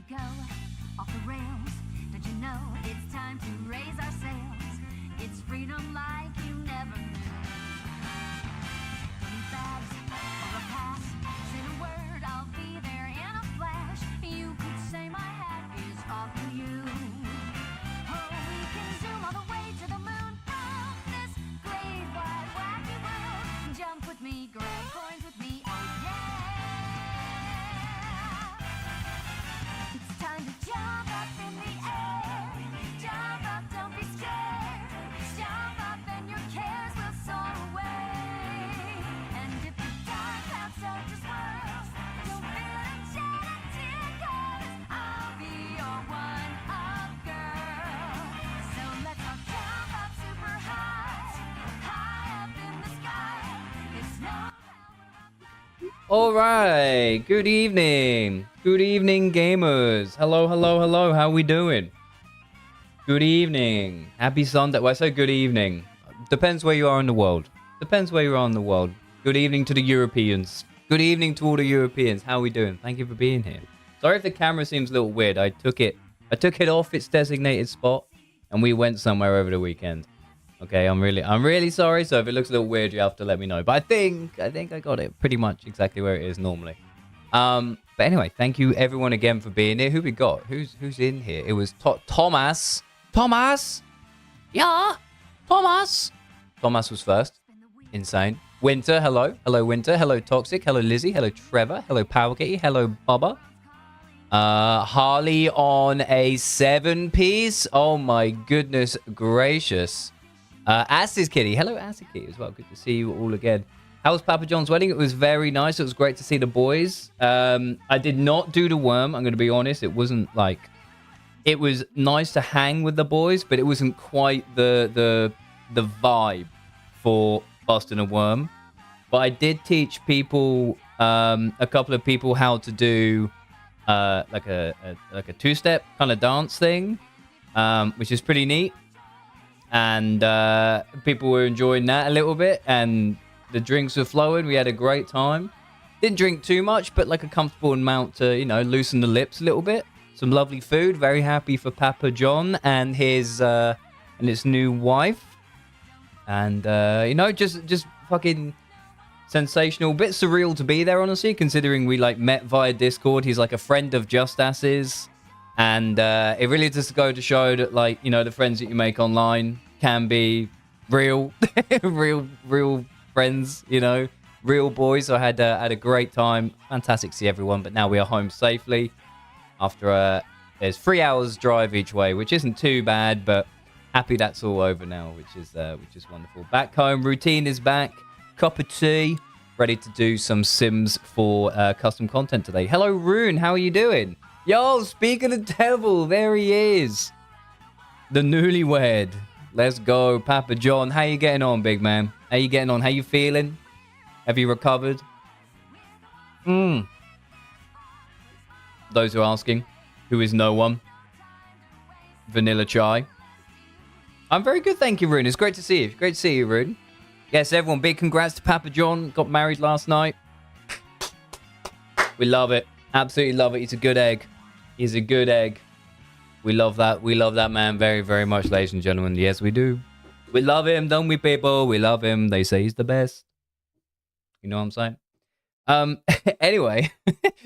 go off the rails. Don't you know it's time to raise our sails? It's freedom like you never knew. Don't need bags or a pass. Say the word, I'll be there in a flash. You could say my hat is off to you. Oh, we can zoom all the way to the moon from this great wide wacky world. Jump with me, grab coins with me, oh yeah. It's time to jump up in the air. Jump up, don't be scared. Jump up and your cares will soar away. And if the dark clouds start to swirl, don't feel a shed a tear, 'cause I'll be your one-up girl. So let's all jump up super high, high up in the sky. It's no. All right. Good evening. Good evening, gamers. Hello, hello, hello. How we doing? Good evening. Happy Sunday. Well, I say good evening. Depends where you are in the world. Depends where you are in the world. Good evening to the Europeans. Good evening to all the Europeans. How we doing? Thank you for being here. Sorry if the camera seems a little weird. I took it off its designated spot and we went somewhere over the weekend. Okay, I'm really sorry. So if it looks a little weird, you have to let me know. But I think I got it pretty much exactly where it is normally. But anyway, thank you everyone again for being here. Who we got? Who's in here? It was Thomas. Thomas? Yeah, Thomas. Thomas was first. Insane. Winter, hello. Hello, Winter. Hello, Toxic. Hello, Lizzie. Hello, Trevor. Hello, Power Kitty. Hello, Bubba. Harley on a 7-piece. Oh my goodness gracious. Acid Kitty. Hello, Acid Kitty as well. Good to see you all again. How was Papa John's wedding? It was very nice. It was great to see the boys. I did not do the worm. I'm going to be honest. It wasn't like... It was nice to hang with the boys, but it wasn't quite the vibe for busting a worm. But I did teach people, a couple of people, how to do like a two-step kind of dance thing, which is pretty neat. And people were enjoying that a little bit, and the drinks were flowing. We had a great time. Didn't drink too much, but like a comfortable amount to, loosen the lips a little bit. Some lovely food. Very happy for Papa John and his new wife. And just fucking sensational. Bit surreal to be there, honestly, considering we met via Discord. He's like a friend of Just Ass's. And it really just go to show that the friends that you make online can be real, real friends, real boys. So I had a great time. Fantastic to see everyone. But now we are home safely. After there's 3 hours drive each way, which isn't too bad, but happy that's all over now, which is wonderful. Back home, routine is back. Cup of tea, ready to do some Sims for custom content today. Hello, Rune, how are you doing? Yo, speak of the devil, there he is. The newlywed. Let's go, Papa John. How you getting on, big man? How you getting on? How you feeling? Have you recovered? Those who are asking, who is no one? Vanilla Chai. I'm very good, thank you, Rune. It's great to see you. Great to see you, Rune. Yes, everyone, big congrats to Papa John. Got married last night. We love it. Absolutely love it. He's a good egg. He's a good egg. We love that. We love that man very, very much, ladies and gentlemen. Yes, we do. We love him, don't we, people? We love him. They say he's the best. You know what I'm saying? Anyway,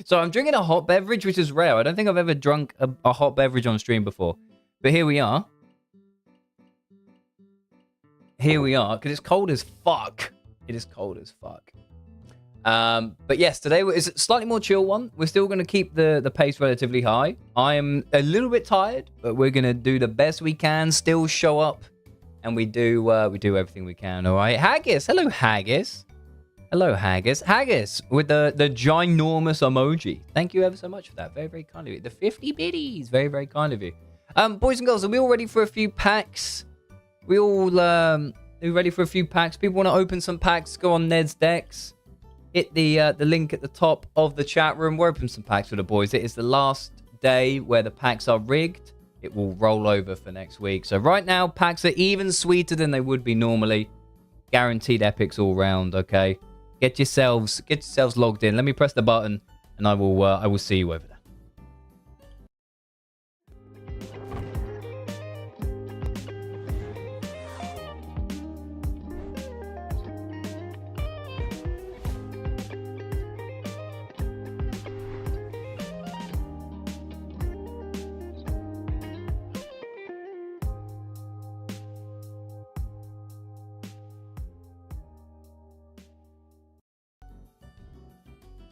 so I'm drinking a hot beverage, which is rare. I don't think I've ever drunk a hot beverage on stream before. But here we are. Here we are, because it's cold as fuck. It is cold as fuck. But yes, today is a slightly more chill one. We're still going to keep the pace relatively high. I am a little bit tired, but we're going to do the best we can, still show up, and we do everything we can, all right? Haggis, hello, Haggis. Hello, Haggis. Haggis with the ginormous emoji. Thank you ever so much for that. Very, very kind of you. The 50 biddies. Very, very kind of you. Boys and girls, are we all ready for a few packs? We all are we ready for a few packs? People want to open some packs, go on Ned's Decks. Hit the link at the top of the chat room. We're opening some packs for the boys. It is the last day where the packs are rigged. It will roll over for next week. So right now, packs are even sweeter than they would be normally. Guaranteed epics all round, okay? Get yourselves logged in. Let me press the button, and I will see you over there.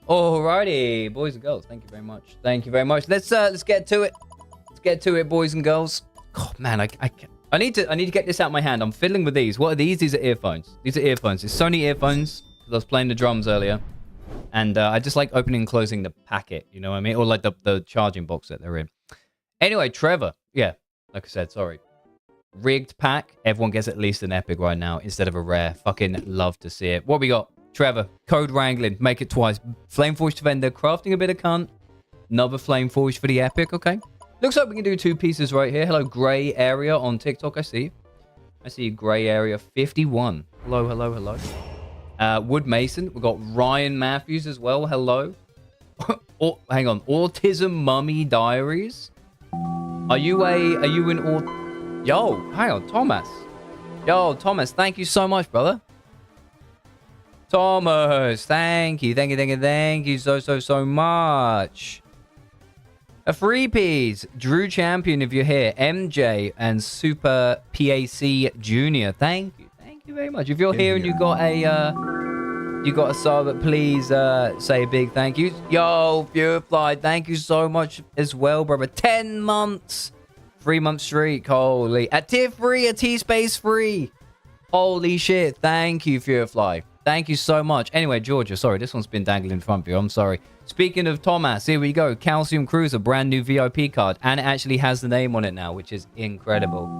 Alrighty, boys and girls. Thank you very much. Thank you very much. Let's get to it. Let's get to it, boys and girls. God, man, I need to get this out of my hand. I'm fiddling with these. What are these? These are earphones. These are earphones. It's Sony earphones. I was playing the drums earlier, and I just like opening and closing the packet. You know what I mean? Or like the charging box that they're in. Anyway, Trevor. Yeah, like I said, sorry. Rigged pack. Everyone gets at least an epic right now instead of a rare. Fucking love to see it. What we got? Trevor. Code Wrangling. Make it twice. Flameforged Vendor. Crafting a bit of cunt. Another Flameforged for the epic. Okay. Looks like we can do 2 pieces right here. Hello, Grey Area on TikTok. I see. I see Grey Area 51. Hello, hello, hello. Wood Mason. We've got Ryan Matthews as well. Hello. Oh, hang on. Autism Mummy Diaries. Are you in Yo, hang on, Thomas. Yo, Thomas, thank you so much, brother. Thomas, thank you so much. A 3Ps, Drew Champion if you're here, MJ and Super PAC Junior. Thank you very much. If you're here and you got a sub, please say a big thank you. Yo, Purefly, thank you so much as well, brother. 10 months. 3-month streak, holy. At tier 3, a T-space free. Holy shit, thank you, Purefly. Thank you so much. Anyway, Georgia, sorry, this one's been dangling in front of you. I'm sorry. Speaking of Thomas, here we go. Calcium Cruiser, brand new VIP card. And it actually has the name on it now, which is incredible.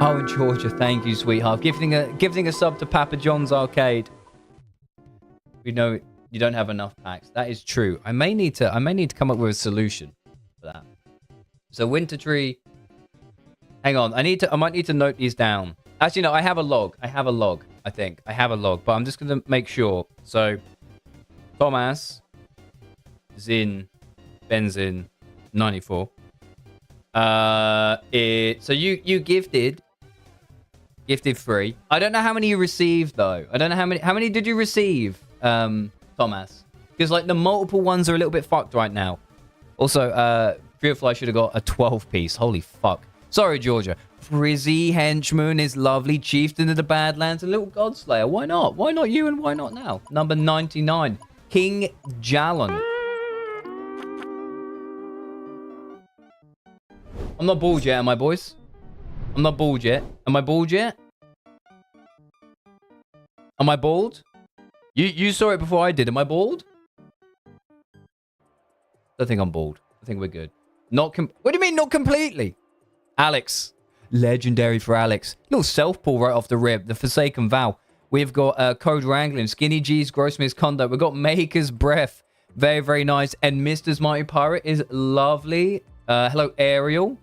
Oh, and Georgia, thank you, sweetheart. Gifting a sub to Papa John's Arcade. We know you don't have enough packs. That is true. I may need to come up with a solution for that. So Winter Tree. Hang on, I might need to note these down. Actually, no, I have a log. I think. I have a log, but I'm just going to make sure. So, Thomas, Zin, Benzin, 94. So you gifted 3. I don't know how many you received, though. I don't know how many did you receive, Thomas? Because, like, the multiple ones are a little bit fucked right now. Also, Purefly should have got a 12-piece. Holy fuck. Sorry, Georgia. Frizzy Henchman is lovely. Chieftain of the Badlands. A little Godslayer. Why not? Why not you and why not now? Number 99. King Jalon. I'm not bald yet, am I, boys? I'm not bald yet. Am I bald yet? Am I bald? You saw it before I did. Am I bald? I think I'm bald. I think we're good. What do you mean not completely? Alex. Legendary for Alex. Little self-pull right off the rib. The Forsaken Vow. We've got Code Wrangling. Skinny G's Gross Misconduct. We've got Maker's Breath. Very, very nice. And Mister's Mighty Pirate is lovely. Hello, Ariel.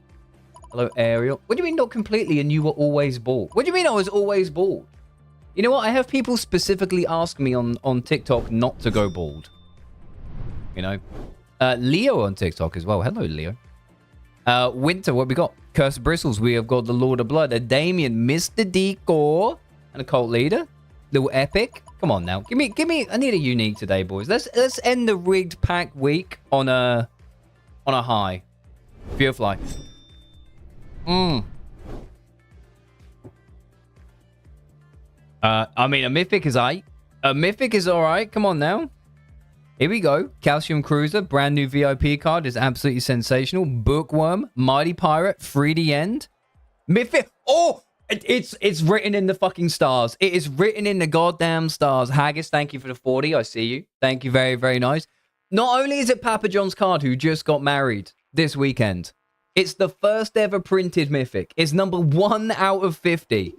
Hello, Ariel. What do you mean not completely and you were always bald? What do you mean I was always bald? You know what? I have people specifically ask me on TikTok not to go bald. You know? Leo on TikTok as well. Hello, Leo. Winter, what we got? Cursed Bristles, we have got the Lord of Blood, a Damien, Mr. Decor, and a Cult Leader. Little Epic. Come on now. Give me, I need a unique today, boys. Let's end the rigged pack week on a high. Purefly. I mean, a Mythic is aight. A Mythic is alright. Come on now. Here we go. Calcium Cruiser, brand new VIP card is absolutely sensational. Bookworm, Mighty Pirate, free the end. Mythic. Oh, it's written in the fucking stars. It is written in the goddamn stars. Haggis, thank you for the 40. I see you. Thank you. Very, very nice. Not only is it Papa John's card who just got married this weekend, it's the first ever printed Mythic. It's number 1 out of 50.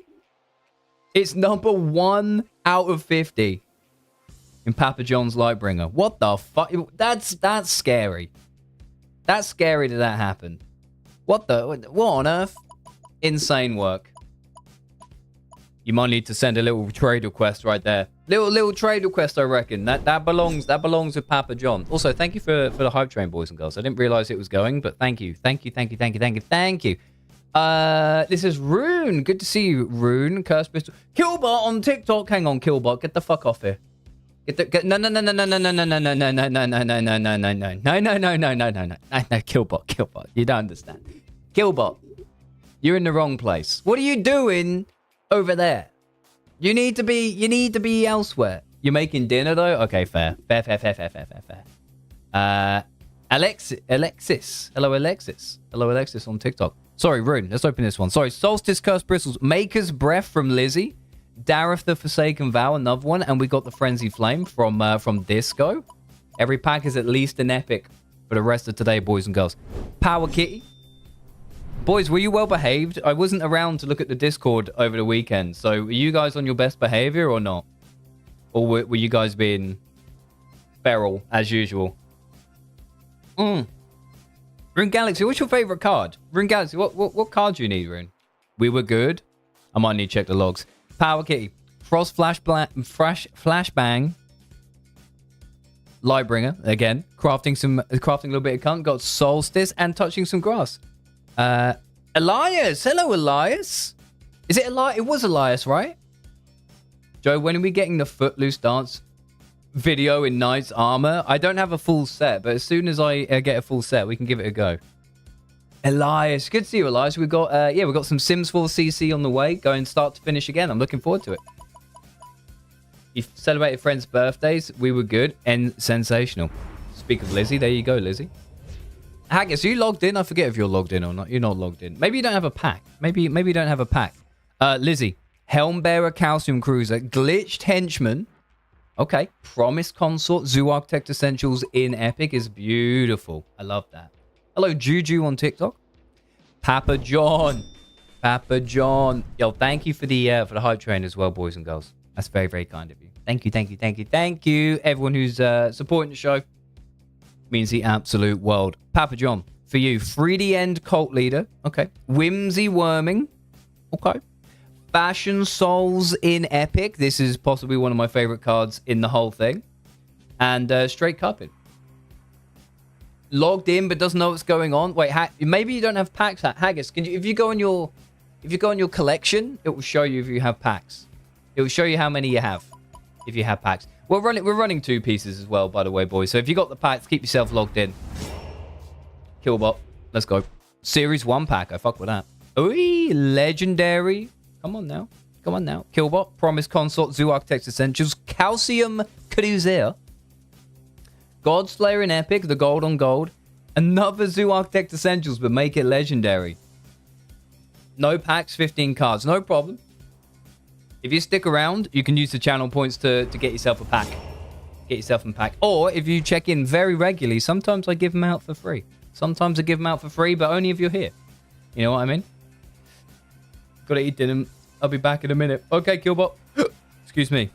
It's number 1 out of 50. In Papa John's Lightbringer. What the fuck? That's scary. That's scary that happened. What on earth? Insane work. You might need to send a little trade request right there. Little trade request, I reckon. That belongs with Papa John. Also, thank you for the hype train, boys and girls. I didn't realize it was going, but thank you. Thank you. This is Rune. Good to see you, Rune. Cursed Pistol. Killbot on TikTok. Hang on, Killbot. Get the fuck off here. No, Killbot. You don't understand. Killbot, you're in the wrong place. What are you doing over there? You need to be elsewhere. You're making dinner though? Okay, fair. Fair. Alexis. Hello, Alexis. Hello, Alexis on TikTok. Sorry, Rune. Let's open this one. Sorry, Solstice Curse Bristles. Maker's Breath from Lizzie. Dareth the Forsaken Vow, another one. And we got the Frenzy Flame from Disco. Every pack is at least an epic for the rest of today, boys and girls. Power Kitty. Boys, were you well behaved? I wasn't around to look at the Discord over the weekend. So, were you guys on your best behavior or not? Or were you guys being feral as usual? Rune Galaxy, what's your favorite card? Rune Galaxy, what card do you need, Rune? We were good. I might need to check the logs. Power Kitty. Frost Flashbang. Lightbringer, again. Crafting a little bit of cunt. Got Solstice and touching some grass. Elias. Hello, Elias. Is it Elias? It was Elias, right? Joe, when are we getting the Footloose dance video in Knight's armor? I don't have a full set, but as soon as I get a full set, we can give it a go. Elias. Good to see you, Elias. We've got, we've got some Sims 4 CC on the way. Going start to finish again. I'm looking forward to it. You celebrated friends' birthdays. We were good and sensational. Speak of Lizzie. There you go, Lizzie. Haggis, are you logged in? I forget if you're logged in or not. You're not logged in. Maybe you don't have a pack. Maybe you don't have a pack. Lizzie. Helmbearer Calcium Cruiser. Glitched Henchman. Okay. Promised Consort. Zoo Architect Essentials in Epic is beautiful. I love that. Hello, Juju on TikTok. Papa John. Papa John. Yo, thank you for the hype train as well, boys and girls. That's very, very kind of you. Thank you. Everyone who's supporting the show. Means the absolute world. Papa John, for you. 3D End Cult Leader. Okay. Whimsy Worming. Okay. Fashion Souls in Epic. This is possibly one of my favorite cards in the whole thing. And Straight Cupping. Logged in but doesn't know what's going on. Wait, maybe you don't have packs. Haggis, if you go on your collection, it will show you if you have packs. It will show you how many you have if you have packs. We're running 2 pieces as well, by the way, boys. So if you got the packs, keep yourself logged in. Killbot, let's go. Series 1 pack. I fuck with that. Ooh, legendary. Come on now. Killbot, Promise Consort, Zoo Architect Essentials, Calcium Cruiser, Godslayer in Epic, the gold on gold, another Zoo Architect Essentials, but make it legendary. No packs, 15 cards. No problem. If you stick around, you can use the channel points to get yourself a pack. Get yourself a pack. Or if you check in very regularly, sometimes I give them out for free. Sometimes I give them out for free, but only if you're here. You know what I mean? Gotta eat dinner. I'll be back in a minute. Okay, Killbot. Excuse me.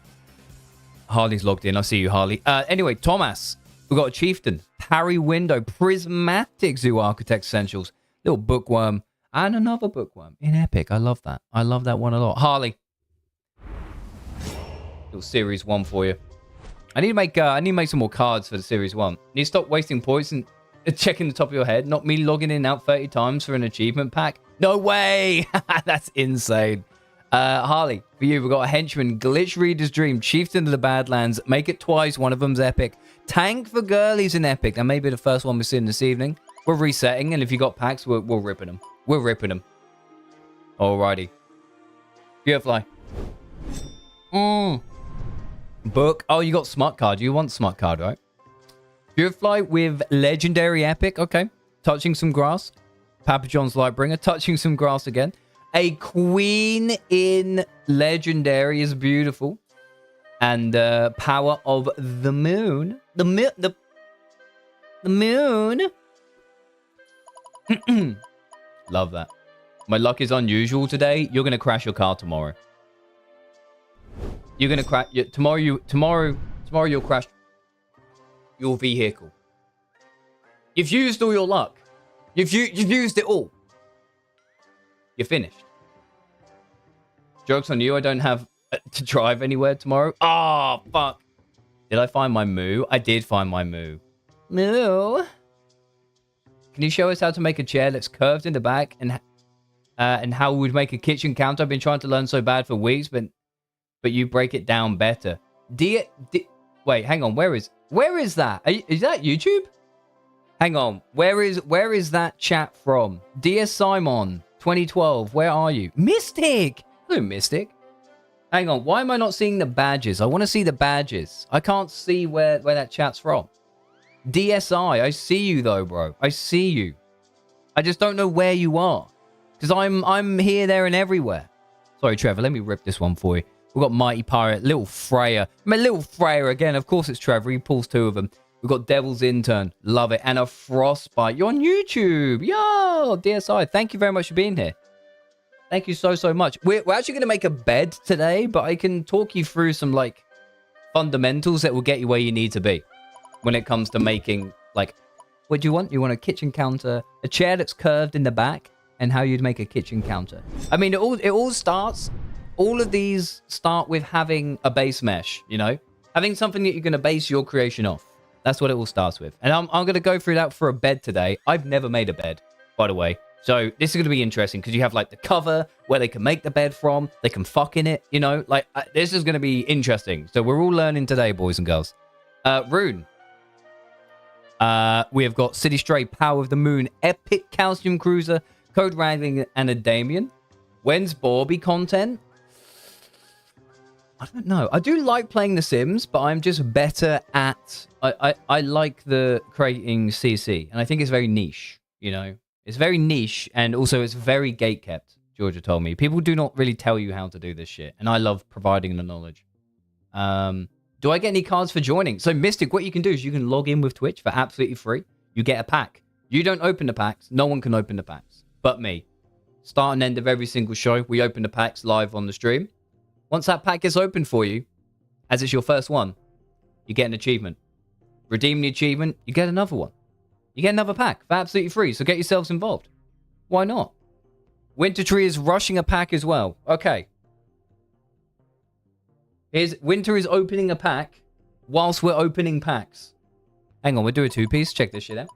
Harley's logged in. I see you, Harley. Anyway, Thomas. We've got a Chieftain. Parry Window. Prismatic Zoo Architect Essentials. Little Bookworm. And another Bookworm in Epic. I love that. I love that one a lot. Harley. Little Series 1 for you. I need to make some more cards for the Series 1. You need to stop wasting points and checking the top of your head. Not me logging in out 30 times for an achievement pack. No way! That's insane. Harley, for you, we've got a Henchman, Glitch Reader's Dream, Chieftain of the Badlands. Make it twice. One of them's epic. Tank for Girlies in Epic. And maybe the first one we're seeing this evening. We're resetting, and if you got packs, we're ripping them. We're ripping them. Alrighty. Beautifly. Book. Oh, you got Smart Card. You want Smart Card, right? Purefly with Legendary Epic. Okay. Touching some grass. Papa John's Lightbringer. Touching some grass again. A Queen in Legendary is beautiful. And Power of the Moon. The moon. Love that. My luck is unusual today. You're going to crash your car tomorrow. You're going to crash... Tomorrow you'll crash your vehicle. You've used all your luck. You've used it all. You're finished. Joke's on you. I don't have to drive anywhere tomorrow. Oh, fuck. Did I find my moo? I did find my moo. Moo. Can you show us how to make a chair that's curved in the back and how we'd make a kitchen counter? I've been trying to learn so bad for weeks, but you break it down better. Wait, hang on. Where is that? Is that YouTube? Hang on. Where is that chat from? Dear Simon, 2012. Where are you? Mystic. Hello, Mystic. Hang on. Why am I not seeing the badges? I want to see the badges. I can't see where that chat's from. DSI. I see you, though, bro. I see you. I just don't know where you are. Because I'm here, there, and everywhere. Sorry, Trevor. Let me rip this one for you. We've got Mighty Pirate, Little Freya. My Little Freya again. Of course it's Trevor. He pulls two of them. We've got Devil's Intern. Love it. And a Frostbite. You're on YouTube. Yo, DSI. Thank you very much for being here. Thank you so, so much. We're actually going to make a bed today, but I can talk you through some, like, fundamentals that will get you where you need to be when it comes to making, like, what do you want? You want a kitchen counter, a chair that's curved in the back, and how you'd make a kitchen counter. I mean, it all starts, all of these start with having a base mesh, you know? Having something that you're going to base your creation off. That's what it all starts with. And I'm going to go through that for a bed today. I've never made a bed, by the way. So this is going to be interesting because you have like the cover where they can make the bed from. They can fuck in it, you know? Like, this is going to be interesting. So we're all learning today, boys and girls. Rune. We have got City Stray, Power of the Moon, Epic Calcium Cruiser, Code Wrangling, and a Damien. When's Borby content? I don't know. I do like playing The Sims, but I'm just better at... I like the creating CC, and I think it's very niche, you know? It's very niche, and also it's very gatekept, Georgia told me. People do not really tell you how to do this shit, and I love providing the knowledge. Do I get any cards for joining? So, Mystic, what you can do is you can log in with Twitch for absolutely free. You get a pack. You don't open the packs. No one can open the packs but me. Start and end of every single show, we open the packs live on the stream. Once that pack gets open for you, as it's your first one, you get an achievement. Redeem the achievement, you get another one. You get another pack for absolutely free, so get yourselves involved. Why not? Winter Tree is rushing a pack as well. Okay. Winter is opening a pack whilst we're opening packs. Hang on, we'll do a two-piece. Check this shit out.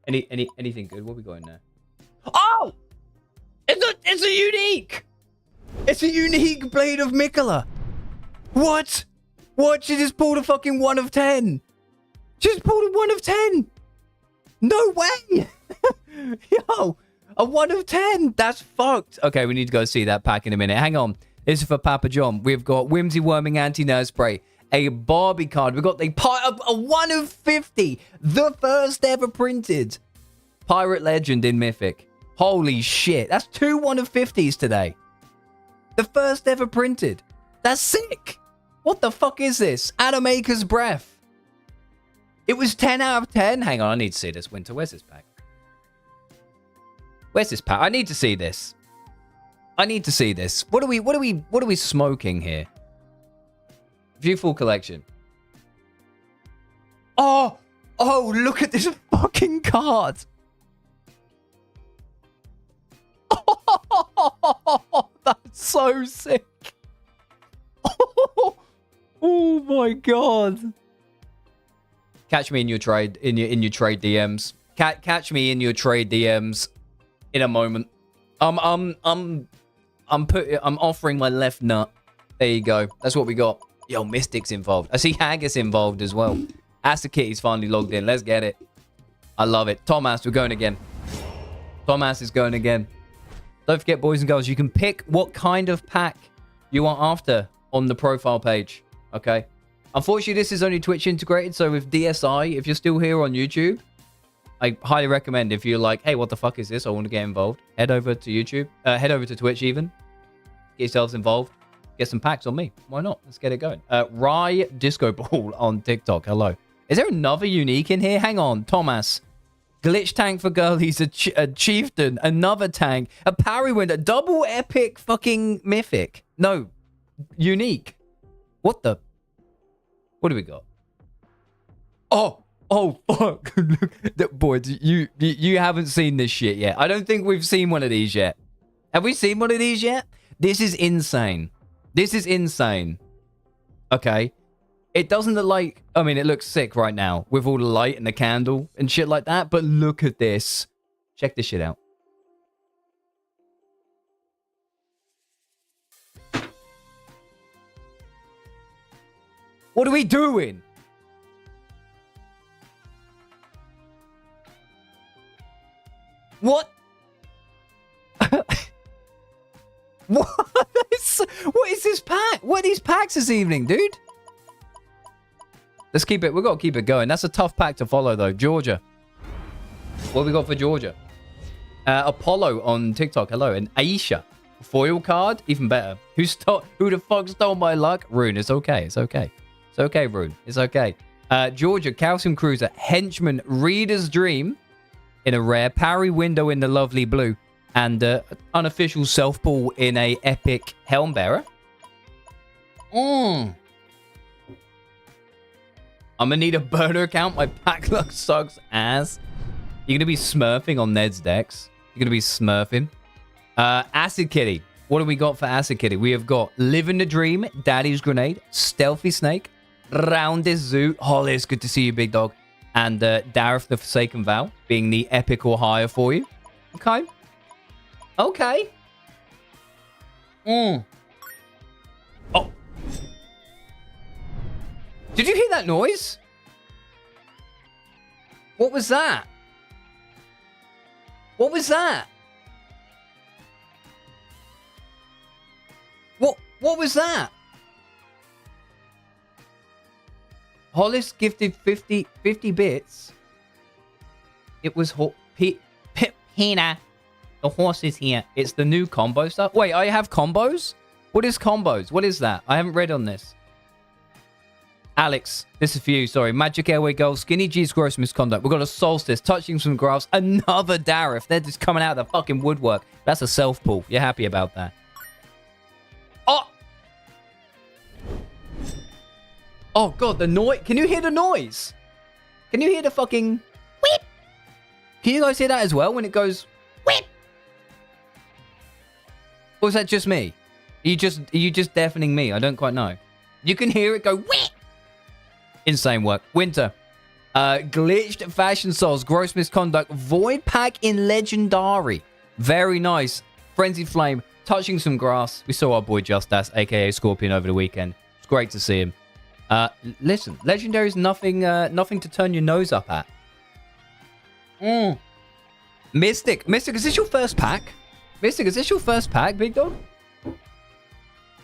Anything good? What we got in there? Oh! It's a unique! It's a unique Blade of Mikola. What? What? She just pulled a fucking 1 of 10. She just pulled a 1 of 10. No way! Yo, a 1 of 10. That's fucked. Okay, we need to go see that pack in a minute. Hang on. This is for Papa John. We've got Whimsy Worming Anti-Nerve Spray, a Barbie card. We've got a 1 of 50. The first ever printed Pirate Legend in Mythic. Holy shit. That's 2 1 of 50s today. The first ever printed. That's sick. What the fuck is this? Animaker's Breath. It was 10 out of 10. Hang on, I need to see this. Winter, where's this pack? Where's this pack? I need to see this. I need to see this. What are we smoking here? View full collection. Oh, look at this fucking card. Oh, that's so sick. Oh my god. Catch me in your trade in your trade DMs. Catch me in your trade DMs in a moment. I'm offering my left nut. There you go. That's what we got. Yo, Mystic's involved. I see Haggis involved as well. Asta Kitty's finally logged in. Let's get it. I love it. Thomas, we're going again. Thomas is going again. Don't forget, boys and girls, you can pick what kind of pack you are after on the profile page. Okay. Unfortunately, this is only Twitch integrated, so with DSI, if you're still here on YouTube, I highly recommend if you're like, hey, what the fuck is this? I want to get involved. Head over to YouTube. Head over to Twitch even. Get yourselves involved. Get some packs on me. Why not? Let's get it going. Rye Disco Ball on TikTok. Hello. Is there another unique in here? Hang on. Thomas. Glitch tank for girlies. A chieftain. Another tank. A parry window. Double epic fucking mythic. No. Unique. What the? What do we got? Oh, fuck. Boys, you haven't seen this shit yet. I don't think we've seen one of these yet. Have we seen one of these yet? This is insane. This is insane. Okay. It doesn't look like... I mean, it looks sick right now with all the light and the candle and shit like that. But look at this. Check this shit out. What are we doing? What? What is this pack? What are these packs this evening, dude? Let's keep it. We've got to keep it going. That's a tough pack to follow, though. Georgia. What have we got for Georgia? Apollo on TikTok. Hello. And Aisha. Foil card. Even better. Who the fuck stole my luck? Rune. It's okay. It's okay. It's okay, Rune. It's okay. Georgia. Calcium Cruiser. Henchman. Reader's Dream. In a rare. Parry Window in the lovely blue. And unofficial self-pull in a epic Helm Bearer. I'm gonna need a burner account. My pack luck sucks ass. You're gonna be smurfing on Ned's decks. You're gonna be smurfing. Acid Kitty. What do we got for Acid Kitty? We have got Living the Dream, Daddy's Grenade, Stealthy Snake, Roundest Zoo. Hollis, good to see you, big dog. And Dareth the Forsaken Vow being the epic or higher for you. Okay. Okay. Oh. Did you hear that noise? What was that? What was that? What was that? Hollis gifted 50 bits. It was Pina. The horse is here. It's the new combo stuff. Wait, I have combos? What is combos? What is that? I haven't read on this. Alex, this is for you. Sorry. Magic Airway Gold, Skinny G's Gross Misconduct. We've got a Solstice, Touching Some Grass, another Dareth. They're just coming out of the fucking woodwork. That's a self-pull. You're happy about that. Oh! Oh, God, the noise. Can you hear the noise? Can you hear the fucking whip? Can you guys hear that as well when it goes whip? Or is that just me? Are you just deafening me? I don't quite know. You can hear it go whip. Insane work. Winter. Glitched Fashion Souls. Gross Misconduct. Void Pack in Legendary. Very nice. Frenzied Flame. Touching Some Grass. We saw our boy Justas, a.k.a. Scorpion, over the weekend. It's great to see him. Listen. Legendary is nothing to turn your nose up at. Mystic. Mystic, is this your first pack? Mystic, is this your first pack, big dog?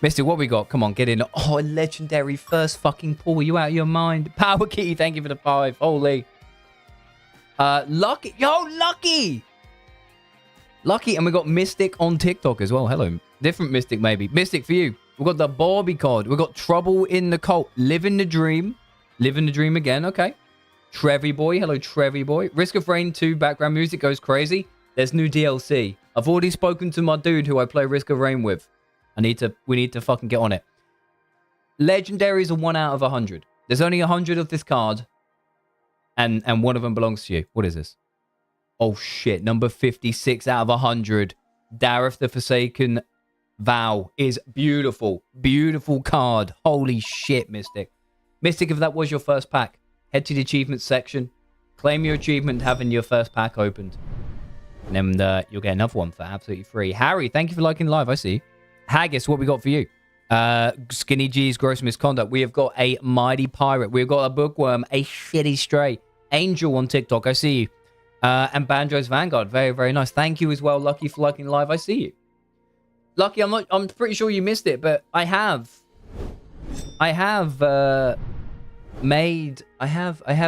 Mystic, what we got? Come on, get in. Oh, a legendary first fucking pull. Are you out of your mind? Power Key, thank you for the 5. Holy. Lucky. Yo, Lucky. Lucky, and we got Mystic on TikTok as well. Hello. Different Mystic, maybe. Mystic for you. We've got the Barbie card. We've got Trouble in the Cult. Living the Dream. Living the Dream again. Okay. Trevi Boy. Hello, Trevi Boy. Risk of Rain 2 background music goes crazy. There's new DLC. I've already spoken to my dude who I play Risk of Rain with. We need to fucking get on it. Legendaries are 1 out of 100. There's only 100 of this card. And one of them belongs to you. What is this? Oh shit. Number 56 out of 100. Dareth the Forsaken Vow is beautiful. Beautiful card. Holy shit, Mystic. Mystic, if that was your first pack, head to the achievements section. Claim your achievement having your first pack opened. And then you'll get another one for absolutely free. Harry, thank you for liking live. I see you. Haggis, what we got for you? Skinny G's Gross Misconduct. We have got a Mighty Pirate. We've got a Bookworm, a Shitty Stray. Angel on TikTok, I see you. And Banjo's Vanguard. Very, very nice. Thank you as well, Lucky, for liking live. I see you. Lucky, I'm pretty sure you missed it, but I have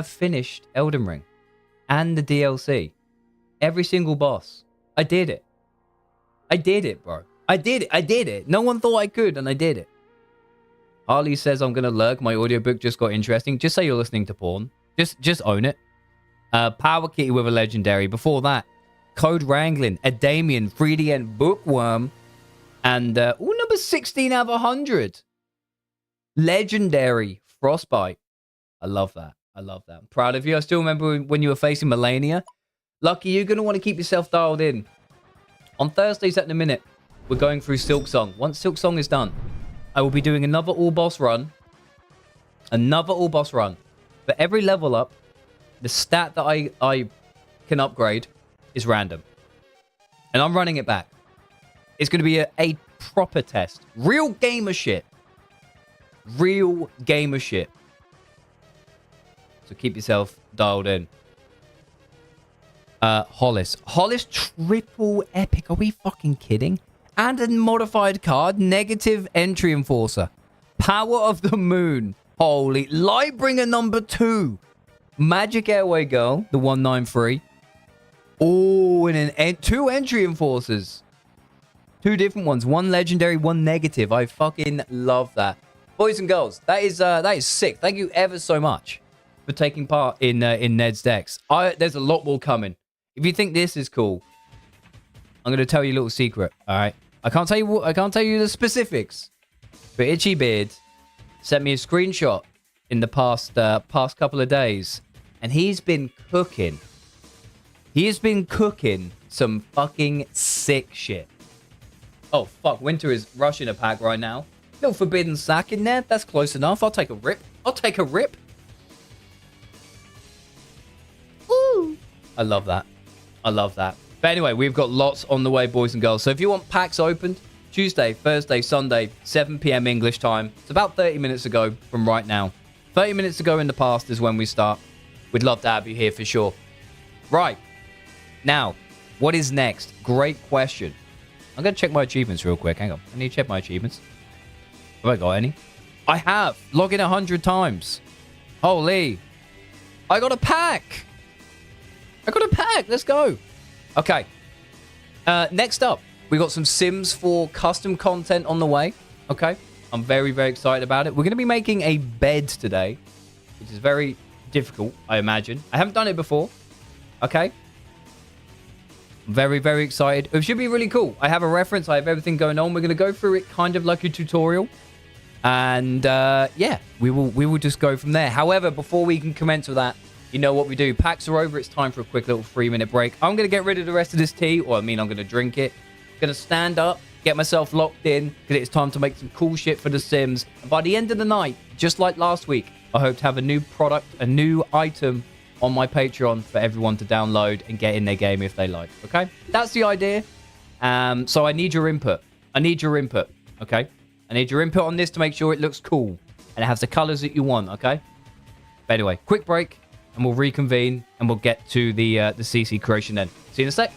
finished Elden Ring and the DLC. Every single boss. I did it. I did it, bro. I did it. No one thought I could, and I did it. Harley says I'm gonna lurk. My audiobook just got interesting. Just say you're listening to porn. Just own it. Power Kitty with a legendary. Before that, Code Wrangling, a Damien, 3DN Bookworm, and number 16 out of 100. Legendary Frostbite. I love that. I'm proud of you. I still remember when you were facing Melania. Lucky, you're gonna want to keep yourself dialed in. On Thursdays at the minute, we're going through Silksong. Once Silksong is done, I will be doing another all-boss run. For every level up, the stat that I can upgrade is random. And I'm running it back. It's going to be a proper test. Real gamer shit. So keep yourself dialed in. Hollis. Hollis triple epic. Are we fucking kidding? And a modified card, Negative Entry Enforcer. Power of the Moon. Holy. Lightbringer number 2. Magic Airway Girl, the 193. Oh, and 2 entry enforcers. 2 different ones. 1 legendary, 1 negative. I fucking love that. Boys and girls, that is sick. Thank you ever so much for taking part in Ned's decks. There's a lot more coming. If you think this is cool, I'm going to tell you a little secret, all right? I can't tell you the specifics, but Itchy Beard sent me a screenshot in the past couple of days, and he's been cooking. He has been cooking some fucking sick shit. Oh, fuck. Winter is rushing a pack right now. No Forbidden Sack in there. That's close enough. I'll take a rip. Ooh. I love that. But anyway, we've got lots on the way, boys and girls. So if you want packs opened, Tuesday, Thursday, Sunday, 7 p.m. English time. It's about 30 minutes ago from right now. 30 minutes ago in the past is when we start. We'd love to have you here for sure. Right. Now, what is next? Great question. I'm going to check my achievements real quick. Hang on. I need to check my achievements. Have I got any? I have. Log in 100 times. Holy. I got a pack. Let's go. Okay. Next up, we got some Sims 4 custom content on the way. Okay. I'm very, very excited about it. We're going to be making a bed today, which is very difficult, I imagine. I haven't done it before. Okay. Very, very excited. It should be really cool. I have a reference. I have everything going on. We're going to go through it kind of like a tutorial. And yeah, we will just go from there. However, before we can commence with that, you know what we do. Packs are over. It's time for a quick little 3-minute break. I'm going to get rid of the rest of this tea. Or, I'm going to drink it. I'm going to stand up, get myself locked in, because it's time to make some cool shit for The Sims. And by the end of the night, just like last week, I hope to have a new product, a new item on my Patreon for everyone to download and get in their game if they like. Okay? That's the idea. So I need your input. Okay? I need your input on this to make sure it looks cool and it has the colors that you want. Okay? But anyway, quick break. And we'll reconvene, and we'll get to the CC creation then. See you in a sec.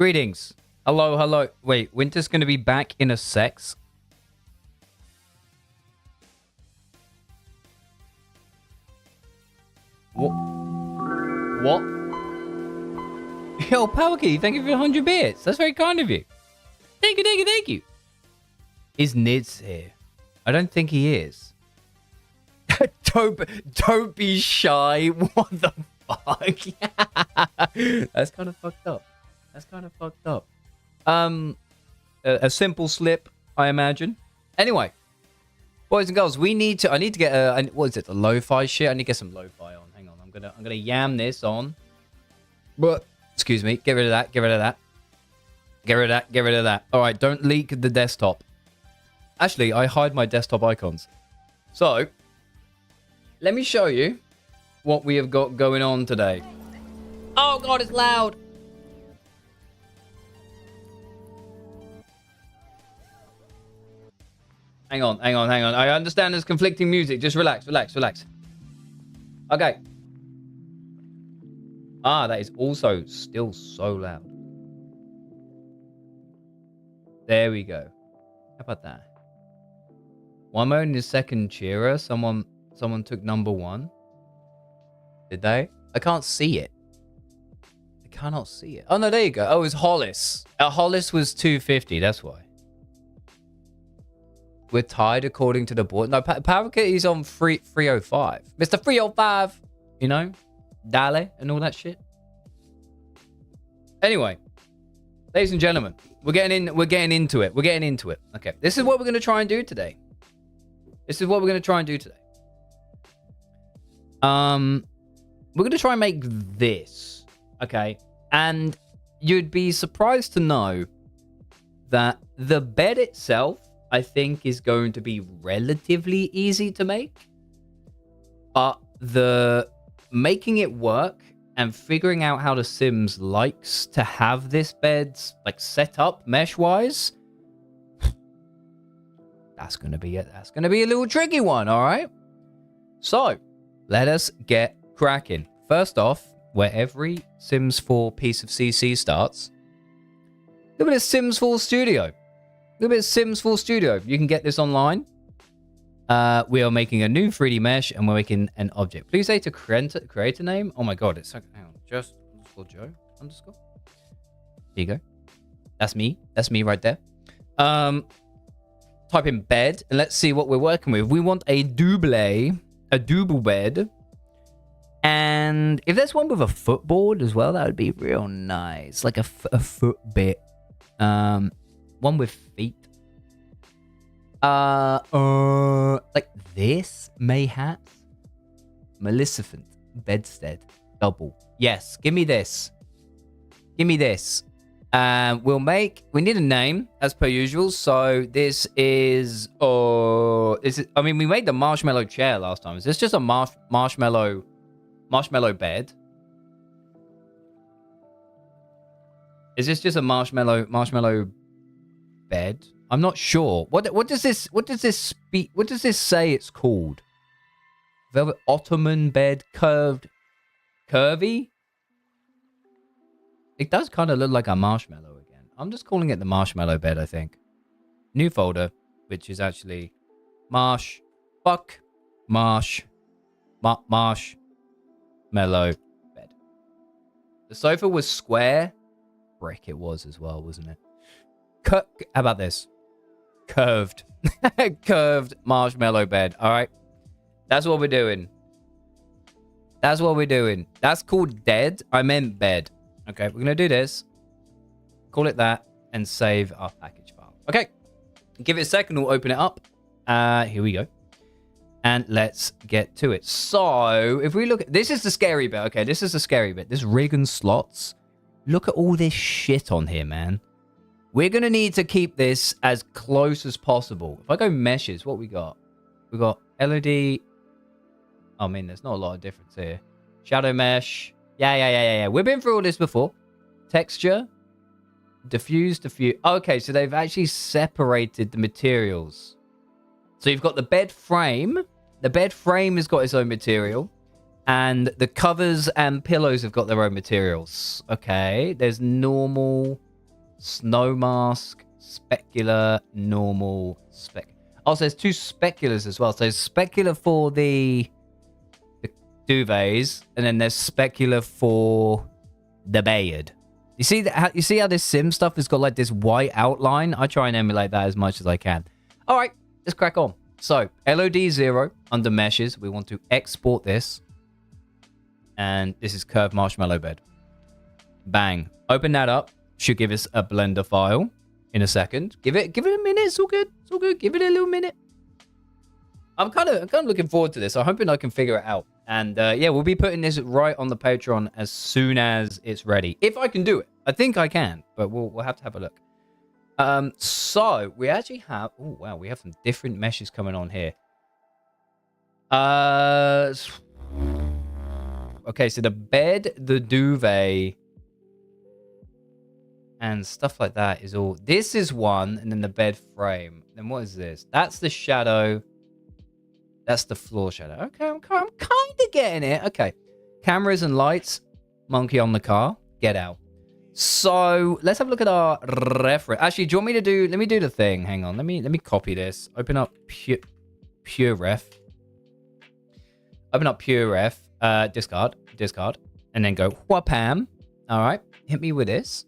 Greetings. Hello, hello. Wait, Winter's going to be back in a sex. What? What? Yo, Powerkey, thank you for 100 bits. That's very kind of you. Thank you, thank you, thank you. Is Nids here? I don't think he is. don't be shy. What the fuck? That's kind of fucked up. That's kind of fucked up. A simple slip, I imagine. Anyway, boys and girls, I need to get what is it? The lo-fi shit. I need to get some lo-fi on. Hang on, I'm gonna yam this on. But excuse me, get rid of that. Get rid of that. Get rid of that. Get rid of that. All right, don't leak the desktop. Actually, I hide my desktop icons. So, let me show you what we have got going on today. Oh god, it's loud. Hang on. I understand there's conflicting music. Just relax. Okay. Ah, that is also still so loud. There we go. How about that? One moment is second cheerer. Someone took number one. Did they? I can't see it. I cannot see it. Oh, no, there you go. Oh, it was Hollis. Hollis was 250. That's why. We're tied according to the board. No, Powerkit is on 305. Mr. 305. You know? Dale and all that shit. Anyway. Ladies and gentlemen. We're getting into it. Okay. This is what we're going to try and do today. We're going to try and make this. Okay. And you'd be surprised to know that the bed itself, I think, is going to be relatively easy to make. But the making it work and figuring out how the Sims likes to have this bed like set up mesh-wise, that's gonna be a little tricky one, all right? So, let us get cracking. First off, where every Sims 4 piece of CC starts, look at this Sims 4 Studio. Look at this Sims 4 Studio. You can get this online. We are making a new 3D mesh and we're making an object. Please say to create a name. Oh my god, it's like, hang on, just underscore Joe underscore. There you go. That's me. That's me right there. Type in bed and let's see what we're working with. We want a double bed. And if there's one with a footboard as well, that would be real nice. Like a foot bit. One with feet. Like this, mayhaps. Maleficent, bedstead, double. Yes, give me this. We need a name as per usual. So this is, I mean, we made the marshmallow chair last time. Is this just a marshmallow bed? Is this just a marshmallow bed? I'm not sure. What does this say it's called? Velvet Ottoman bed, curvy? It does kind of look like a marshmallow again. I'm just calling it the marshmallow bed, I think. New folder, which is actually marshmallow bed. The sofa was square. Brick it was as well, wasn't it? How about this? Curved marshmallow bed. All right. That's what we're doing. That's called dead. I meant bed. Okay, we're going to do this. Call it that and save our package file. Okay. Give it a second. We'll open it up. Here we go. And let's get to it. So, if we look at... This is the scary bit. Okay, this is the scary bit. This rig and slots. Look at all this shit on here, man. We're going to need to keep this as close as possible. If I go meshes, what we got? We got LED. I mean, there's not a lot of difference here. Shadow mesh. Yeah. We've been through all this before. Texture. Diffuse. Okay, so they've actually separated the materials. So you've got the bed frame. The bed frame has got its own material. And the covers and pillows have got their own materials. Okay, there's normal... Snow mask, specular, normal, spec. Oh, so there's 2 speculars as well. So there's specular for the duvets, and then there's specular for the beard. You see that? You see how this sim stuff has got like this white outline? I try and emulate that as much as I can. All right, let's crack on. So LOD0 under meshes. We want to export this, and this is curved marshmallow bed. Bang. Open that up. Should give us a Blender file in a second. Give it a minute. It's all good. It's all good. Give it a little minute. I'm kind of looking forward to this. I'm hoping I can figure it out. And yeah, we'll be putting this right on the Patreon as soon as it's ready. If I can do it. I think I can, but we'll have to have a look. So we actually have, oh wow, we have some different meshes coming on here. Okay, so the bed, the duvet, and stuff like that is all. This is one, and then the bed frame. Then what is this? That's the shadow. That's the floor shadow. Okay, I'm kind of getting it. Okay, cameras and lights. Monkey on the car. Get out. So let's have a look at our reference. Actually, do you want me to do? Let me do the thing. Hang on. Let me copy this. Open up pure ref. Open up pure ref. Discard, and then go whapam. All right. Hit me with this,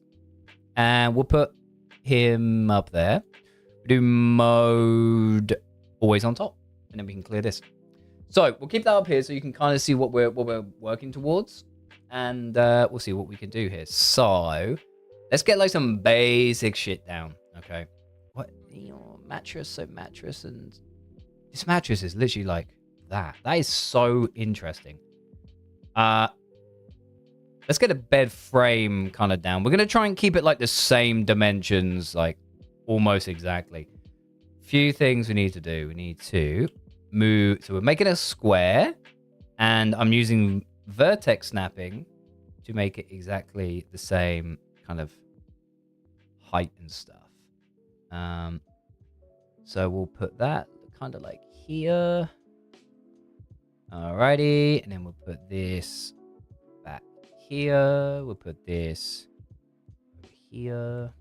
and we'll put him up there. Do mode always on top, and then we can clear this. So we'll keep that up here so you can kind of see what we're working towards. And we'll see what we can do here. So let's get like some basic shit down. Okay. What? Mattress. So mattress, and this mattress is literally like that. That is so interesting. Let's get a bed frame kind of down. We're going to try and keep it like the same dimensions, like almost exactly. Few things we need to do. We need to move. So we're making a square, and I'm using vertex snapping to make it exactly the same kind of height and stuff. So we'll put that kind of like here. Alrighty, and then we'll put this back here. We'll put this over here.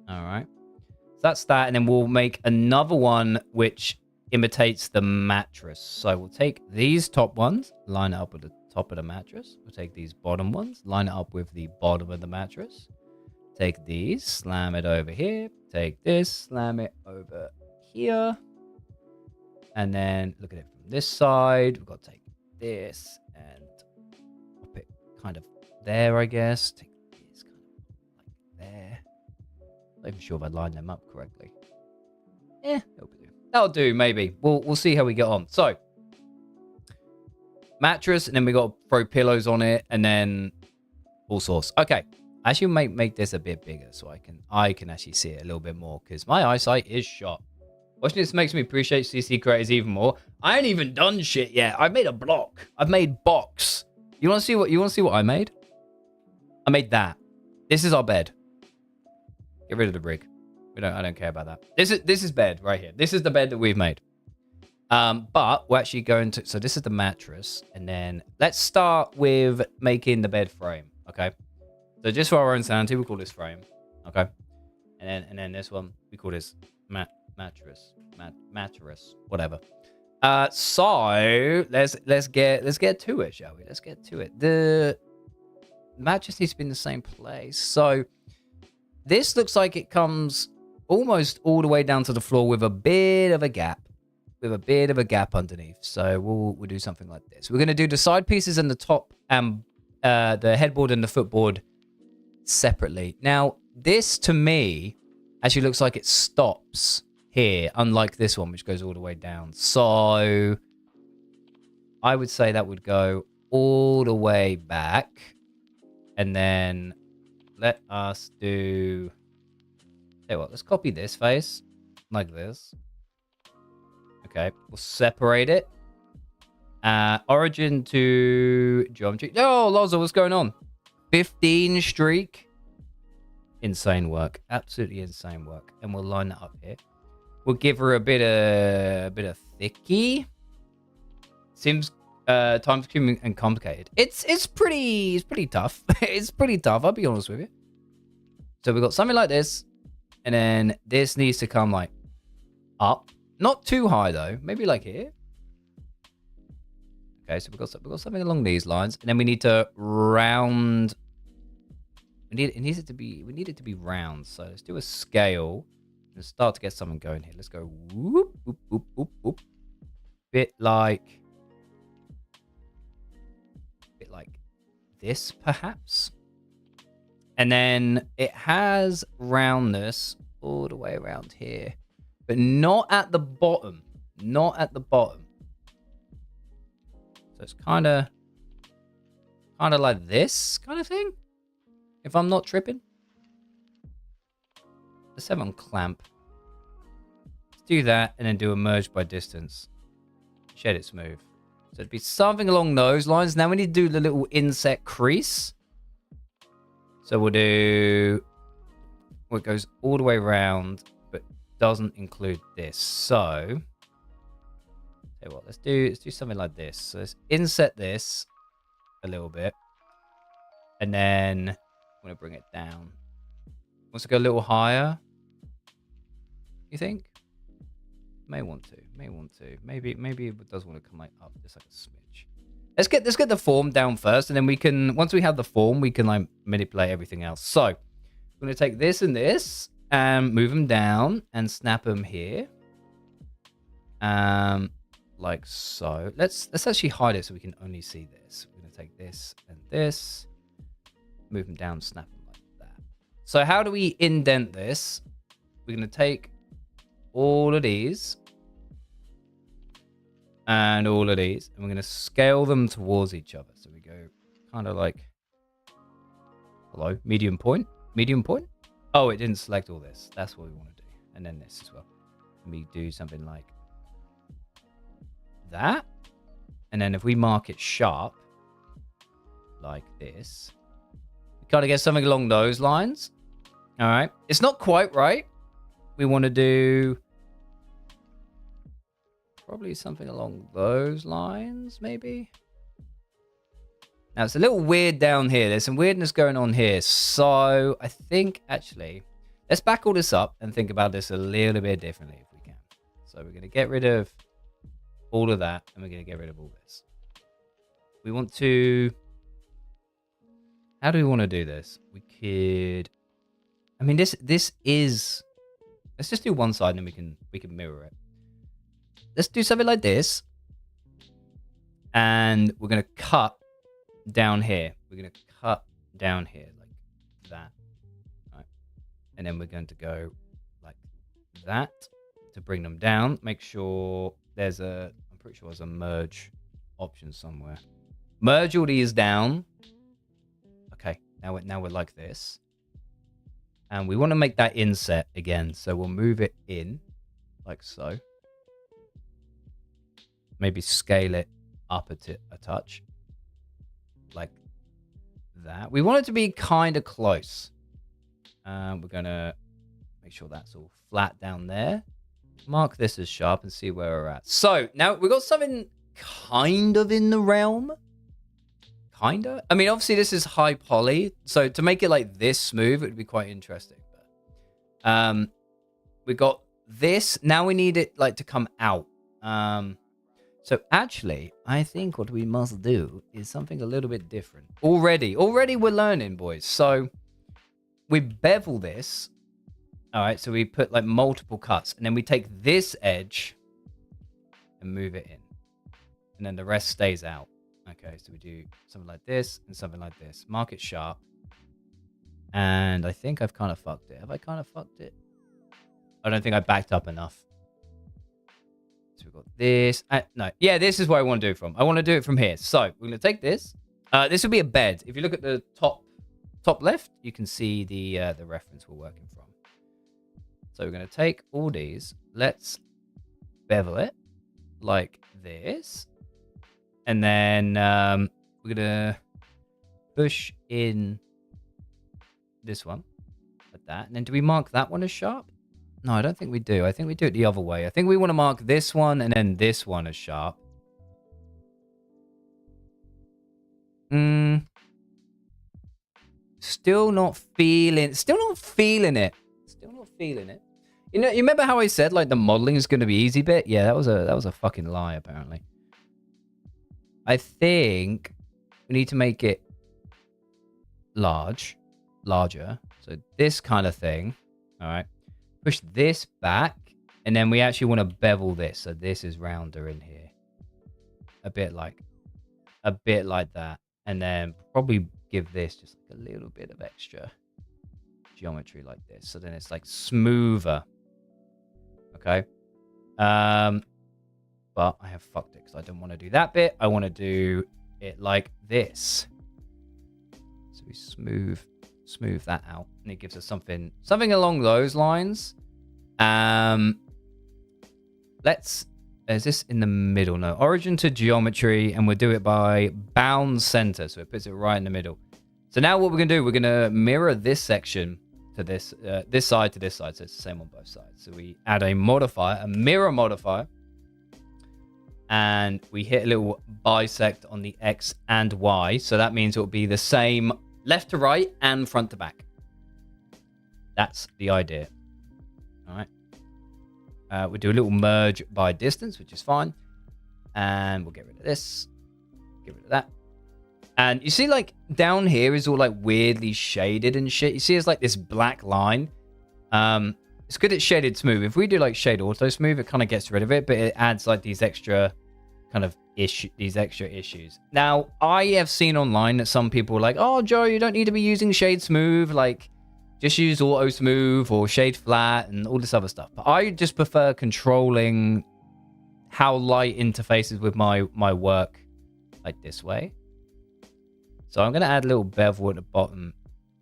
All right, so that's that, and then we'll make another one which imitates the mattress. So we'll take these top ones, line it up with the top of the mattress. We'll take these bottom ones, line it up with the bottom of the mattress. Take these, slam it over here. Take this, slam it over here. And then look at it from this side. We've got to take this and pop it kind of there, I guess. Take this kind of like there. Not even sure if I lined them up correctly. Yeah, that'll do, maybe. We'll see how we get on. So mattress, and then we got to throw pillows on it, and then all sorts. Okay, I actually make this a bit bigger so I can actually see it a little bit more, because my eyesight is shot. Watching this makes me appreciate CC creators even more. I ain't even done shit yet. I've made a block. I've made box. You want to see what I made? I made that. This is our bed. Get rid of the rig. I don't care about that. This is bed right here. This is the bed that we've made. But we're actually going to, so this is the mattress, and then let's start with making the bed frame. Okay. So just for our own sanity, we'll call this frame. Okay. And then this one, we call this mattress, whatever. So let's get to it, shall we? Let's get to it. The mattress needs to be in the same place. So this looks like it comes almost all the way down to the floor with a bit of a gap. Underneath. So we'll do something like this. We're going to do the side pieces and the top and the headboard and the footboard separately. Now, this to me actually looks like it stops here, unlike this one, which goes all the way down. So I would say that would go all the way back. And then let us do... Tell you what, let's copy this face like this. Okay, we'll separate it. Origin to geometry. Oh, Lozo, what's going on? 15 streak. Insane work. Absolutely insane work. And we'll line that up here. We'll give her a bit of thicky. Seems time-consuming and complicated. It's pretty tough. It's pretty tough, I'll be honest with you. So we've got something like this. And then this needs to come like up. Not too high though. Maybe like here. Okay, so we've got something along these lines. And then we need to round. We need it to be round. So let's do a scale and start to get something going here. Let's go whoop, whoop, whoop, whoop, whoop. Bit like this, perhaps. And then it has roundness all the way around here, but not at the bottom. Not at the bottom. So it's kind of like this kind of thing, if I'm not tripping. Let's have it on clamp. Let's do that and then do a merge by distance. Shed it smooth. So it'd be something along those lines. Now we need to do the little inset crease. So we'll do what goes all the way around, but doesn't include this. So, tell you what, let's do something like this. So let's inset this a little bit, and then I'm gonna bring it down. Wants to go a little higher. You think? May want to. Maybe it does want to come like up just like a smidge. Let's get the form down first, and then we can, once we have the form, we can like manipulate everything else. So I'm gonna take this and this and move them down and snap them here. Like so. Let's actually hide it so we can only see this. We're gonna take this and this, move them down, snap them like that. So how do we indent this? We're gonna take all of these and all of these, and we're going to scale them towards each other. So we go kind of like, hello, medium point. Oh, it didn't select all this. That's what we want to do. And then this as well. And we do something like that. And then if we mark it sharp, like this, we kind of get something along those lines. All right. It's not quite right. We want to do probably something along those lines, maybe. Now, it's a little weird down here. There's some weirdness going on here. So I think, actually, let's back all this up and think about this a little bit differently if we can. So we're going to get rid of all of that, and we're going to get rid of all this. We want to... How do we want to do this? We could... I mean, this is... Let's just do one side, and then we can mirror it. Let's do something like this. And we're going to cut down here. We're going to cut down here like that. Right. And then we're going to go like that to bring them down. Make sure there's I'm pretty sure there's a merge option somewhere. Merge all these down. Okay, now we're like this. And we want to make that inset again. So we'll move it in like so. Maybe scale it up a touch. Like that. We want it to be kind of close. We're going to make sure that's all flat down there. Mark this as sharp and see where we're at. So now we've got something kind of in the realm. Kind of. I mean, obviously this is high poly. So to make it like this smooth, it would be quite interesting. But, we got this. Now we need it like to come out. So actually, I think what we must do is something a little bit different. Already we're learning, boys. So we bevel this. All right, so we put like multiple cuts, and then we take this edge and move it in. And then the rest stays out. Okay, so we do something like this and something like this. Mark it sharp. And I think I've kind of fucked it. Have I kind of fucked it? I don't think I backed up enough. So we've got this. No, yeah, this is where I want to do it from. I want to do it from here. So we're going to take this. This will be a bed. If you look at the top left, you can see the reference we're working from. So we're going to take all these. Let's bevel it like this. And then we're going to push in this one like that. And then do we mark that one as sharp? No, I don't think we do. I think we do it the other way. I think we want to mark this one and then this one as sharp. Still not feeling it. Still not feeling it. You know, you remember how I said like the modeling is going to be easy bit? Yeah, that was a fucking lie apparently. I think we need to make it larger. So this kind of thing. All right. Push this back, and then we actually want to bevel this. So this is rounder in here. A bit like that. And then probably give this just like a little bit of extra geometry like this. So then it's like smoother. Okay. But I have fucked it because I don't want to do that bit. I want to do it like this. So we smooth that out, and it gives us something along those lines. Is this in the middle? No, origin to geometry, and we'll do it by bound center, so it puts it right in the middle. So now what we're gonna do, we're gonna mirror this section to this side to this side, so it's the same on both sides. So we add a modifier, a mirror modifier, and we hit a little bisect on the X and Y. So that means it will be the same left to right and front to back. That's the idea. All right. We'll do a little merge by distance, which is fine. And we'll get rid of this. Get rid of that. And you see, like, down here is all, like, weirdly shaded and shit. You see it's like this black line. It's good at shaded smooth. If we do, like, shade auto smooth, it kind of gets rid of it. But it adds, like, these extra kind of issues. Now, I have seen online that some people are like, oh, Joe, you don't need to be using shade smooth. Like, just use auto smooth or shade flat and all this other stuff. But I just prefer controlling how light interfaces with my work like this way. So I'm going to add a little bevel at the bottom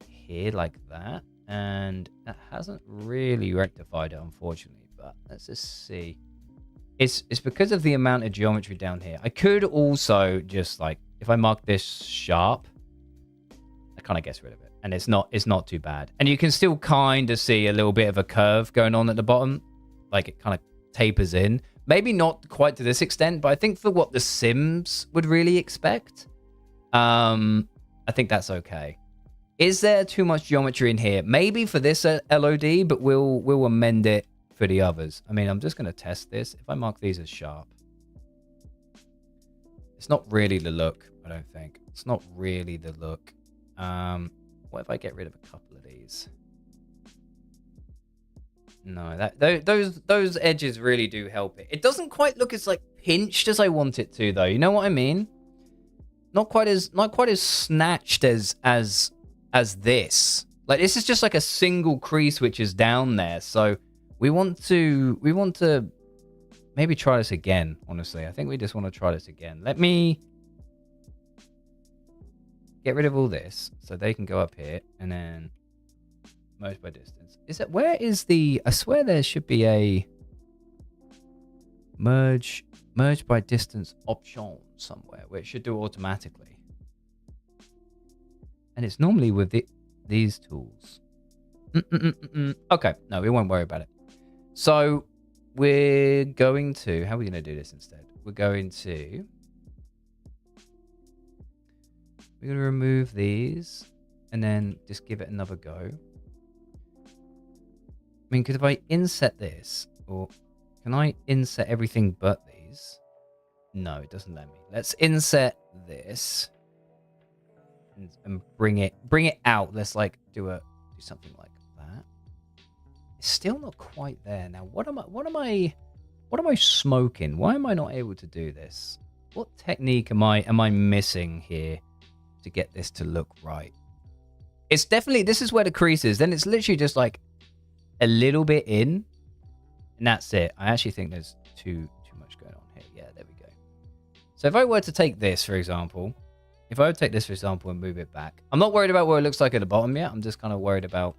here like that. And that hasn't really rectified it, unfortunately. But let's just see. It's because of the amount of geometry down here. I could also just, like, if I mark this sharp, that kind of gets rid of it. And it's not too bad. And you can still kind of see a little bit of a curve going on at the bottom. Like it kind of tapers in. Maybe not quite to this extent, but I think for what the Sims would really expect, I think that's okay. Is there too much geometry in here? Maybe for this LOD, but we'll amend it for the others. I mean, I'm just going to test this. If I mark these as sharp, it's not really the look, I don't think. It's not really the look. What if I get rid of a couple of these? No, those edges really do help it. It doesn't quite look as like pinched as I want it to, though. You know what I mean? Not quite as snatched as this. Like this is just like a single crease which is down there. So we want to maybe try this again. Honestly, I think we just want to try this again. Let me get rid of all this so they can go up here and then merge by distance. Where is the, I swear there should be a merge by distance option somewhere where it should do it automatically. And it's normally with these tools. Okay, no, we won't worry about it. So we're going to, how are we going to do this instead? We're going to remove these and then just give it another go. I mean, because if I inset this, or can I inset everything but these? No, it doesn't let me. Let's inset this and bring it out. Let's like do something like that. It's still not quite there. Now, what am I smoking? Why am I not able to do this? What technique am I missing here to get this to look right? It's definitely, this is where the crease is. Then it's literally just like a little bit in, and that's it. I actually think there's too much going on here. Yeah, there we go. So if I were to take this, for example, and move it back, I'm not worried about what it looks like at the bottom yet. I'm just kind of worried about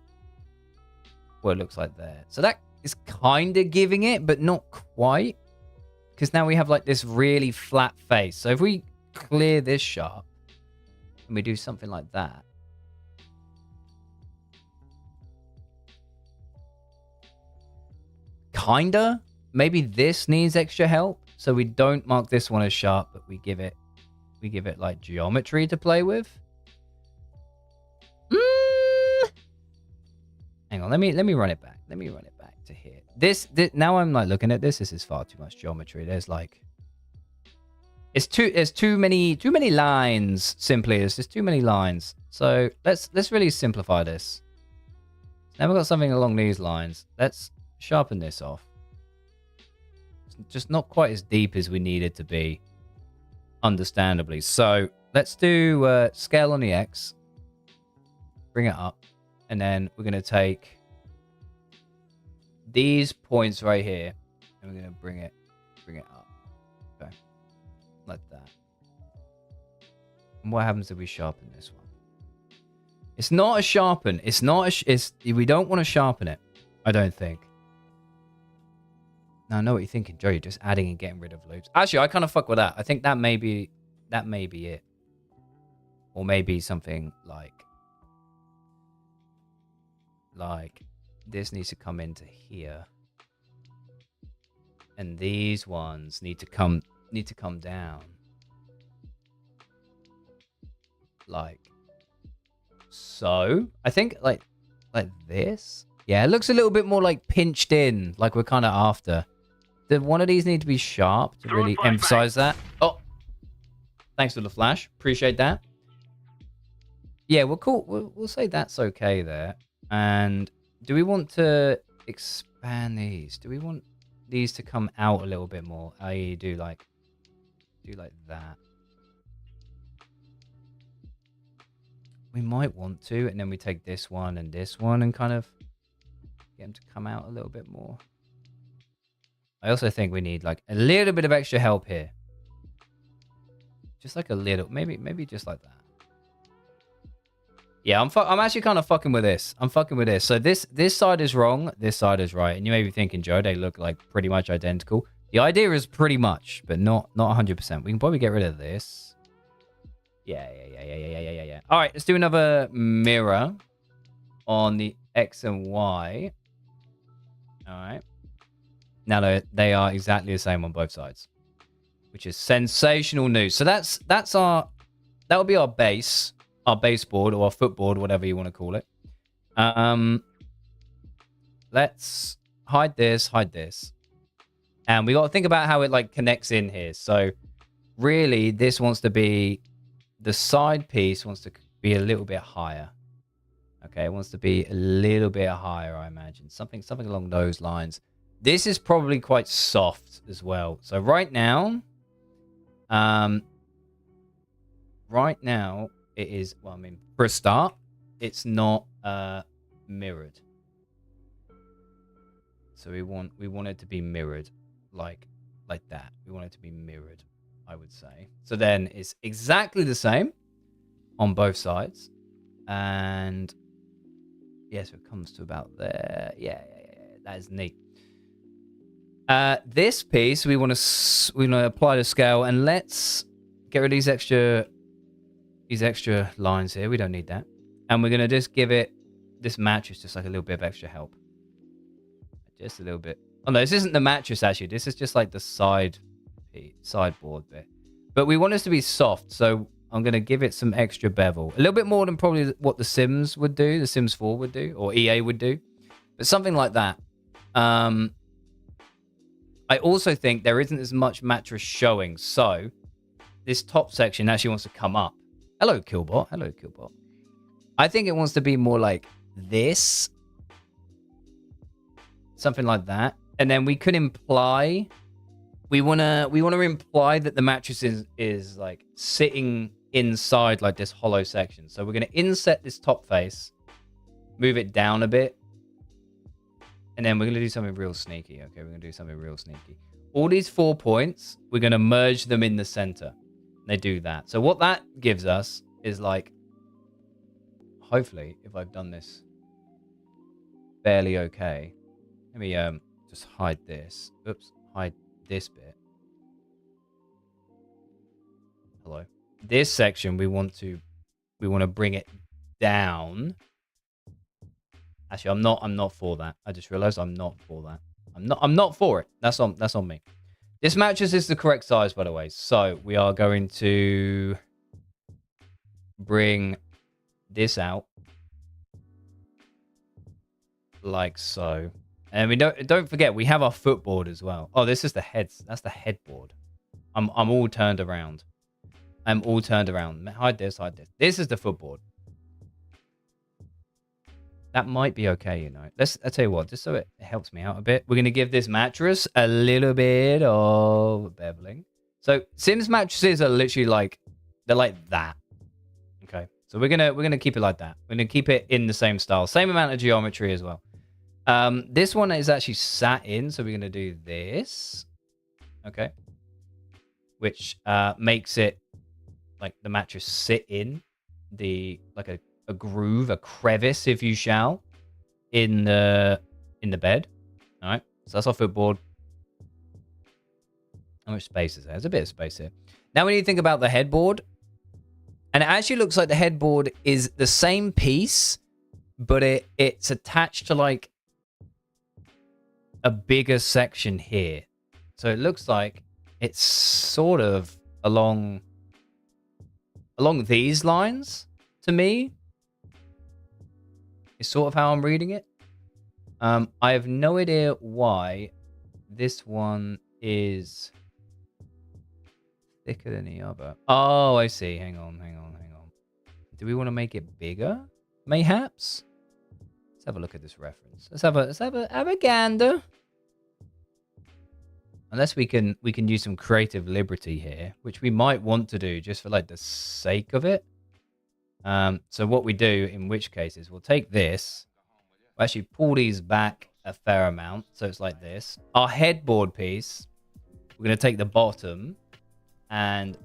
what it looks like there. So that is kind of giving it, but not quite, because now we have like this really flat face. So if we clear this sharp and we do something like that, kinda, maybe this needs extra help. So we don't mark this one as sharp, but we give it like geometry to play with. Hang on, let me run it back. Let me run it back to here. This now I'm like looking at this. This is far too much geometry. There's like it's too many lines. Simply, there's just too many lines. So let's really simplify this. Now we've got something along these lines. Let's sharpen this off. It's just not quite as deep as we need it to be, understandably. So let's do scale on the X. Bring it up. And then we're going to take these points right here. And we're going to bring it up. Okay. Like that. And what happens if we sharpen this one? It's not a sharpen. It's not a... we don't want to sharpen it. I don't think. Now, I know what you're thinking, Joe. You're just adding and getting rid of loops. Actually, I kind of fuck with that. I think that may be it. Or maybe something like this needs to come into here. And these ones need to come down. Like so. I think like this. Yeah, it looks a little bit more like pinched in, like we're kind of after. Did one of these need to be sharp to really emphasize that? Oh, thanks for the flash. Appreciate that. Yeah, we're cool. We'll say that's okay there. And do we want to expand these? Do we want these to come out a little bit more? I.e. do like that. We might want to, and then we take this one and kind of get them to come out a little bit more. I also think we need like a little bit of extra help here. Just like a little, maybe just like that. Yeah, I'm actually kind of fucking with this. I'm fucking with this. So this side is wrong, this side is right. And you may be thinking, Joe, they look like pretty much identical. The idea is pretty much, but not 100%. We can probably get rid of this. Yeah. All right, let's do another mirror on the X and Y. All right. Now they are exactly the same on both sides, which is sensational news. So that will be our base. Our baseboard or our footboard, whatever you want to call it. Let's hide this. And we got to think about how it like connects in here. So really this wants to be, the side piece wants to be a little bit higher. Okay, it wants to be a little bit higher, I imagine. Something along those lines. This is probably quite soft as well. So right now, it is, well, I mean, for a start, it's not mirrored. So we want it to be mirrored like that. We want it to be mirrored, I would say. So then it's exactly the same on both sides. And yeah, so it comes to about there. Yeah. That is neat. This piece we want to apply the scale, and let's get rid of these extra lines here. We don't need that. And we're going to just give it, this mattress, just like a little bit of extra help. Just a little bit. Oh no, this isn't the mattress actually. This is just like the sideboard bit. But we want this to be soft, so I'm going to give it some extra bevel. A little bit more than probably what the Sims would do, the Sims 4 would do, or EA would do. But something like that. I also think there isn't as much mattress showing, so this top section actually wants to come up. Hello, Killbot. I think it wants to be more like this. Something like that. And then we could imply, we wanna imply that the mattress is like sitting inside like this hollow section. So we're gonna inset this top face, move it down a bit, and then we're gonna do something real sneaky. Okay, we're gonna do something real sneaky. All these 4 points, we're gonna merge them in the center. They do that. So what that gives us is like, hopefully, if I've done this fairly okay. Let me just hide this. Oops, hide this bit. Hello. This section we want to bring it down. Actually, I'm not for that. I just realized I'm not for that. I'm not for it. That's on me. This mattress is the correct size, by the way. So we are going to bring this out. like so. And we don't forget we have our footboard as well. Oh, this is the heads. That's the headboard. I'm all turned around. I'm all turned around. Hide this, hide this. This is the footboard. That might be okay, you know. I'll tell you what, just so it helps me out a bit. We're gonna give this mattress a little bit of beveling. So Sims mattresses are literally like they're like that. Okay. So we're gonna keep it like that. We're gonna keep it in the same style. Same amount of geometry as well. This one is actually sat in, so we're gonna do this. Okay. Which makes it like the mattress sit in the like a groove, a crevice, if you shall, in the bed. All right. So that's our footboard. How much space is there? There's a bit of space here. Now we need to think about the headboard. And it actually looks like the headboard is the same piece, but it's attached to like a bigger section here. So it looks like it's sort of along these lines to me. Is sort of how I'm reading it. I have no idea why this one is thicker than the other. Oh, I see. Hang on. Do we want to make it bigger? Mayhaps? Let's have a look at this reference. Let's have a gander. Unless we can use some creative liberty here, which we might want to do just for like the sake of it. So what we do in which case is we'll take this, we'll actually pull these back a fair amount. So it's like this. Our headboard piece, we're going to take the bottom and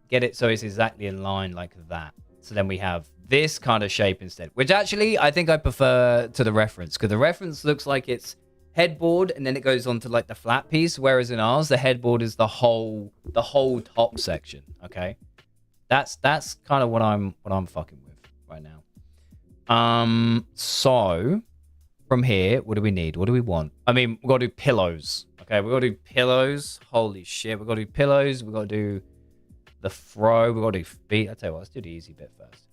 get it so it's exactly in line like that. So then we have this kind of shape instead, which actually I think I prefer to the reference, because the reference looks like it's headboard and then it goes on to like the flat piece, whereas in ours the headboard is the whole top section. Okay, that's kind of what I'm fucking with right now. So from here, what do we need? What do we want? I mean, we've got to do pillows. Okay, we've got to do pillows. Holy shit, we've got to do pillows. We've got to do the throw. We've got to do feet. I'll tell you what, let's do the easy bit first.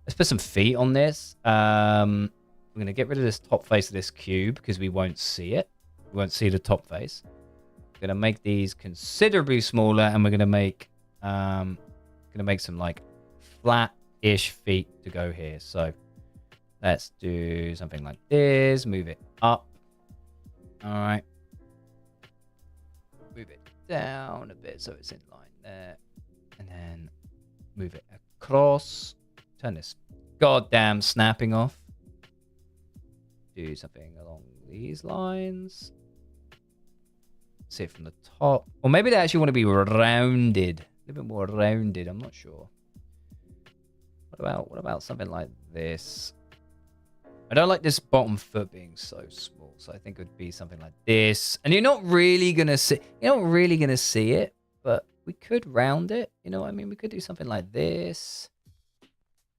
Let's put some feet on this. We're going to get rid of this top face of this cube because we won't see it. We won't see the top face. We're going to make these considerably smaller, and we're going to make some like flat-ish feet to go here. So let's do something like this. Move it up. All right. Move it down a bit so it's in line there. And then move it across. Turn this goddamn snapping off. Do something along these lines. See it from the top. Or maybe they actually want to be rounded. A little bit more rounded. I'm not sure. What about something like this? I don't like this bottom foot being so small. So I think it would be something like this. And you're not really going to see it. But we could round it. You know what I mean? We could do something like this.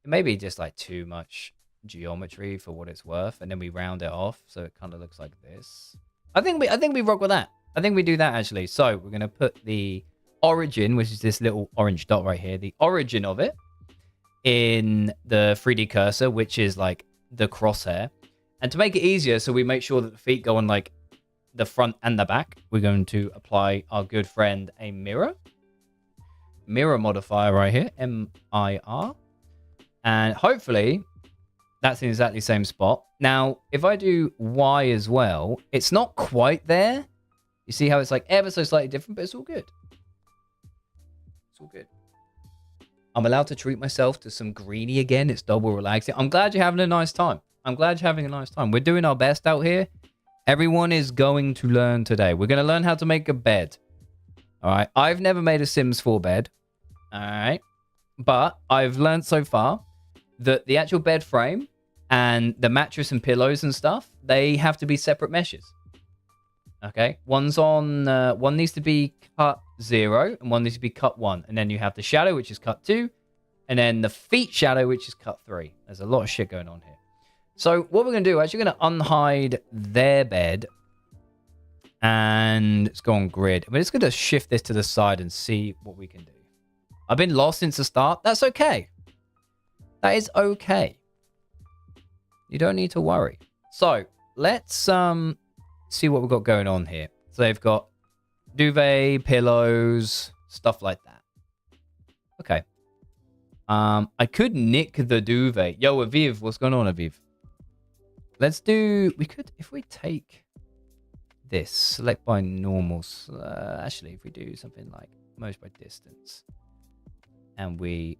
It may be just like too much geometry for what it's worth, and then we round it off so it kind of looks like this. I think we rock with that. I think we do that actually. So we're gonna put the origin, which is this little orange dot right here, the origin of it in the 3D cursor, which is like the crosshair. And to make it easier, so we make sure that the feet go on like the front and the back, we're going to apply our good friend a mirror modifier right here, MIR, and hopefully that's in exactly the same spot. Now, if I do Y as well, it's not quite there. You see how it's like ever so slightly different, but it's all good. It's all good. I'm allowed to treat myself to some greenie again. It's double relaxing. I'm glad you're having a nice time. We're doing our best out here. Everyone is going to learn today. We're going to learn how to make a bed. All right. I've never made a Sims 4 bed. All right. But I've learned so far that the actual bed frame and the mattress and pillows and stuff, they have to be separate meshes. Okay, one needs to be cut 0 and one needs to be cut 1, and then you have the shadow, which is cut 2, and then the feet shadow, which is cut 3. There's a lot of shit going on here. So what we're gonna do, we're actually gonna unhide their bed, and let's go on grid. We're just gonna shift this to the side and see what we can do. I've been lost since the start. That's okay. That is okay. You don't need to worry. So let's see what we've got going on here. So they've got duvet, pillows, stuff like that. Okay. I could nick the duvet. Yo, Aviv, what's going on, Aviv? Let's do... We could... If we take this, select by normal... actually, if we do something like merge by distance, and we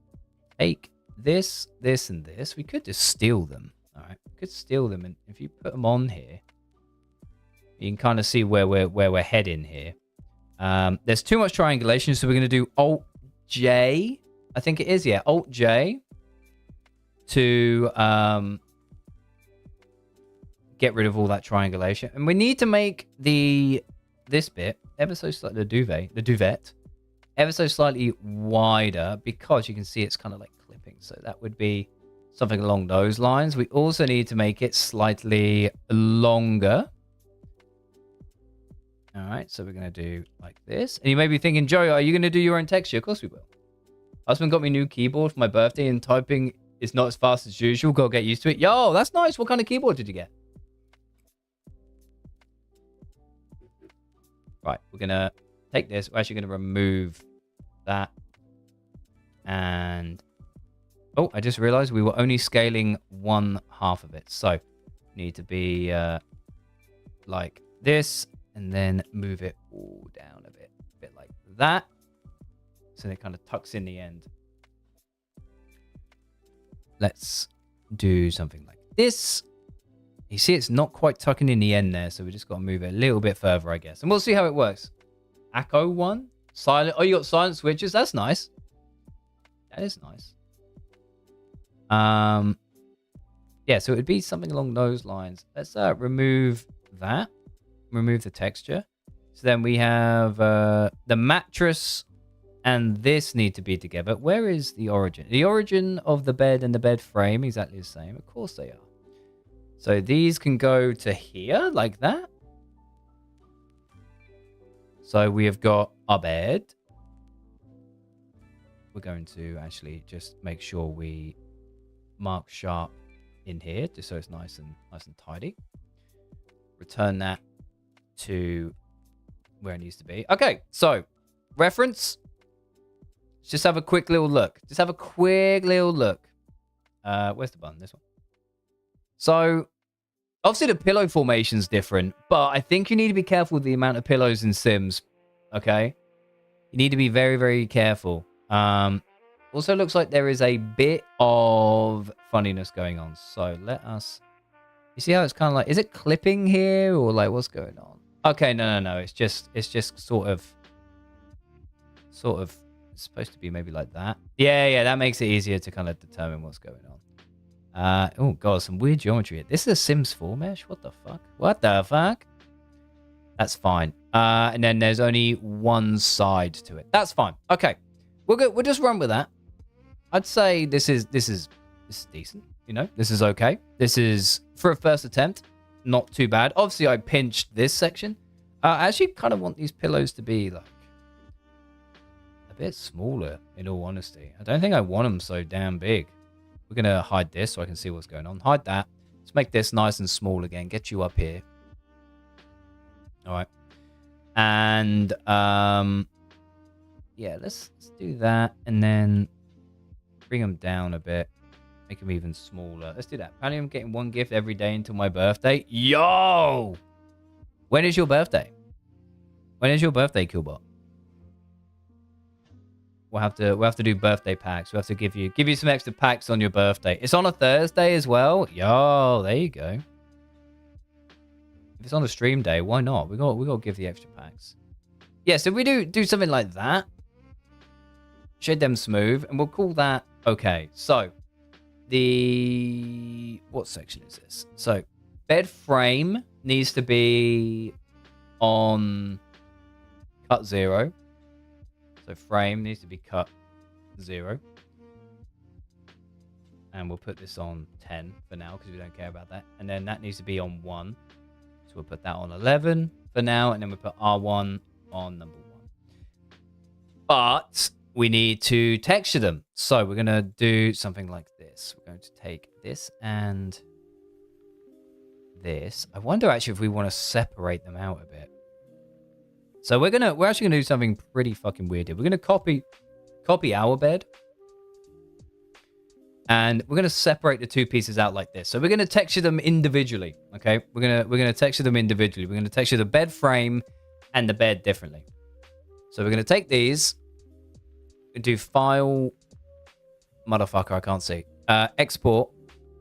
take this, this, and this, we could just steal them. All right, we could steal them, and if you put them on here, you can kind of see where we're heading here. There's too much triangulation, so we're going to do Alt J. I think it is, yeah, Alt J to get rid of all that triangulation. And we need to make this bit ever so slightly, the duvet, ever so slightly wider, because you can see it's kind of like clipping. So that would be something along those lines. We also need to make it slightly longer. All right, so we're going to do like this. And you may be thinking, Joe, are you going to do your own texture? Of course we will. Husband got me a new keyboard for my birthday, and typing is not as fast as usual. Gotta get used to it. Yo, that's nice. What kind of keyboard did you get? Right, we're going to take this. We're actually going to remove that. And... oh, I just realized we were only scaling 1/2 of it. So, need to be like this, and then move it all down a bit like that. So it kind of tucks in the end. Let's do something like this. You see, it's not quite tucking in the end there, so we just got to move it a little bit further, I guess. And we'll see how it works. Echo one. Silent. Oh, you got silent switches. That's nice. That is nice. Yeah, so it would be something along those lines. Let's remove that. Remove the texture. So then we have the mattress and this need to be together. Where is the origin? The origin of the bed and the bed frame exactly the same. Of course they are. So these can go to here like that. So we have got our bed. We're going to actually just make sure we mark sharp in here, just so it's nice and tidy. Return that to where it needs to be. Okay, so reference. Let's just have a quick little look. Just have a quick little look. Where's the button? This one. So obviously the pillow formation's different, but I think you need to be careful with the amount of pillows in Sims. Okay, you need to be very, very careful. Also looks like there is a bit of funniness going on. So let us... you see how it's kind of like... is it clipping here or like what's going on? Okay, no. It's just sort of... it's supposed to be maybe like that. Yeah, that makes it easier to kind of determine what's going on. Oh god, some weird geometry here. This is a Sims 4 mesh? What the fuck? What the fuck? That's fine. And then there's only one side to it. That's fine. Okay. We'll just run with that. I'd say this is decent. You know, this is okay. This is, for a first attempt, not too bad. Obviously, I pinched this section. I actually kind of want these pillows to be like a bit smaller, in all honesty. I don't think I want them so damn big. We're going to hide this so I can see what's going on. Hide that. Let's make this nice and small again. Get you up here. All right. And, yeah, let's do that. And then bring them down a bit. Make them even smaller. Let's do that. Apparently I'm getting one gift every day until my birthday. Yo! When is your birthday? When is your birthday, Killbot? We'll have to do birthday packs. We'll have to give you some extra packs on your birthday. It's on a Thursday as well. Yo, there you go. If it's on a stream day, why not? We got to give the extra packs. Yeah, so we do something like that. Shade them smooth, and we'll call that okay. So what section is this? So bed frame needs to be on cut 0. So frame needs to be cut 0. And we'll put this on 10 for now because we don't care about that. And then that needs to be on 1. So we'll put that on 11 for now. And then we'll put R1 on number 1. But we need to texture them. So we're going to do something like this. We're going to take this and this. I wonder actually if we want to separate them out a bit. So we're actually gonna do something pretty fucking weird here. We're gonna copy our bed, and we're gonna separate the two pieces out like this. So we're gonna texture them individually. Okay, we're gonna texture them individually. We're gonna texture the bed frame and the bed differently. So we're gonna take these and do file. Motherfucker, I can't see. Export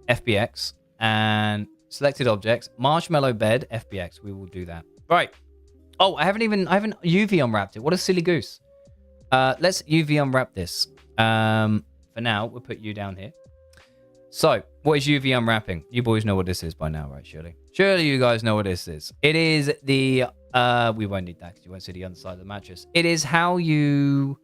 FBX and selected objects. Marshmallow bed FBX. We will do that. Right. Oh, I haven't UV unwrapped it. What a silly goose. Let's UV unwrap this. For now, we'll put you down here. So, what is UV unwrapping? You boys know what this is by now, right? Surely you guys know what this is. It is the we won't need that because you won't see the underside of the mattress. It is how you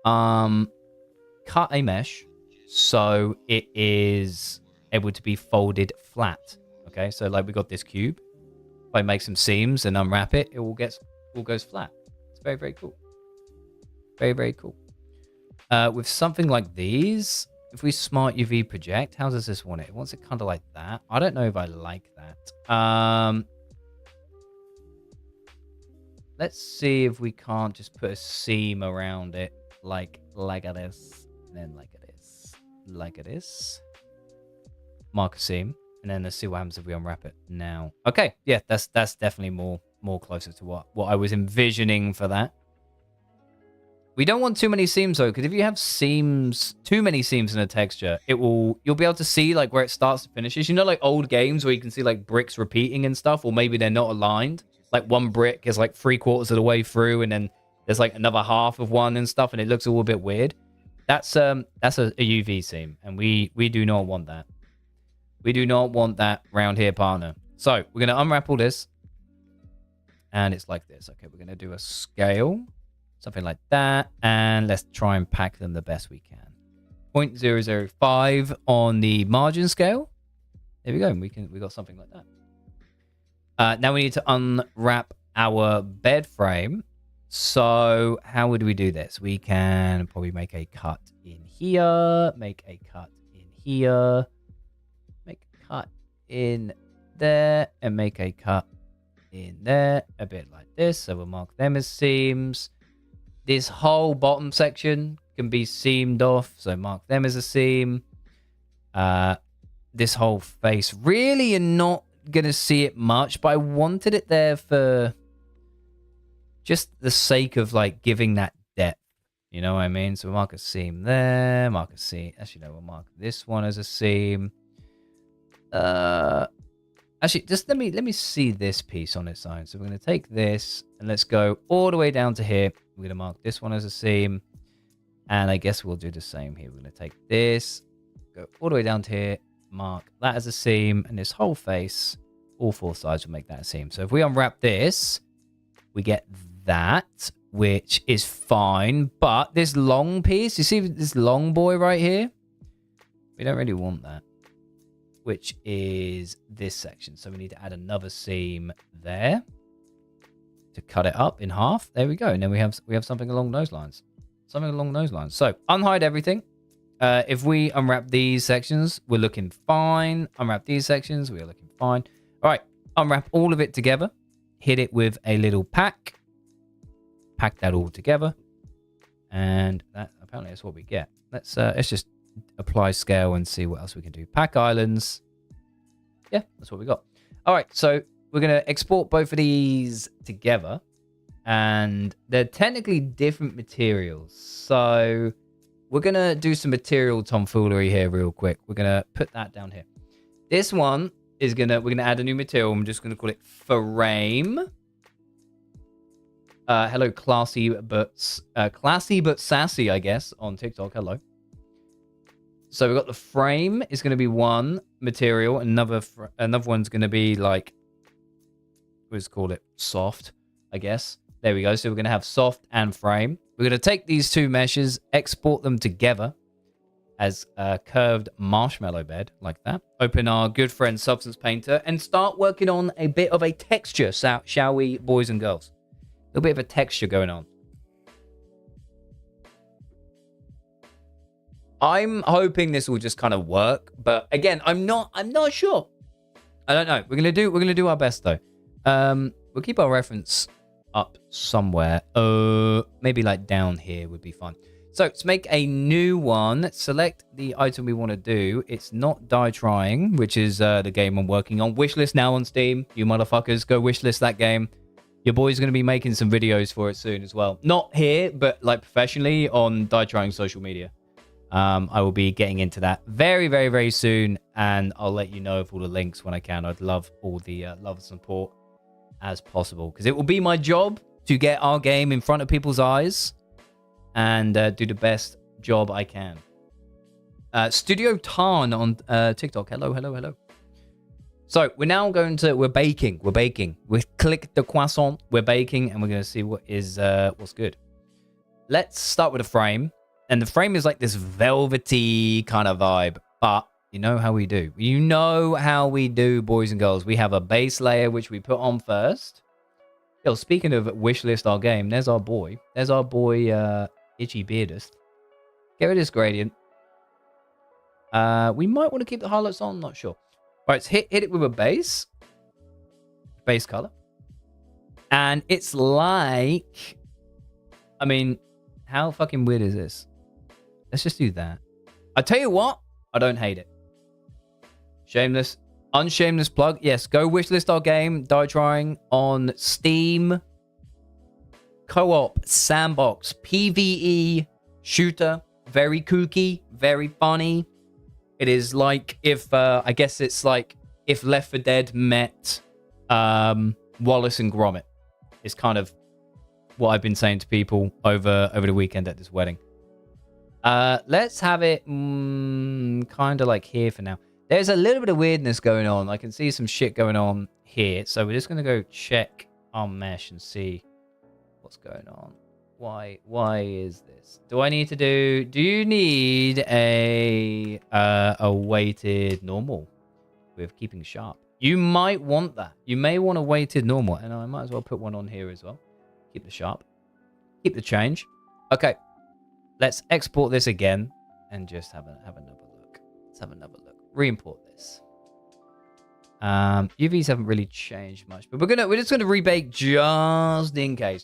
cut a mesh so it is able to be folded flat. Okay, so like we got this cube. If I make some seams and unwrap it, it all goes flat. It's very, very cool. Very, very cool. With something like these, if we smart UV project, how does this want it? It wants it kind of like that. I don't know if I like that. Let's see if we can't just put a seam around it like this, and then like this. Mark a seam, and then let's see what happens if we unwrap it now. Okay, yeah, that's definitely more closer to what I was envisioning for that. We don't want too many seams though, because if you have too many seams in a texture, you'll be able to see like where it starts to finishes. You know, like old games where you can see like bricks repeating and stuff, or maybe they're not aligned. Like one brick is like 3/4 of the way through, and then there's like another half of one and stuff, and it looks all a bit weird. That's a UV seam, and we do not want that. We do not want that round here, partner. So we're gonna unwrap all this, and it's like this. Okay, we're gonna do a scale. Something like that, and let's try and pack them the best we can. 0.005 on the margin scale. There we go. We got something like that. Now we need to unwrap our bed frame. So how would we do this? We can probably make a cut in here, make a cut in here, make a cut in there, and make a cut in there, a bit like this. So we'll mark them as seams. This whole bottom section can be seamed off, so mark them as a seam. This whole face, really you're not going to see it much, but I wanted it there for just the sake of like giving that depth. You know what I mean? So we'll mark a seam there, mark a seam. Actually, no, we'll mark this one as a seam. Actually, just let me see this piece on its own. So we're going to take this and let's go all the way down to here. We're going to mark this one as a seam. And I guess we'll do the same here. We're going to take this, go all the way down to here, mark that as a seam. And this whole face, all four sides will make that a seam. So if we unwrap this, we get that, which is fine. But this long piece, you see this long boy right here? We don't really want that, which is this section. So we need to add another seam there to cut it up in half. There we go. And then we have something along those lines. Something along those lines. So unhide everything. If we unwrap these sections, we're looking fine. Unwrap these sections, we're looking fine. All right, unwrap all of it together. Hit it with a little pack. Pack that all together. And that apparently that's what we get. Let's just apply scale and see what else we can do. Pack islands. Yeah, that's what we got. All right, so we're going to export both of these together. And they're technically different materials. So we're going to do some material tomfoolery here real quick. We're going to put that down here. This one is we're going to add a new material. I'm just going to call it frame. Hello, classy but sassy, I guess, on TikTok. Hello. So we've got the frame is going to be one material. Another one's going to be like, let's call it soft, I guess. There we go. So we're going to have soft and frame. We're going to take these two meshes, export them together as a curved marshmallow bed like that. Open our good friend Substance Painter and start working on a bit of a texture, shall we, boys and girls? A little bit of a texture going on. I'm hoping this will just kind of work, but again, I'm not sure. I don't know. We're gonna do our best though. We'll keep our reference up somewhere. Maybe like down here would be fun. So to make a new one, select the item we want to do. It's not Die Trying, which is the game I'm working on. Wishlist now on Steam. You motherfuckers, go wishlist that game. Your boy's going to be making some videos for it soon as well. Not here, but like professionally on Die Trying social media. I will be getting into that very, very, very soon. And I'll let you know of all the links when I can. I'd love all the love and support as possible. Because it will be my job to get our game in front of people's eyes. And do the best job I can. Studio Tarn on TikTok. Hello. So we're baking. We click the croissant. We're baking, and we're going to see what's good. Let's start with a frame, and the frame is like this velvety kind of vibe. But you know how we do. You know how we do, boys and girls. We have a base layer which we put on first. Yo, speaking of wishlist our game, there's our boy. Itchy Beardist. Get rid of this gradient. We might want to keep the highlights on, not sure. All right, so hit it with a base color. And it's like, I mean, how fucking weird is this? Let's just do that. I tell you what, I don't hate it. Unshameless plug. Yes, go wishlist our game, Die Trying, on Steam. Co-op, sandbox, PvE, shooter, very kooky, very funny. It is like if, I guess it's like if Left 4 Dead met Wallace and Gromit. It's kind of what I've been saying to people over the weekend at this wedding. Let's have it kind of like here for now. There's a little bit of weirdness going on. I can see some shit going on here. So we're just going to go check our mesh and see what's going on. Why is this? Do you need a weighted normal with keeping sharp? You might want that. You may want a weighted normal, and I might as well put one on here as well. Keep the sharp. Keep the change. Okay. Let's export this again and just have another look. Let's have another look. Re-import this. UVs haven't really changed much, but we're just gonna rebake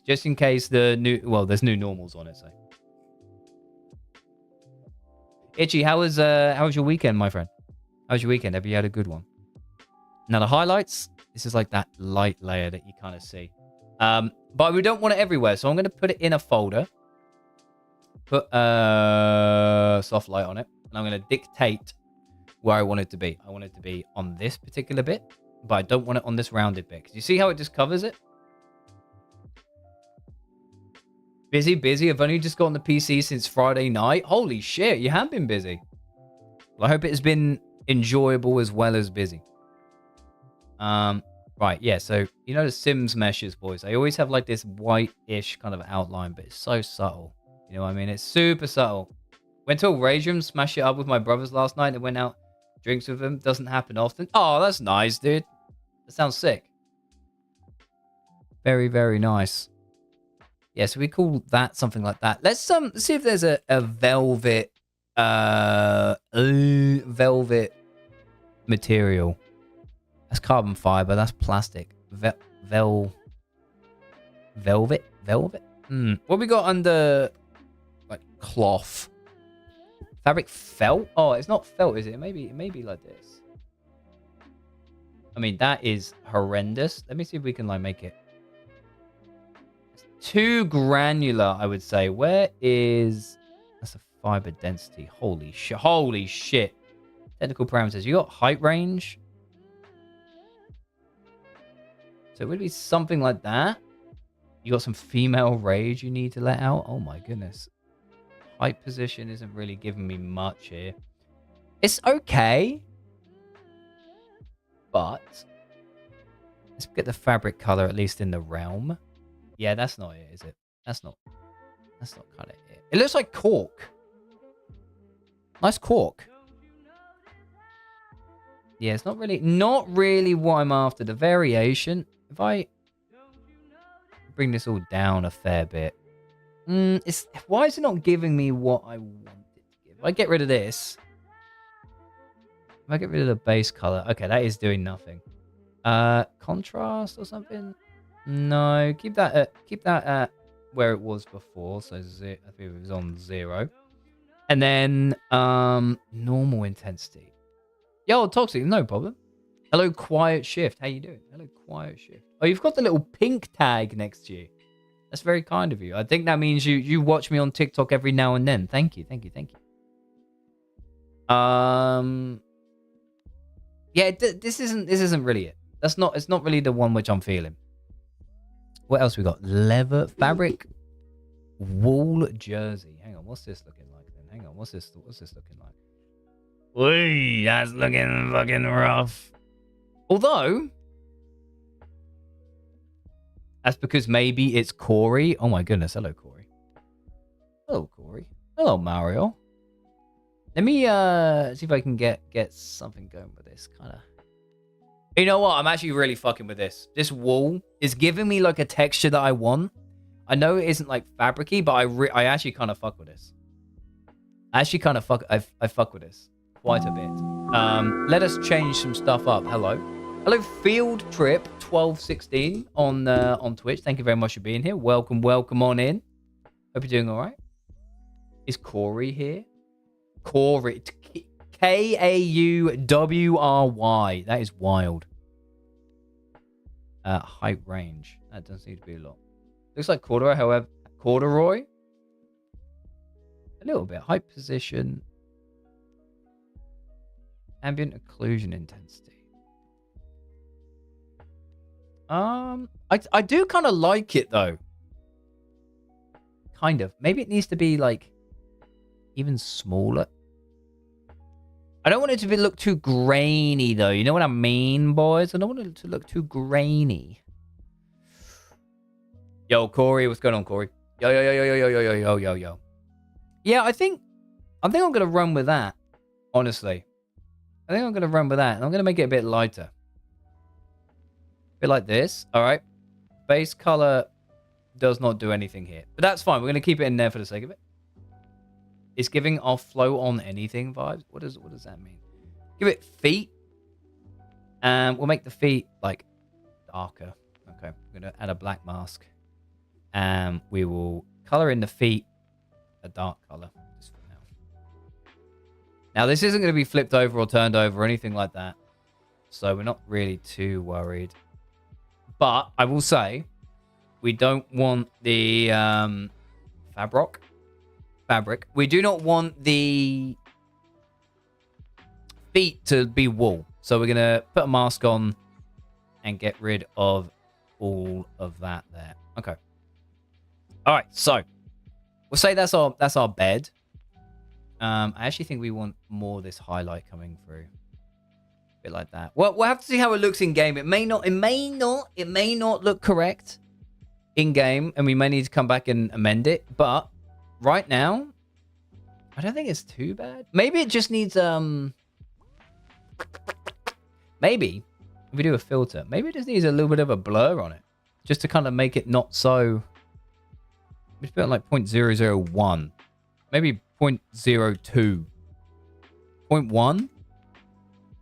just in case there's new normals on it. So, Itchy, how was your weekend, my friend? How was your weekend? Have you had a good one? Now the highlights, this is like that light layer that you kind of see, but we don't want it everywhere, so I'm gonna put it in a folder. Put soft light on it, and I'm gonna dictate where I want it to be. I want it to be on this particular bit, but I don't want it on this rounded bit. Because you see how it just covers it? Busy. I've only just got on the PC since Friday night. Holy shit, you have been busy. Well, I hope it has been enjoyable as well as busy. Right, yeah, so you know the Sims meshes, boys. I always have like this white-ish kind of outline, but it's so subtle. You know what I mean? It's super subtle. Went to a rage room, smashed it up with my brothers last night and went out drinks with them. Doesn't happen often. Oh, that's nice, dude. That sounds sick. Very, very nice. Yeah, so we call that something like that. Let's see if there's a velvet velvet material. That's carbon fiber. That's plastic. Velvet. What we got under like cloth? Fabric felt? Oh, it's not felt, is it? It may be like this. I mean, that is horrendous. Let me see if we can like make it. It's too granular, I would say. Where is... That's a fiber density. Holy shit. Technical parameters. You got height range. So it would be something like that. You got some female rage you need to let out. Oh my goodness. Height position isn't really giving me much here. It's okay. But let's get the fabric color at least in the realm. Yeah, that's not it, is it? That's not kind of it. It looks like cork. Nice cork. Yeah, it's not really what I'm after. The variation. If I bring this all down a fair bit. Why is it not giving me what I want it to give? If I get rid of this. I get rid of the base color. Okay, that is doing nothing. Contrast or something? No, keep that at where it was before. So I think it was on 0. And then normal intensity. Yo, Toxic, no problem. Hello, Quiet Shift. How you doing? Hello, Quiet Shift. Oh, you've got the little pink tag next to you. That's very kind of you. I think that means you watch me on TikTok every now and then. Thank you. Yeah, this isn't really it. It's not really the one which I'm feeling. What else we got? Leather, fabric, wool jersey. Hang on, what's this looking like then? Hang on, what's this looking like? Whee, that's looking fucking rough. Although, that's because maybe it's Corey. Oh my goodness, hello Corey. Hello Corey. Hello Mario. Let me see if I can get something going with this kind of. You know what? I'm actually really fucking with this. This wool is giving me like a texture that I want. I know it isn't like fabricy, but I actually kind of fuck with this. I fuck with this quite a bit. Let us change some stuff up. Hello Field Trip 1216 on Twitch. Thank you very much for being here. Welcome on in. Hope you're doing all right. Is Corey here? Corey, Kauwry. That is wild. Height range. That doesn't seem to be a lot. Looks like corduroy, however. Corduroy? A little bit. Height position. Ambient occlusion intensity. I do kind of like it though. Kind of. Maybe it needs to be like even smaller. I don't want it to look too grainy though. You know what I mean, boys? I don't want it to look too grainy. Yo, Corey, what's going on, Corey? Yo. Yeah, I think I'm gonna run with that. Honestly, I think I'm gonna run with that, and I'm gonna make it a bit lighter. A bit like this. All right. Base color does not do anything here, but that's fine. We're gonna keep it in there for the sake of it. It's giving off flow on anything vibes. What does that mean? Give it feet. And we'll make the feet like darker. Okay. I'm gonna add a black mask. And we will color in the feet a dark color. Just for now. Now this isn't gonna be flipped over or turned over or anything like that. So we're not really too worried. But I will say we don't want the fabric. We do not want the feet to be wool. So we're going to put a mask on and get rid of all of that there. Okay. All right. So we'll say that's our bed. I actually think we want more of this highlight coming through. A bit like that. Well, we'll have to see how it looks in game. It may not look correct in game, and we may need to come back and amend it. But right now, I don't think it's too bad. Maybe it just needs maybe if we do a filter, maybe it just needs a little bit of a blur on it, just to kind of make it not so. Let's put it like 0.001, maybe 0.02, 0.1.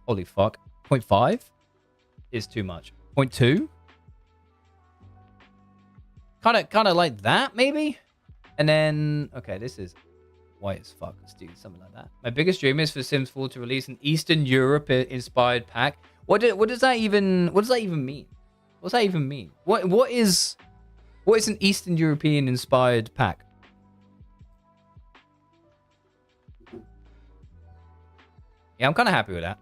Holy fuck, 0.5 is too much. 0.2, kind of like that maybe. And then, okay, this is white as fuck. Let's do something like that. My biggest dream is for Sims 4 to release an Eastern Europe inspired pack. What does that even mean? What's that even mean? What is an Eastern European inspired pack? Yeah, I'm kind of happy with that.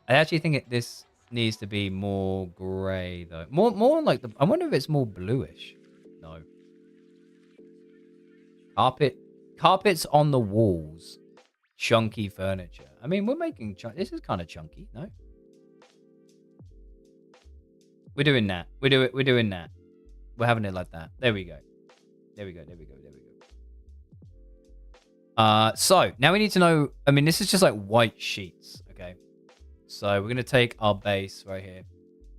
I actually think this needs to be more gray though. More like I wonder if it's more bluish. No. Carpets on the walls. Chunky furniture. I mean, we're making this is kind of chunky, no? We're doing that. We're doing that. We're having it like that. There we go. So now we need to know. I mean, this is just like white sheets. Okay. So we're gonna take our base right here.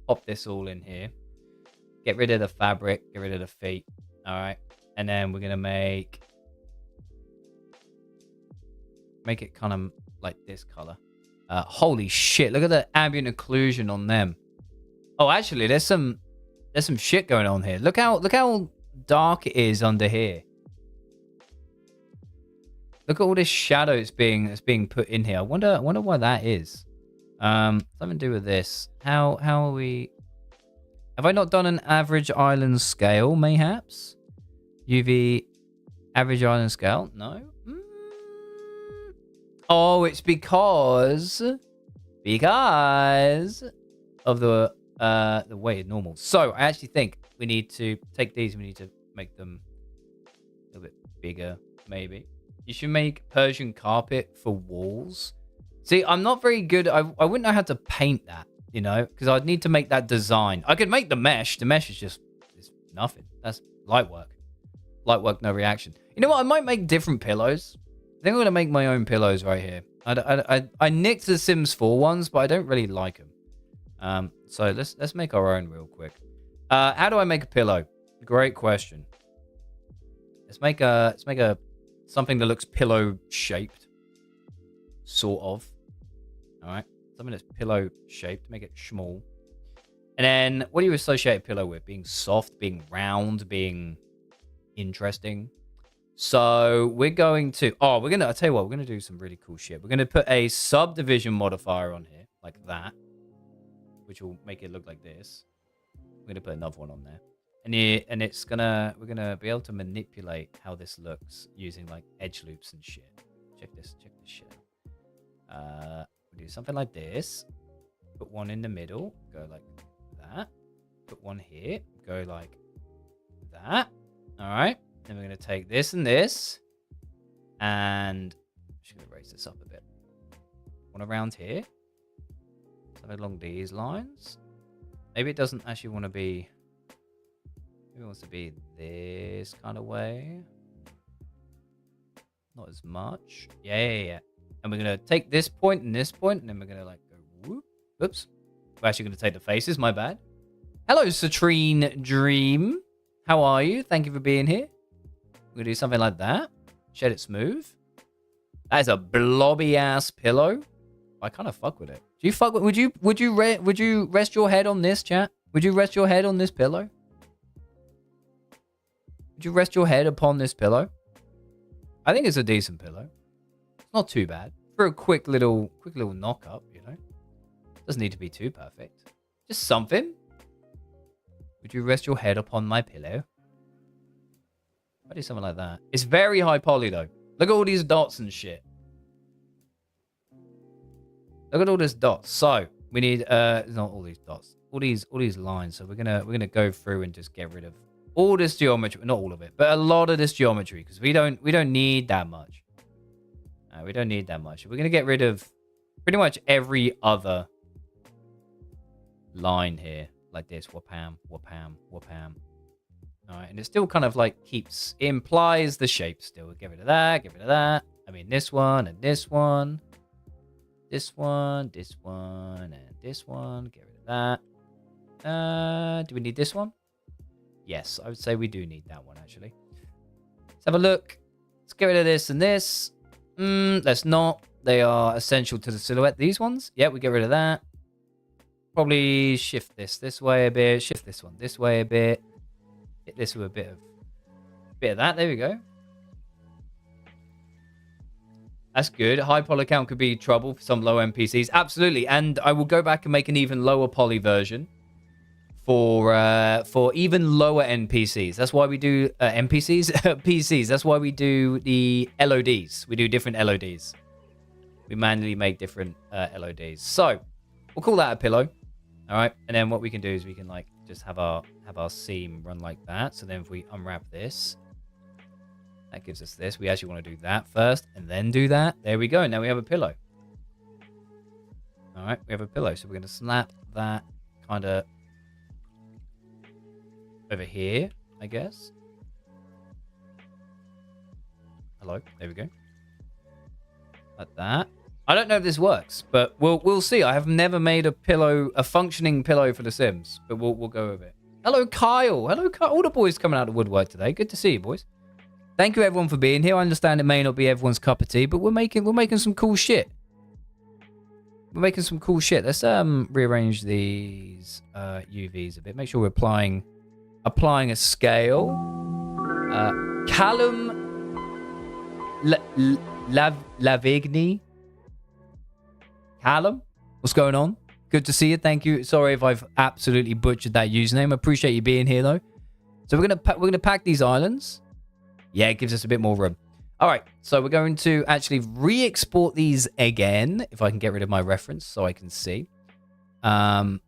Pop this all in here. Get rid of the fabric. Get rid of the feet. All right. And then we're gonna make it kind of like this color. Holy shit! Look at the ambient occlusion on them. Oh, actually, there's some shit going on here. Look how dark it is under here. Look at all this shadow that's being put in here. I wonder why that is. Something to do with this. How are we? Have I not done an average island scale, mayhaps? UV average island scale? No. Oh, it's because of the way it's normal. So I actually think we need to take these and we need to make them a little bit bigger, maybe. You should make Persian carpet for walls. See, I'm not very good. I wouldn't know how to paint that, you know, because I'd need to make that design. I could make the mesh. The mesh is just nothing. That's light work. Light work, no reaction. You know what? I might make different pillows. I think I'm going to make my own pillows right here. I nicked the Sims 4 ones, but I don't really like them. So let's make our own real quick. How do I make a pillow? Great question. Let's make a something that looks pillow shaped, sort of. All right, something that's pillow shaped. Make it small. And then, what do you associate a pillow with? Being soft, being round, being interesting. So we're going to. I'll tell you what. We're gonna do some really cool shit. We're gonna put a subdivision modifier on here, like that, which will make it look like this. We're gonna put another one on there. And we're gonna be able to manipulate how this looks using like edge loops and shit. Check this shit. We'll do something like this. Put one in the middle, go like that. Put one here, go like that. All right. Then we're gonna take this and this, and I'm just gonna raise this up a bit. One around here. Something along these lines. Maybe it doesn't actually want to be. Maybe it wants to be this kind of way. Not as much. Yeah. And we're going to take this point, and then we're going to like go whoop. Oops. We're actually going to take the faces. My bad. Hello, Citrine Dream. How are you? Thank you for being here. We're going to do something like that. Shed it smooth. That is a blobby ass pillow. I kind of fuck with it. Do you fuck with? Would you rest your head on this, chat? Would you rest your head on this pillow? Would you rest your head upon this pillow? I think it's a decent pillow. It's not too bad for a quick little knock up. You know, doesn't need to be too perfect. Just something. Would you rest your head upon my pillow? I do something like that. It's very high poly though. Look at all these dots and shit. Look at all these dots. So we need not all these dots. All these lines. So we're gonna go through and just get rid of all this geometry. Not all of it, but a lot of this geometry because we don't need that much. We don't need that much. We're gonna get rid of pretty much every other line here, like this. Wapam, wapam, wapam. All right, and it still kind of like implies the shape still. Get rid of that. Get rid of that. I mean, this one and this one. This one, this one, and this one. Get rid of that. Do we need this one? Yes, I would say we do need that one, actually. Let's have a look. Let's get rid of this and this. Let's not. They are essential to the silhouette. These ones? Yeah, we get rid of that. Probably shift this way a bit. Shift this one this way a bit. Hit this with a bit of that. There we go. That's good. High poly count could be trouble for some low NPCs. Absolutely. And I will go back and make an even lower poly version for even lower NPCs. That's why we do NPCs? PCs. That's why we do the LODs. We do different LODs. We manually make different LODs. So we'll call that a pillow. All right. And then what we can do is we can like just have our seam run like that. So then if we unwrap this, that gives us this. We actually want to do that first and then do that. There we go. Now we have a pillow. All right, we have a pillow. So we're going to snap that kind of over here, I guess. Hello. There we go. Like that. I don't know if this works, but we'll see. I have never made a functioning pillow for The Sims, but we'll go with it. Hello, Kyle. Hello, Kyle. All the boys coming out of woodwork today. Good to see you, boys. Thank you, everyone, for being here. I understand it may not be everyone's cup of tea, but we're making some cool shit. we're making some cool shit. Let's rearrange these UVs a bit. Make sure we're applying a scale. Callum Lavigny. Callum, what's going on? Good to see you. Thank you. Sorry if I've absolutely butchered that username. I appreciate you being here though. So we're gonna pack these islands. Yeah, it gives us a bit more room. All right, so we're going to actually re-export these again, if I can get rid of my reference so I can see. We're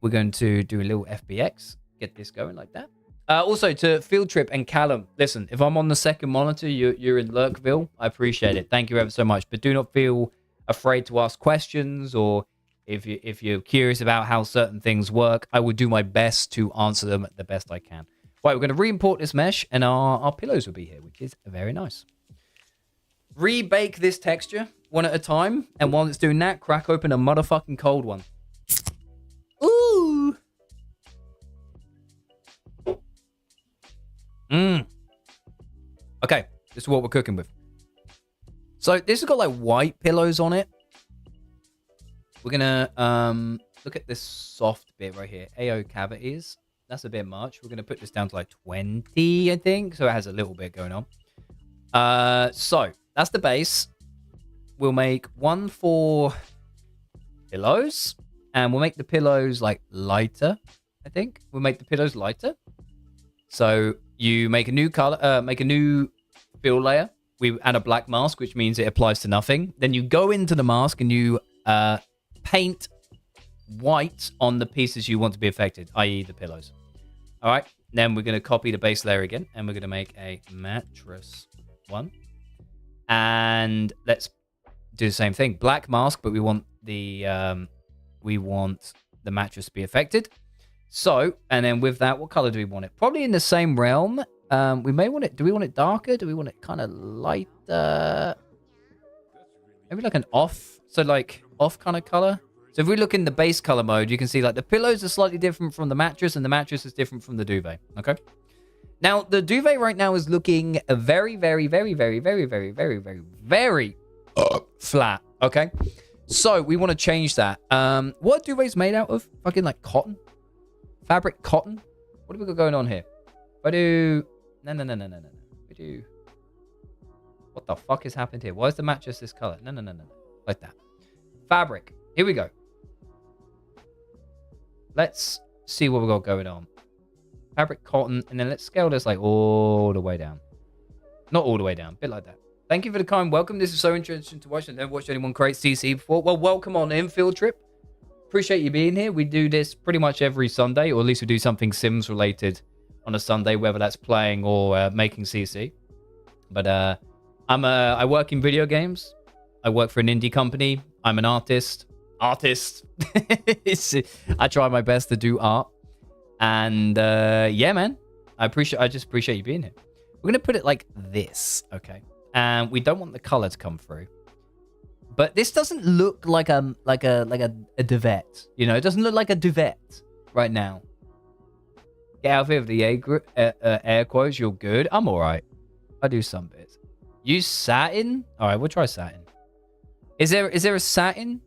going to do a little FBX, get this going like that. Also, to Field Trip and Callum, listen, if I'm on the second monitor, you're in Lurkville, I appreciate it. Thank you ever so much. But do not feel afraid to ask questions, or if you're curious about how certain things work, I will do my best to answer them the best I can. Right, we're going to re-import this mesh, and our pillows will be here, which is very nice. Rebake this texture one at a time, and while it's doing that, crack open a motherfucking cold one. Ooh. Okay, this is what we're cooking with. So this has got like white pillows on it. We're gonna look at this soft bit right here. AO cavities. That's a bit much. We're gonna put this down to like 20, I think. So it has a little bit going on. So that's the base. We'll make one for pillows, and we'll make the pillows like lighter. I think we'll make the pillows lighter. So you make a new color, make a new fill layer. We add a black mask, which means it applies to nothing. Then you go into the mask and you paint white on the pieces you want to be affected, i.e. the pillows. All right. Then we're going to copy the base layer again, and we're going to make a mattress one. And let's do the same thing. Black mask, but we want the mattress to be affected. So, and then with that, what color do we want it? Probably in the same realm. We may want it. Do we want it darker? Do we want it kind of lighter? Maybe like an off. So like off kind of color. So if we look in the base color mode, you can see like the pillows are slightly different from the mattress, and the mattress is different from the duvet. Okay. Now the duvet right now is looking very, very, very, very, very, very, very, very, very flat. Okay. So we want to change that. What duvet's made out of? Fucking like cotton. Fabric cotton? What have we got going on here? If I do... No. We do... What the fuck has happened here? Why is the mattress this color? No. Like that. Fabric. Here we go. Let's see what we've got going on. Fabric cotton. And then let's scale this like all the way down. Not all the way down. A bit like that. Thank you for the kind welcome. This is so interesting to watch. I've never watched anyone create CC before. Well, welcome on in, Field Trip. Appreciate you being here. We do this pretty much every Sunday, or at least we do something Sims related on a Sunday, whether that's playing or making CC. But I work in video games. I work for an indie company. I'm an artist. I try my best to do art. And yeah, man, I just appreciate you being here. We're gonna put it like this, okay? And we don't want the color to come through. But this doesn't look like a duvet. You know, it doesn't look like a duvet right now. Get out of here with the air quotes. You're good. I'm all right. I do some bits. Use satin. All right, we'll try satin. Is there a satin?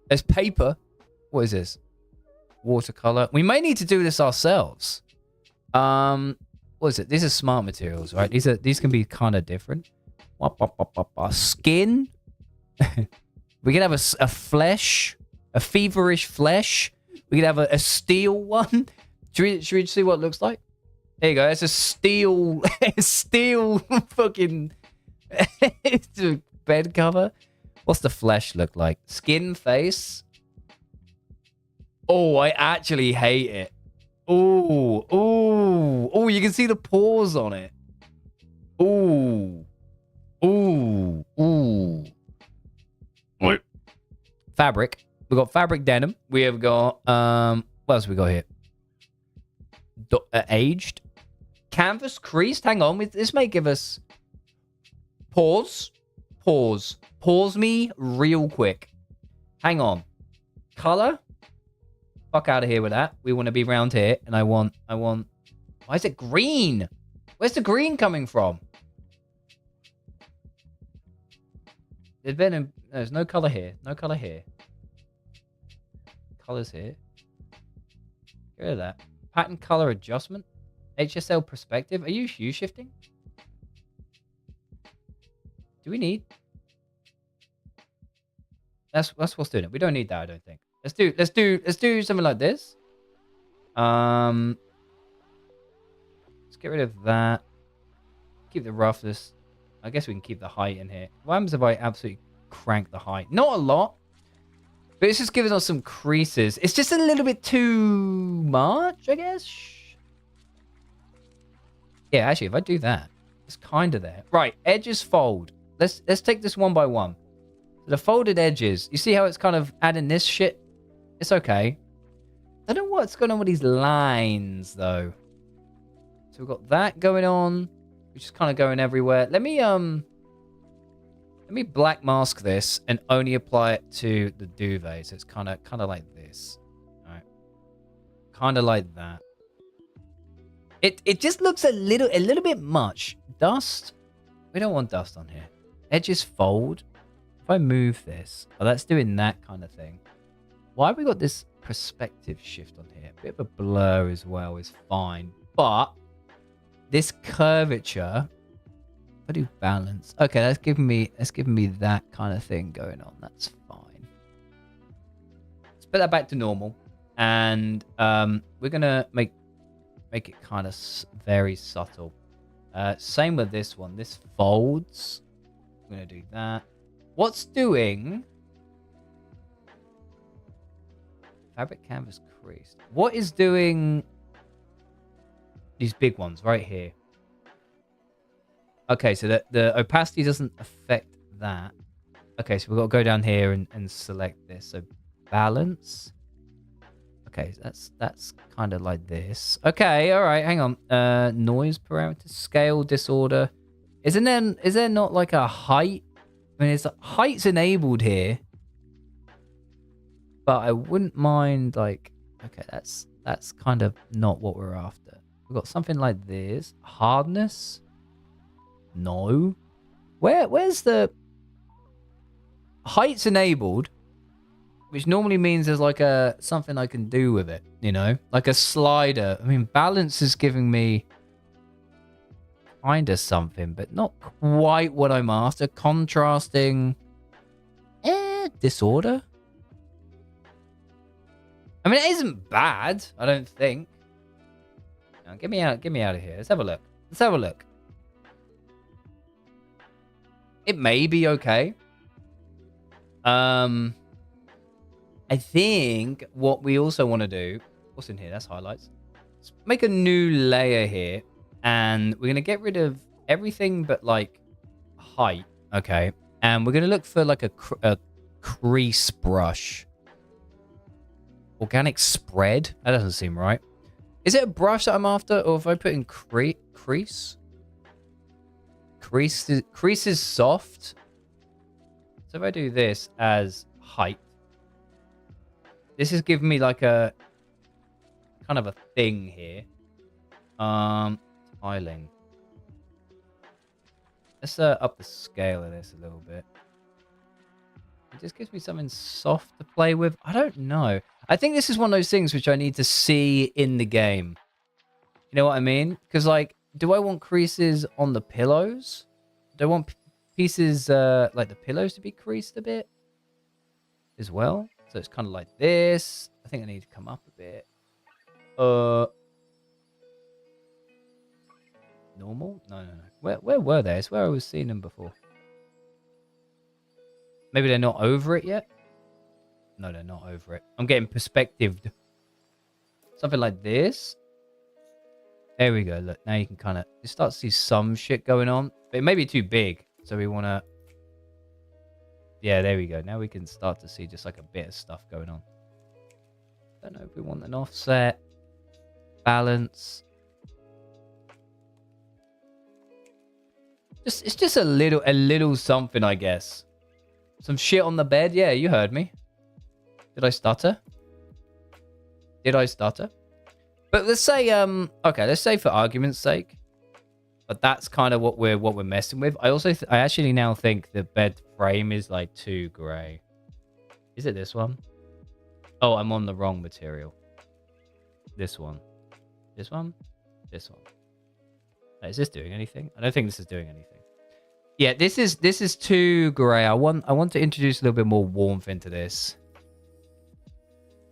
There's paper. What is this? Watercolor. We may need to do this ourselves. What is it? These are smart materials, right? These can be kind of different. Skin. We could have a flesh, a feverish flesh. We could have a steel one. Should we see what it looks like? There you go. It's a steel, fucking bed cover. What's the flesh look like? Skin face. Oh, I actually hate it. Oh, you can see the pores on it. Ooh. Fabric. We've got fabric denim. We have got what else we got here? Aged. Canvas creased. Hang on. This may give us pause me real quick. Hang on. Color. Fuck out of here with that. We want to be round here, and I want why is it green? Where's the green coming from? There's no color here. No color here. Colors here. Get rid of that. Pattern color adjustment. HSL perspective. Are you hue shifting? Do we need? That's what's doing it. We don't need that, I don't think. Let's do something like this. Let's get rid of that. Keep the roughness. I guess we can keep the height in here. What happens if I absolutely crank the height? Not a lot. But it's just giving us some creases. It's just a little bit too much, I guess. Yeah, actually, if I do that, it's kind of there. Right, edges fold. Let's take this one by one. So the folded edges. You see how it's kind of adding this shit? It's okay. I don't know what's going on with these lines, though. So we've got that going on, which is kind of going everywhere. Let me black mask this and only apply it to the duvet. So it's kind of like this. All right. Kind of like that. It just looks a little bit much. Dust. We don't want dust on here. Edges fold. If I move this, oh, that's doing that kind of thing. Why have we got this perspective shift on here? A bit of a blur as well is fine. But this curvature, if I do balance, okay, that's giving me that kind of thing going on. That's fine. Let's put that back to normal, and we're gonna make it kind of very subtle. Same with this one. This folds. I'm gonna do that. What's doing? Fabric canvas creased. What is doing these big ones right here? Okay, so the opacity doesn't affect that. Okay, so we've got to go down here and select this. So balance. Okay, so that's kind of like this. Okay, all right, hang on. Noise parameters, scale, disorder. Is there not like a height? I mean, height's enabled here. But I wouldn't mind, like, okay, that's kind of not what we're after. We've got something like this. Hardness? No. Where's the... Height's enabled, which normally means there's like something I can do with it, you know? Like a slider. I mean, balance is giving me kind of something, but not quite what I'm after. Contrasting... disorder? I mean, it isn't bad, I don't think. Now, get me out of here. Let's have a look. It may be okay. I think what we also want to do... What's in here? That's highlights. Let's make a new layer here. And we're going to get rid of everything but, like, height. Okay. And we're going to look for, like, a crease brush. Organic spread? That doesn't seem right. Is it a brush that I'm after? Or if I put in crease? Crease is soft. So if I do this as height. This is giving me like a kind of a thing here. Tiling. Let's up the scale of this a little bit. It just gives me something soft to play with. I don't know. I think this is one of those things which I need to see in the game. You know what I mean? Because, like, do I want creases on the pillows? Do I want pieces, like the pillows to be creased a bit as well? So it's kind of like this. I think I need to come up a bit. Normal? No. Where were they? It's where I was seeing them before. Maybe they're not over it yet? No, they're not over it. I'm getting perspectived. Something like this. There we go. Look, now you can kind of... You start to see some shit going on. But it may be too big. So we want to... Yeah, there we go. Now we can start to see just like a bit of stuff going on. Don't know if we want an offset. Balance. It's just a little something, I guess. Some shit on the bed. Yeah, you heard me. Did I stutter? But let's say, okay, let's say for argument's sake, But that's kind of what we're messing with. I also I actually now think the bed frame is like too grey. Is it this one? Oh, I'm on the wrong material. This one. This one? This one. Is this doing anything? I don't think this is doing anything. Yeah, this is too grey. I want to introduce a little bit more warmth into this.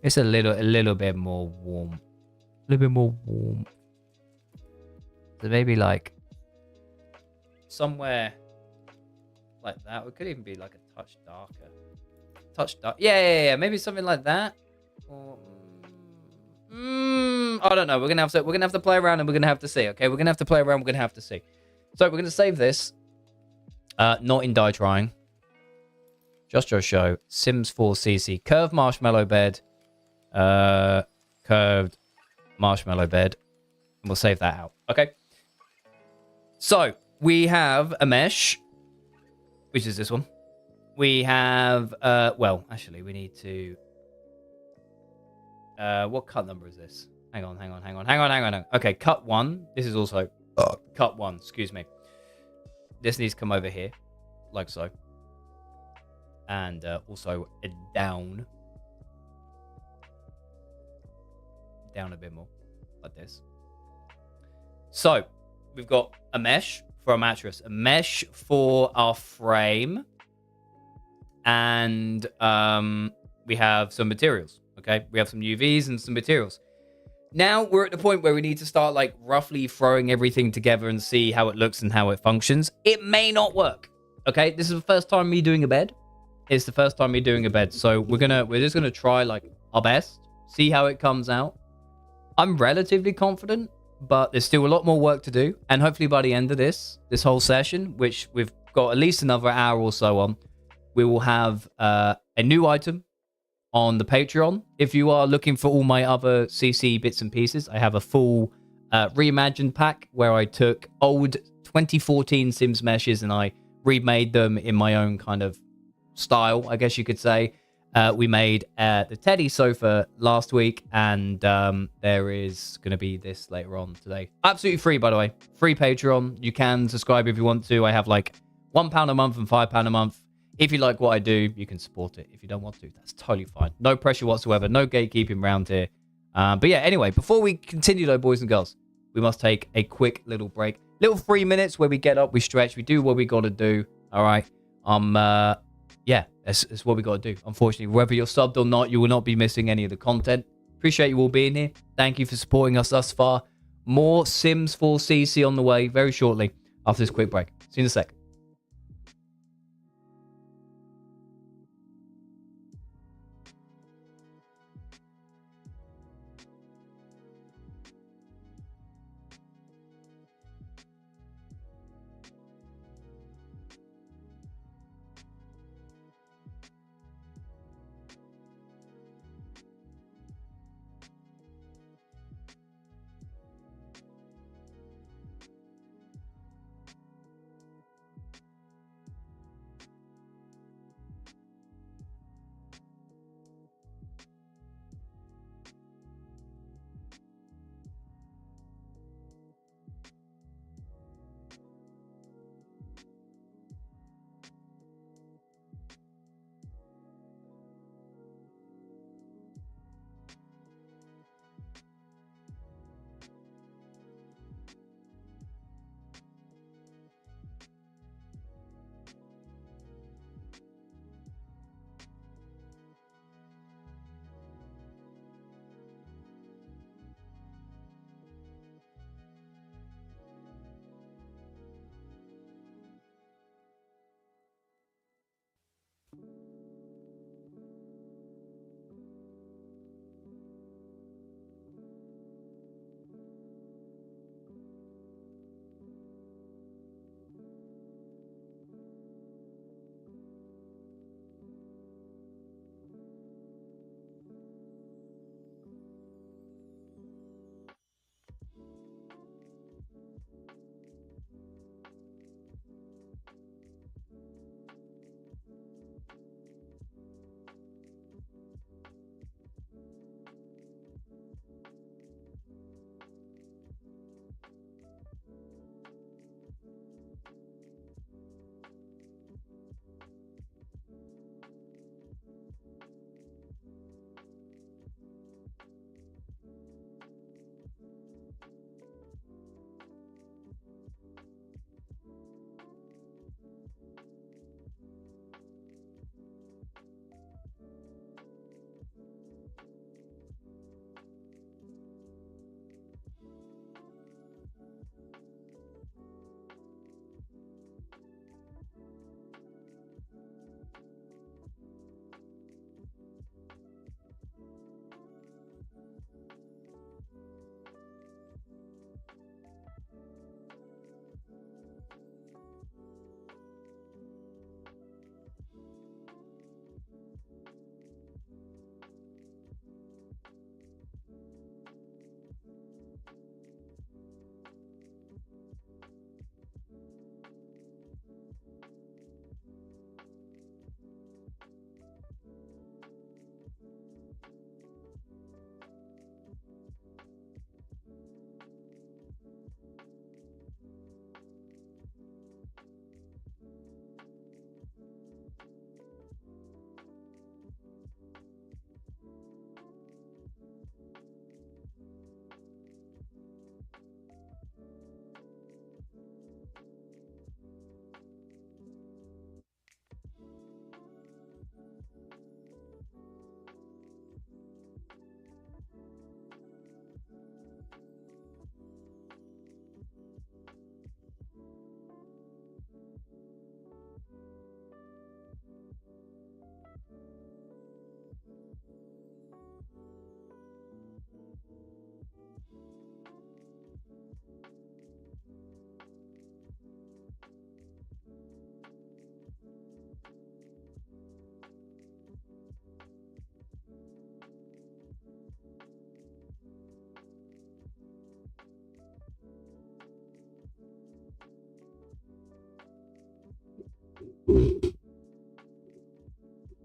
It's a little bit more warm. A little bit more warm. So maybe like somewhere like that. It could even be like a touch darker. Touch dark. Yeah. Maybe something like that. Or I don't know. We're gonna have to play around and we're gonna have to see. Okay, we're gonna have to play around. We're gonna have to see. So we're gonna save this. Not in die trying. Just Joe Show. Sims 4 CC. Curved marshmallow bed. Curved marshmallow bed. And we'll save that out. Okay. So we have a mesh, which is this one. We have well, actually, we need to. What cut number is this? Hang on. Okay, cut 1. This is also cut 1. Excuse me. This needs to come over here, like so, and also down a bit more, like this. So we've got a mesh for our mattress, a mesh for our frame, and we have some materials. Okay, we have some UVs and some materials. Now we're at the point where we need to start like roughly throwing everything together and see how it looks and how it functions. It may not work. Okay, this is the first time me doing a bed. It's the first time me doing a bed, so we're just gonna try like our best, see how it comes out. I'm relatively confident, but there's still a lot more work to do. And hopefully by the end of this whole session, which we've got at least another hour or so on, we will have a new item on the Patreon. If you are looking for all my other CC bits and pieces, I have a full reimagined pack where I took old 2014 Sims meshes and I remade them in my own kind of style, I guess you could say. We made the Teddy sofa last week, and there is going to be this later on today. Absolutely free, by the way. Free Patreon. You can subscribe if you want to. I have like £1 a month and £5 a month. If you like what I do, you can support it. If you don't want to, that's totally fine. No pressure whatsoever. No gatekeeping around here. But yeah, anyway, before we continue though, boys and girls, we must take a quick little break. Little 3 minutes where we get up, we stretch, we do what we got to do. All right. Yeah, that's what we got to do. Unfortunately, whether you're subbed or not, you will not be missing any of the content. Appreciate you all being here. Thank you for supporting us thus far. More Sims 4 CC on the way very shortly after this quick break. See you in a sec.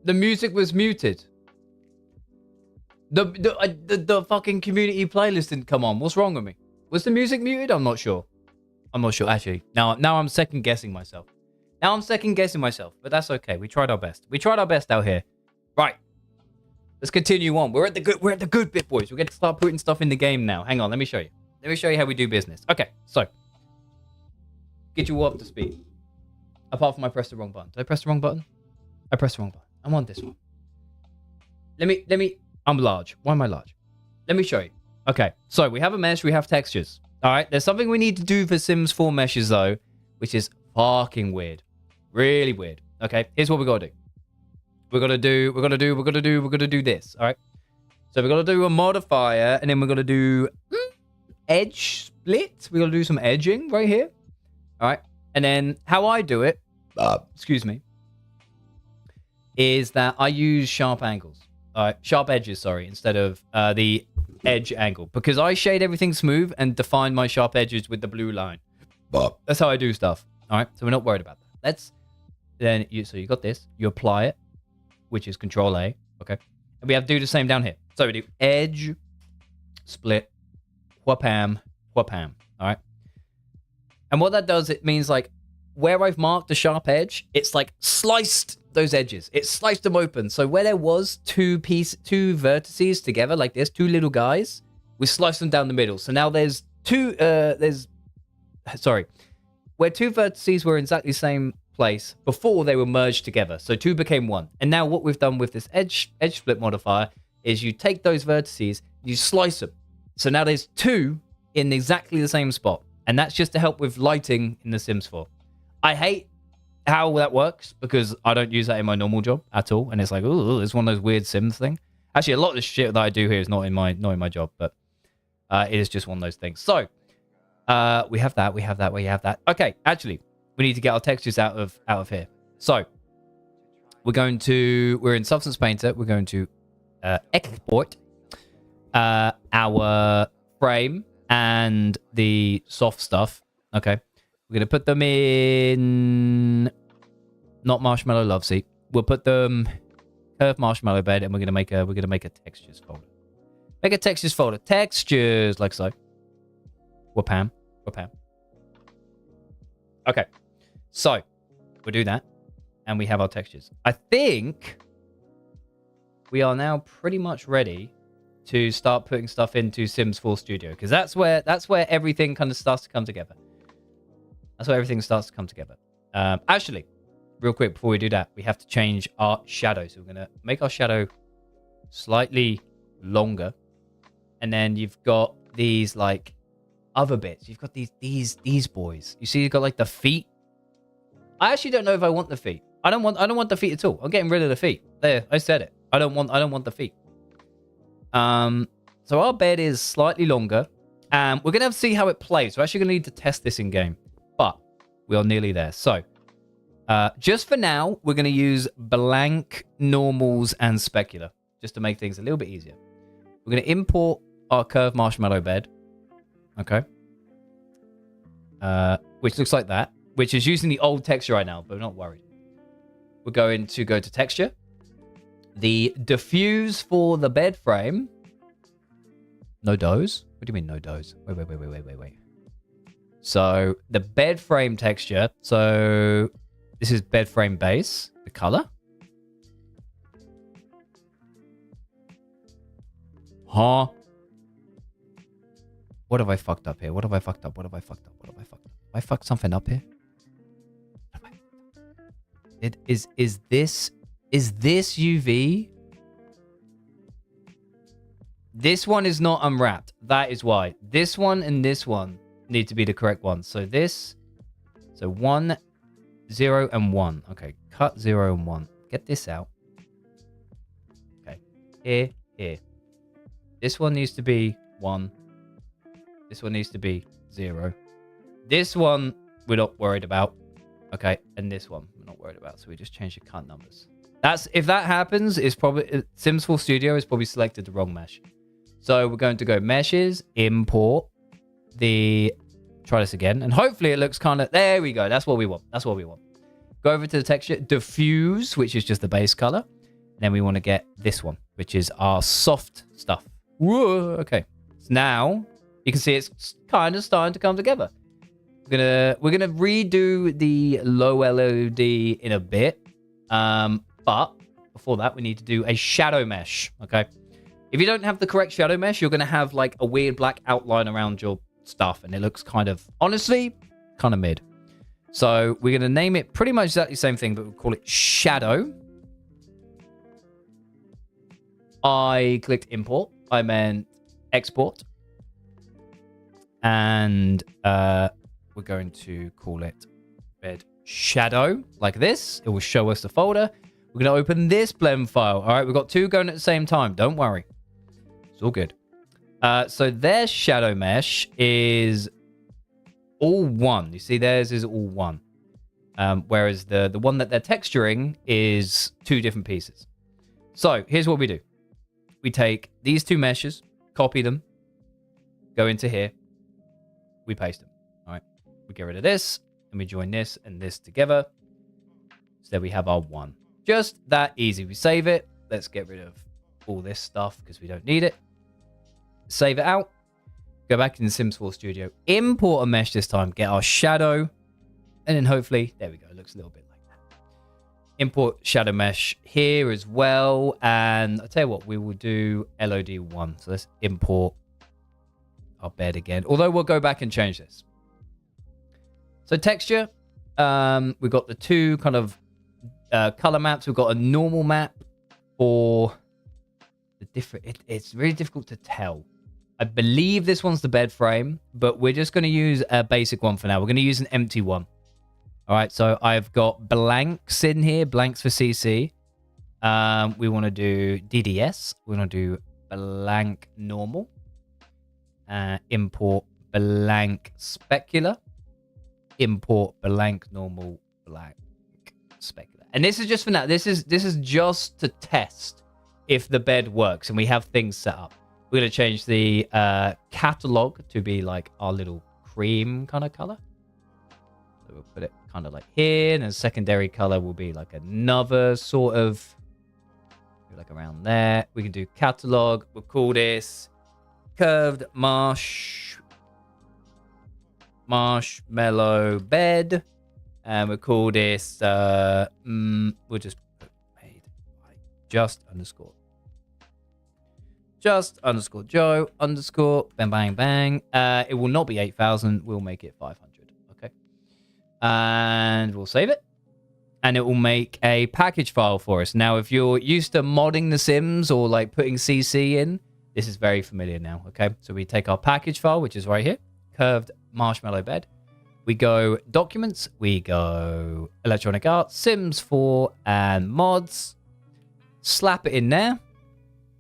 The music was muted. The fucking community playlist didn't come on. What's wrong with me? Was the music muted? I'm not sure. I'm not sure, actually. Now I'm second guessing myself. But that's okay. We tried our best. We tried our best out here. Right. Let's continue on. We're at the good bit, boys. We're going to start putting stuff in the game now. Hang on, let me show you. Let me show you how we do business. Okay, so get you all up to speed. Apart from I pressed the wrong button. Did I press the wrong button? I pressed the wrong button. I'm on this one. Let me. I'm large. Why am I large? Let me show you. Okay, so we have a mesh. We have textures. All right. There's something we need to do for Sims 4 meshes though, which is fucking weird. Really weird. Okay. Here's what we gotta do. We're gonna do this. All right. So we're gonna do a modifier, and then we're gonna do edge split. We're gonna do some edging right here. All right. And then how I do it, excuse me, is that I use sharp angles. Sharp edges, sorry, instead of the edge angle. Because I shade everything smooth and define my sharp edges with the blue line. That's how I do stuff. All right, so we're not worried about that. So you got this. You apply it, which is Control A. Okay. And we have to do the same down here. So we do edge, split, whapam, whapam. All right. And what that does, it means like where I've marked the sharp edge, it's like sliced those edges. It sliced them open. So where there was two vertices together like this, two little guys, we sliced them down the middle. So now where two vertices were in exactly the same place before they were merged together. So two became one. And now what we've done with this edge split modifier is you take those vertices, you slice them. So now there's two in exactly the same spot. And that's just to help with lighting in The Sims 4. I hate how that works because I don't use that in my normal job at all. And it's like, ooh, it's one of those weird Sims thing. Actually, a lot of the shit that I do here is not in my job, but it is just one of those things. So we have that. Okay, actually, we need to get our textures out of here. So we're in Substance Painter. We're going to export our frame and the soft stuff. Okay, we're gonna put them in not Marshmallow Love Seat. We'll put them curved marshmallow bed, and we're gonna make a textures folder. Make a textures folder. Textures like so. Whapam. Okay, so we'll do that, and we have our textures. I think we are now pretty much ready to start putting stuff into Sims 4 Studio, because that's where everything kind of starts to come together. Actually, real quick before we do that, we have to change our shadow. So we're gonna make our shadow slightly longer, and then you've got these like other bits. You've got these boys. You see, you've got like the feet. I actually don't know if I want the feet. I don't want the feet at all. I'm getting rid of the feet. There, I said it. I don't want the feet. So our bed is slightly longer, and we're gonna have to see how it plays. We're actually gonna need to test this in game, but we are nearly there. So, just for now, we're gonna use blank normals and specular just to make things a little bit easier. We're gonna import our curved marshmallow bed, okay, which looks like that, which is using the old texture right now, but we're not worried. We're going to go to texture. The diffuse for the bed frame. No doze? What do you mean no doze? Wait. So the bed frame texture. So this is bed frame base. The color. Huh? What have I fucked up here? What have I fucked up? I fucked something up here? Is this UV? This one is not unwrapped. That is why. This one and this one need to be the correct ones. So 1, 0, and 1. Okay, cut 0 and 1. Get this out. Okay, here. This one needs to be 1. This one needs to be 0. This one we're not worried about. Okay, and this one we're not worried about. So we just change the cunt numbers. If that happens, it's probably Sims 4 Studio has probably selected the wrong mesh. So we're going to go meshes, import try this again, and hopefully it looks kind of, there we go. That's what we want. That's what we want. Go over to the texture, diffuse, which is just the base color. And then we want to get this one, which is our soft stuff. Whoa, okay. So now you can see it's kind of starting to come together. We're gonna redo the low LOD in a bit. But before that, we need to do a shadow mesh. Okay. If you don't have the correct shadow mesh, you're gonna have like a weird black outline around your stuff, and it looks kind of, honestly, kind of mid. So we're gonna name it pretty much exactly the same thing, but we'll call it shadow. I clicked import. I meant export. And we're going to call it bed shadow, like this. It will show us the folder. We're going to open this blend file. All right, we've got 2 going at the same time. Don't worry. It's all good. So their shadow mesh is all 1. You see, theirs is all 1. Whereas the one that they're texturing is 2 different pieces. So here's what we do. We take these 2 meshes, copy them, go into here, we paste them. All right, we get rid of this, and we join this and this together. So there we have our 1. Just that easy. We save it. Let's get rid of all this stuff because we don't need it. Save it out. Go back in the Sims 4 Studio. Import a mesh this time. Get our shadow. And then hopefully, there we go. It looks a little bit like that. Import shadow mesh here as well. And I'll tell you what, we will do LOD1. So let's import our bed again. Although we'll go back and change this. So texture. We've got the 2 kind of color maps. We've got a normal map for the different. It's really difficult to tell. I believe this one's the bed frame, but we're just going to use a basic one for now. We're going to use an empty one. All right, so I've got blanks in here, blanks for CC. We want to do DDS. We want to do blank normal. Import blank specular. Import blank normal blank specular. And this is just for now. This is just to test if the bed works and we have things set up. We're going to change the catalog to be like our little cream kind of color. So we'll put it kind of like here, and a secondary color will be like another sort of, like around there. We can do catalog. We'll call this curved marshmallow bed, and we'll call this we'll just put made by just underscore Joe underscore bang bang bang. It will not be 8,000. We'll make it 500. Okay. And we'll save it. And it will make a package file for us. Now, if you're used to modding The Sims or like putting CC in, this is very familiar now. Okay. So we take our package file, which is right here, curved marshmallow bed. We go documents. We go Electronic Arts, Sims 4, and mods. Slap it in there.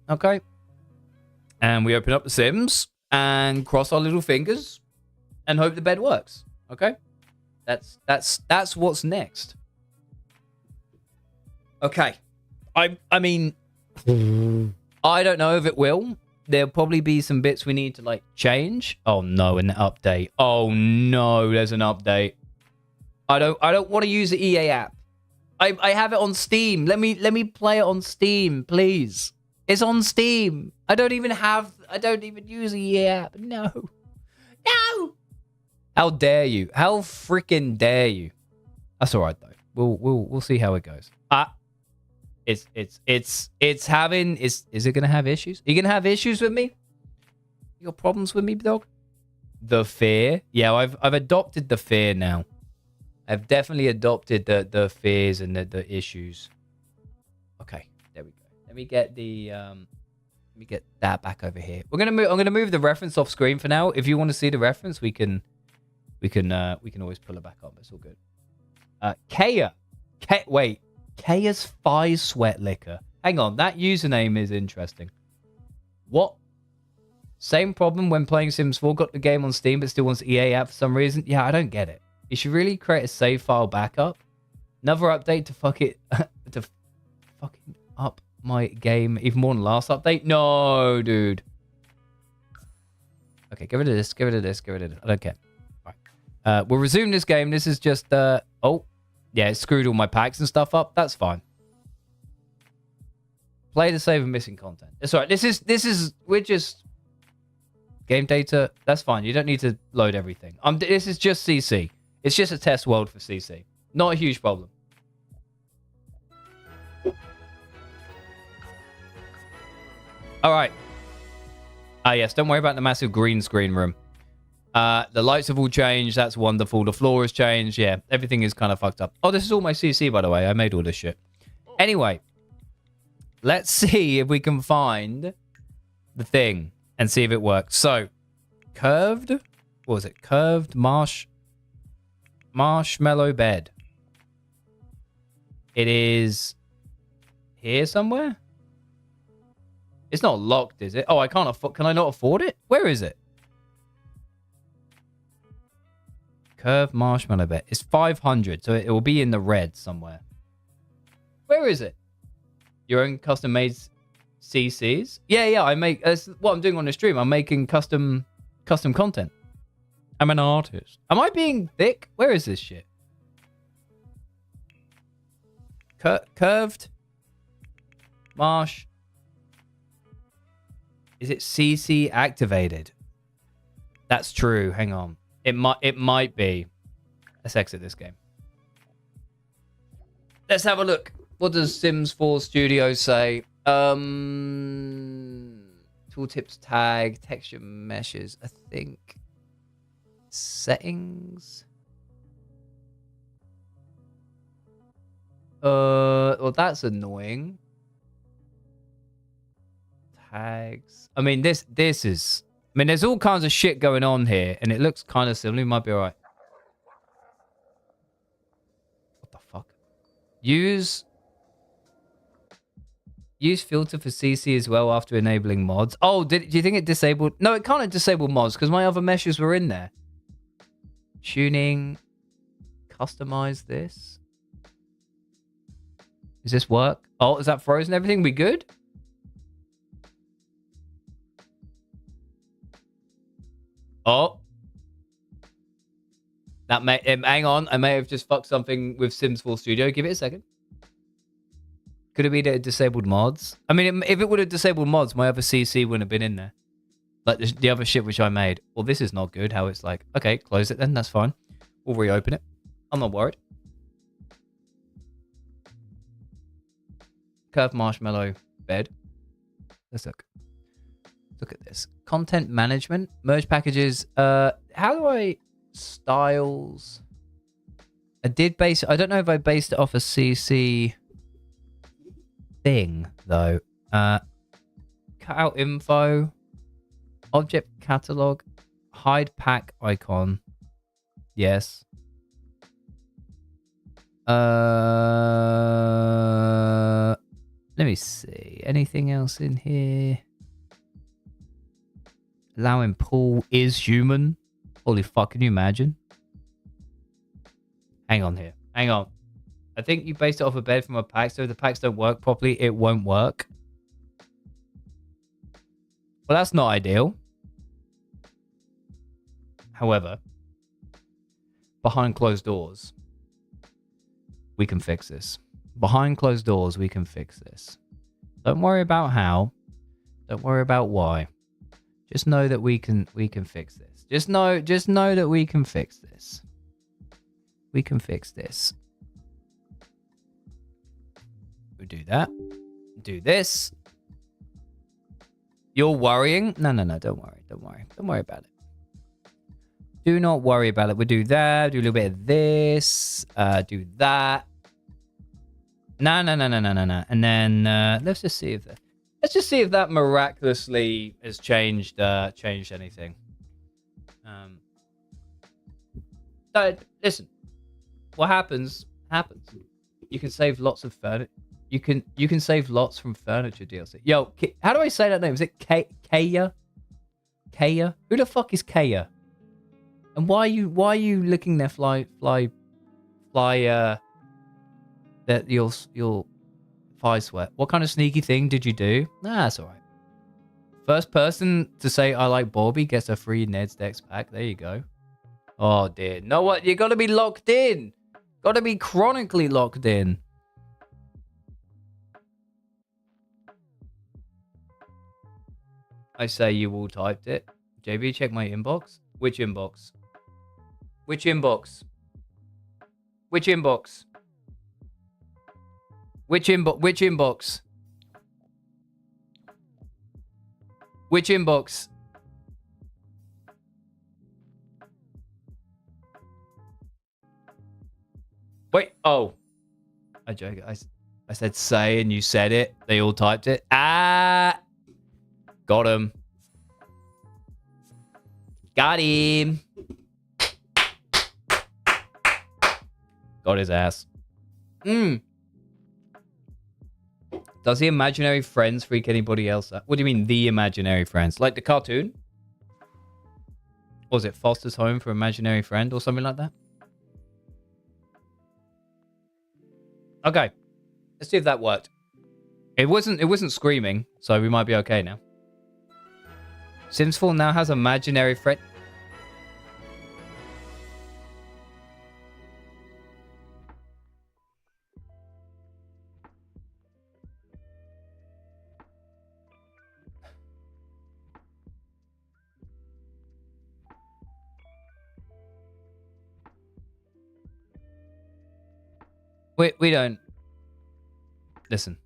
Okay. And we open up the Sims and cross our little fingers and hope the bed works. Okay? That's what's next. Okay. I mean, I don't know if it will. There'll probably be some bits we need to like change. Oh no, an update. Oh no, there's an update. I don't want to use the EA app. I have it on Steam. Let me play it on Steam, please. It's on Steam. I don't even use the EA app. No. How dare you? How freaking dare you? That's all right though. We'll see how it goes. Is it gonna have issues? Are you gonna have issues with me? You got problems with me, dog? The fear? Yeah, I've adopted the fear now. I've definitely adopted the fears and the issues. Okay, there we go. Let me get that back over here. I'm gonna move the reference off screen for now. If you want to see the reference, we can always pull it back up. It's all good. Kaya's Fire Sweat Liquor. Hang on, that username is interesting. What? Same problem when playing Sims 4. Got the game on Steam, but still wants EA app for some reason. Yeah, I don't get it. You should really create a save file backup. Another update to fuck it to fucking up my game even more than last update. No, dude. Okay, get rid of this. Get rid of this. Get rid of it. I don't care. All right. We'll resume this game. This is just oh, yeah, it screwed all my packs and stuff up. That's fine. Play to save and missing content. It's all right. This is we're just game data. That's fine. You don't need to load everything. This is just CC. It's just a test world for CC. Not a huge problem. All right. Yes. Don't worry about the massive green screen room. The lights have all changed. That's wonderful. The floor has changed. Yeah. Everything is kind of fucked up. Oh, this is all my CC, by the way. I made all this shit. Anyway. Let's see if we can find the thing and see if it works. So, curved. What was it? Curved marshmallow bed. It is here somewhere. It's not locked, is it? Oh, I can't afford. Can I not afford it? Where is it? Curved marshmallow bed. It's 500, so it will be in the red somewhere. Where is it? Your own custom-made CCs? Yeah. I make. That's what I'm doing on the stream. I'm making custom content. I'm an artist. Am I being thick? Where is this shit? Curved marsh. Is it CC activated? That's true. Hang on. It might be. Let's exit this game. Let's have a look. What does Sims 4 Studio say? Tooltips tag, texture meshes, I think. Settings. Well, that's annoying. Tags. I mean, this is. I mean, there's all kinds of shit going on here, and it looks kind of similar. It might be alright. What the fuck? Use filter for CC as well after enabling mods. Oh, do you think it disabled? No, it can't have disabled mods because my other meshes were in there. Tuning. Customize this. Does this work? Oh, is that frozen? Everything we good? Oh. That may... hang on. I may have just fucked something with Sims 4 Studio. Give it a second. Could it be that it disabled mods? I mean, if it would have disabled mods, my other CC wouldn't have been in there. Like the other shit which I made. Well, this is not good. How it's like, okay, close it then. That's fine. We'll reopen it. I'm not worried. Curved marshmallow bed. Let's look. Look at this. Content management. Merge packages. How do I... Styles. I did base... I don't know if I based it off a CC... thing though. Cut out info, object catalog, hide pack icon. Yes. Let me see. Anything else in here? Allowing pool is human. Holy fuck, can you imagine? Hang on here. Hang on. I think you based it off a bed from a pack, so if the packs don't work properly, it won't work. Well, that's not ideal. However, behind closed doors, we can fix this. Behind closed doors, we can fix this. Don't worry about how. Don't worry about why. Just know that we can fix this. Just know that we can fix this. We can fix this. We do that. Do this. You're worrying? No. Don't worry. Don't worry about it. Do not worry about it. We'll do that. Do a little bit of this. Do that. No. And then let's just see if that miraculously has changed anything. Listen. What happens. You can save lots of furniture. You can save lots from furniture DLC. Yo, how do I say that name? Is it Kaya? Kaya? Who the fuck is Kaya? And why are you licking their that your thigh sweat? What kind of sneaky thing did you do? Nah, that's alright. First person to say I like Bobby gets a free Ned's Dex pack. There you go. Oh dear. Know what? You gotta be locked in. Gotta be chronically locked in. I say you all typed it. JB, check my inbox. Which inbox? Which inbox? Which inbox? Which inbox? Which inbox? Which inbox? Wait. Oh. I joke. I said say and you said it. They all typed it. Ah. Got him. Got him. Got his ass. Does the imaginary friends freak anybody else out? What do you mean, the imaginary friends? Like the cartoon? Or was it Foster's Home for Imaginary Friend or something like that? Okay. Let's see if that worked. It wasn't screaming, so we might be okay now. Sims 4 now has imaginary friend. We don't listen.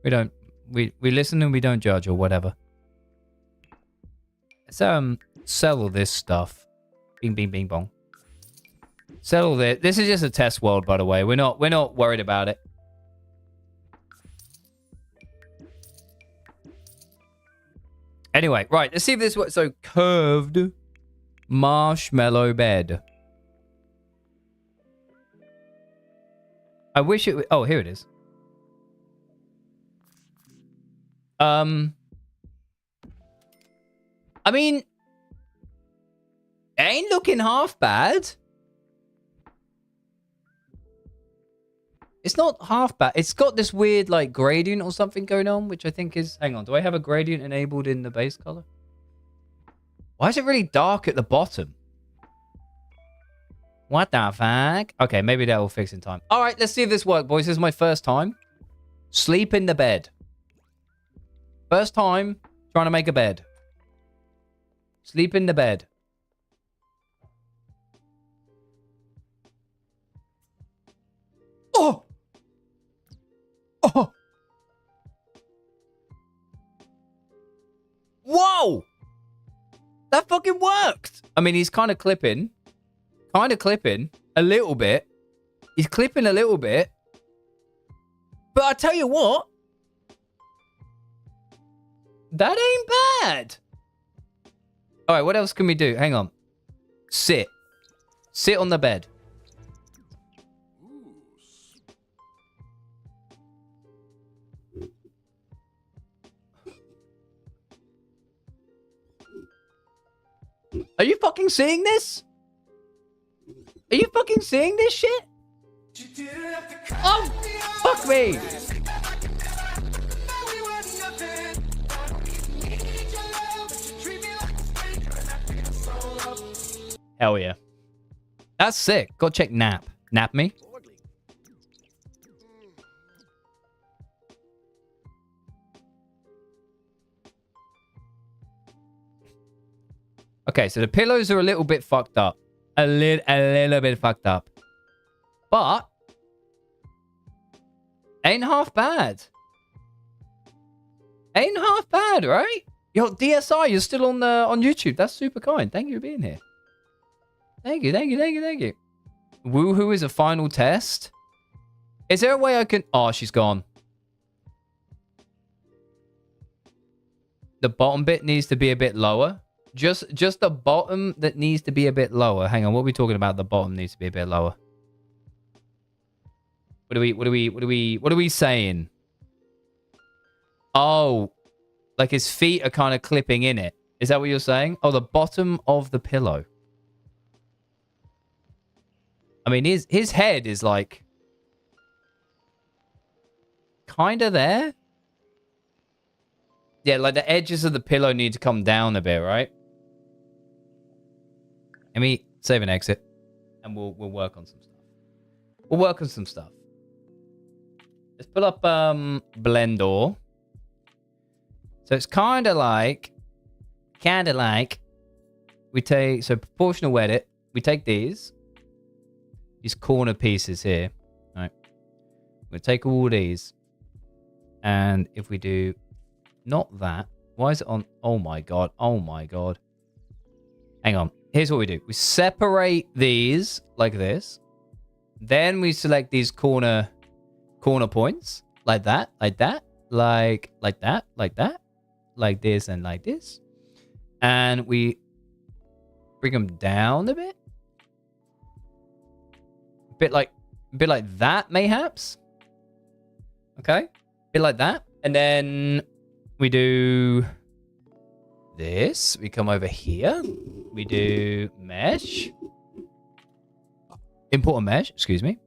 We listen and we don't judge or whatever. Let's settle this stuff. Bing bing bing bong. Settle this. This is just a test world, by the way. We're not worried about it. Anyway, right, let's see if this works. So curved marshmallow bed. I wish it... Oh, here it is. I mean... It ain't looking half bad. It's not half bad. It's got this weird, like, gradient or something going on, which I think is... Hang on, do I have a gradient enabled in the base color? Why is it really dark at the bottom? What the fuck? Okay, maybe that will fix in time. All right, let's see if this works, boys. This is my first time. Sleep in the bed. First time trying to make a bed. Sleep in the bed. Oh! Oh! Whoa! That fucking worked! I mean, he's kind of clipping. Kind of clipping a little bit. He's clipping a little bit. But I tell you what. That ain't bad. All right, what else can we do? Hang on. Sit. Sit on the bed. Are you fucking seeing this? Are you fucking seeing this shit? Oh, fuck me. Hell yeah. That's sick. Go check Nap. Nap me. Okay, so the pillows are a little bit fucked up. A little bit fucked up. But ain't half bad. Ain't half bad, right? Yo, DSI, you're still on YouTube. That's super kind. Thank you for being here. Thank you. Woohoo is a final test. Is there a way I can... Oh, she's gone. The bottom bit needs to be a bit lower. Just the bottom that needs to be a bit lower. Hang on, what are we talking about? The bottom needs to be a bit lower. What are we saying? Oh, like his feet are kind of clipping in it. Is that what you're saying? Oh, the bottom of the pillow. I mean, his head is like kind of there. Yeah, like the edges of the pillow need to come down a bit, right? Let me save and exit, and we'll work on some stuff. We'll work on some stuff. Let's pull up Blender. So it's kind of like we take, so proportional edit, we take these corner pieces here, right? We'll take all these, and if we do not that, why is it on? Oh my god, hang on. Here's what we do: we separate these like this, then we select these corner points like that, like that, like that, like this and like this, and we bring them down a bit. A bit like that, mayhaps. Okay, a bit like that, and then we do this. We come over here. We do mesh. Import a mesh. Excuse me.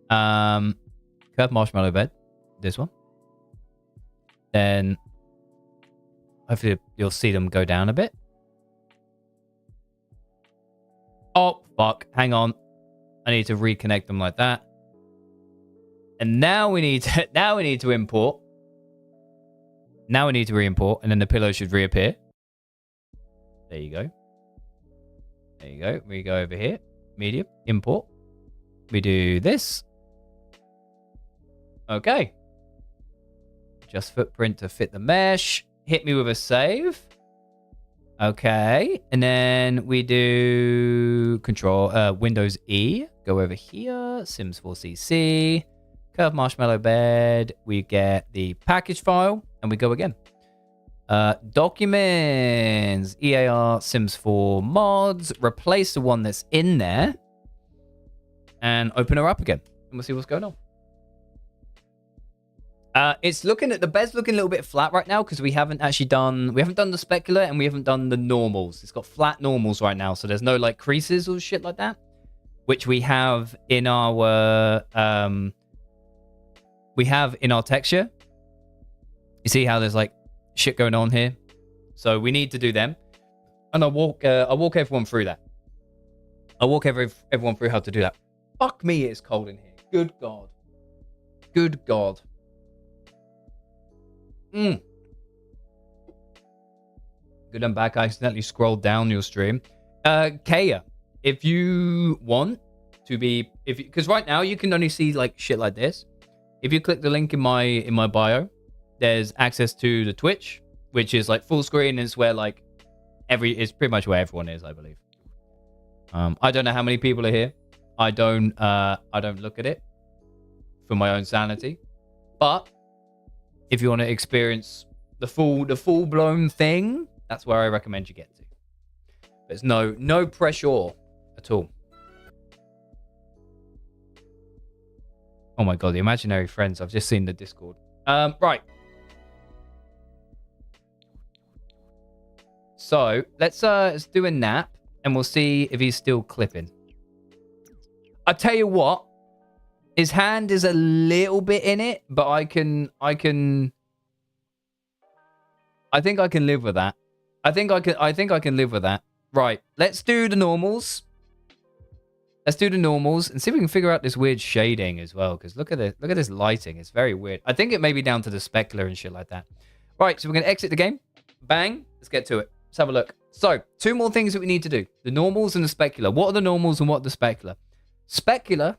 Curved marshmallow bed. This one. Then hopefully you'll see them go down a bit. Oh, fuck. Hang on. I need to reconnect them like that. And now we need to import. Now we need to re-import, and then the pillow should reappear. There you go. There you go. We go over here. Medium. Import. We do this. Okay. Just footprint to fit the mesh. Hit me with a save. Okay. And then we do Windows E. Go over here. Sims 4CC. Curved marshmallow bed. We get the package file, and we go again. Documents. EAR Sims 4 mods. Replace the one that's in there. And open her up again. And we'll see what's going on. It's looking at the bed's looking a little bit flat right now because we haven't done the specular and we haven't done the normals. It's got flat normals right now, so there's no like creases or shit like that, which we have in our texture. You see how there's like shit going on here, so we need to do them, and I'll walk everyone through that. I'll walk everyone through how to do that. Fuck me, it's cold in here. Good God. Good God. Good, I'm back. I accidentally scrolled down your stream. Kaya, if you want to be, because right now you can only see like shit like this. If you click the link in my bio, there's access to the Twitch, which is like full screen. Is where like it's pretty much where everyone is, I believe. I don't know how many people are here. I don't look at it for my own sanity, but if you want to experience the full blown thing, that's where I recommend you get to. There's no pressure at all. Oh my god, the imaginary friends. I've just seen the Discord. Right. So let's do a nap and we'll see if he's still clipping. I tell you what, his hand is a little bit in it, but I think I can live with that. I think I can live with that. Right, let's do the normals. Let's do the normals and see if we can figure out this weird shading as well. Because look at this lighting. It's very weird. I think it may be down to the specular and shit like that. Right, so we're gonna exit the game. Bang. Let's get to it. Let's have a look. So, two more things that we need to do: the normals and the specular. What are the normals and what are the specular? Specular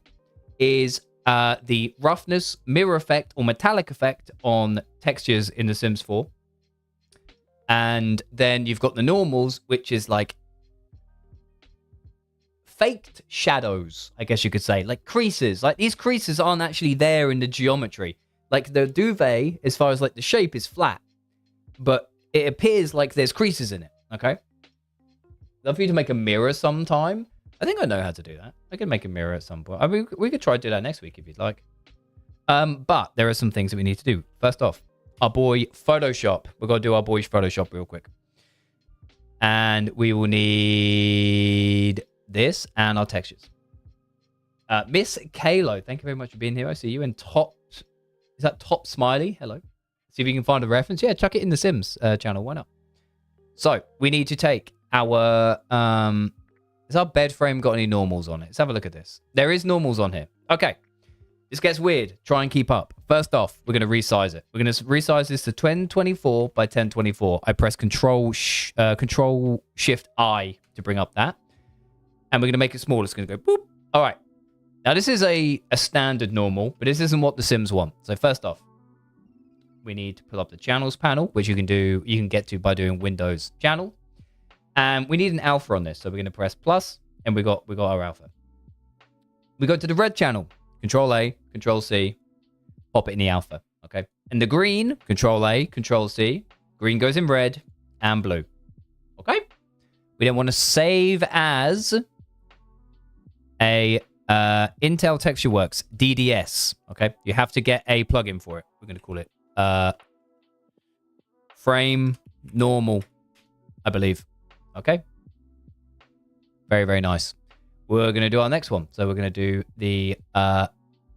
is the roughness, mirror effect, or metallic effect on textures in The Sims 4. And then you've got the normals, which is like faked shadows, I guess you could say. Like creases. Like these creases aren't actually there in the geometry. Like the duvet, as far as like the shape, is flat. But it appears like there's creases in it. Okay? Love for you to make a mirror sometime. I think I know how to do that. I can make a mirror at some point. I mean, we could try to do that next week if you'd like. But there are some things that we need to do. First off, our boy Photoshop. We've got to do our boy Photoshop real quick. And we will need this and our textures. Miss Kalo, thank you very much for being here. I see you. And Top, is that Top Smiley? Hello. See if you can find a reference. Yeah, chuck it in the Sims channel. Why not? So we need to take our, has our bed frame got any normals on it? Let's have a look at this. There is normals on here. Okay. This gets weird. Try and keep up. First off, we're going to resize it. We're going to resize this to 1024 by 1024. I press Control Shift I to bring up that. And we're going to make it small. It's going to go boop. All right. Now, this is a standard normal, but this isn't what the Sims want. So first off, we need to pull up the channels panel, which you can get to by doing Windows channel. And we need an alpha on this. So we're going to press plus, and we got our alpha. We go to the red channel. Control A, Control C, pop it in the alpha, okay? And the green, Control A, Control C, green goes in red and blue, okay? We then want to save as a Intel Texture Works DDS, okay? You have to get a plugin for it. We're going to call it Frame Normal, I believe, okay? Very, very nice. We're going to do our next one. So we're going to do the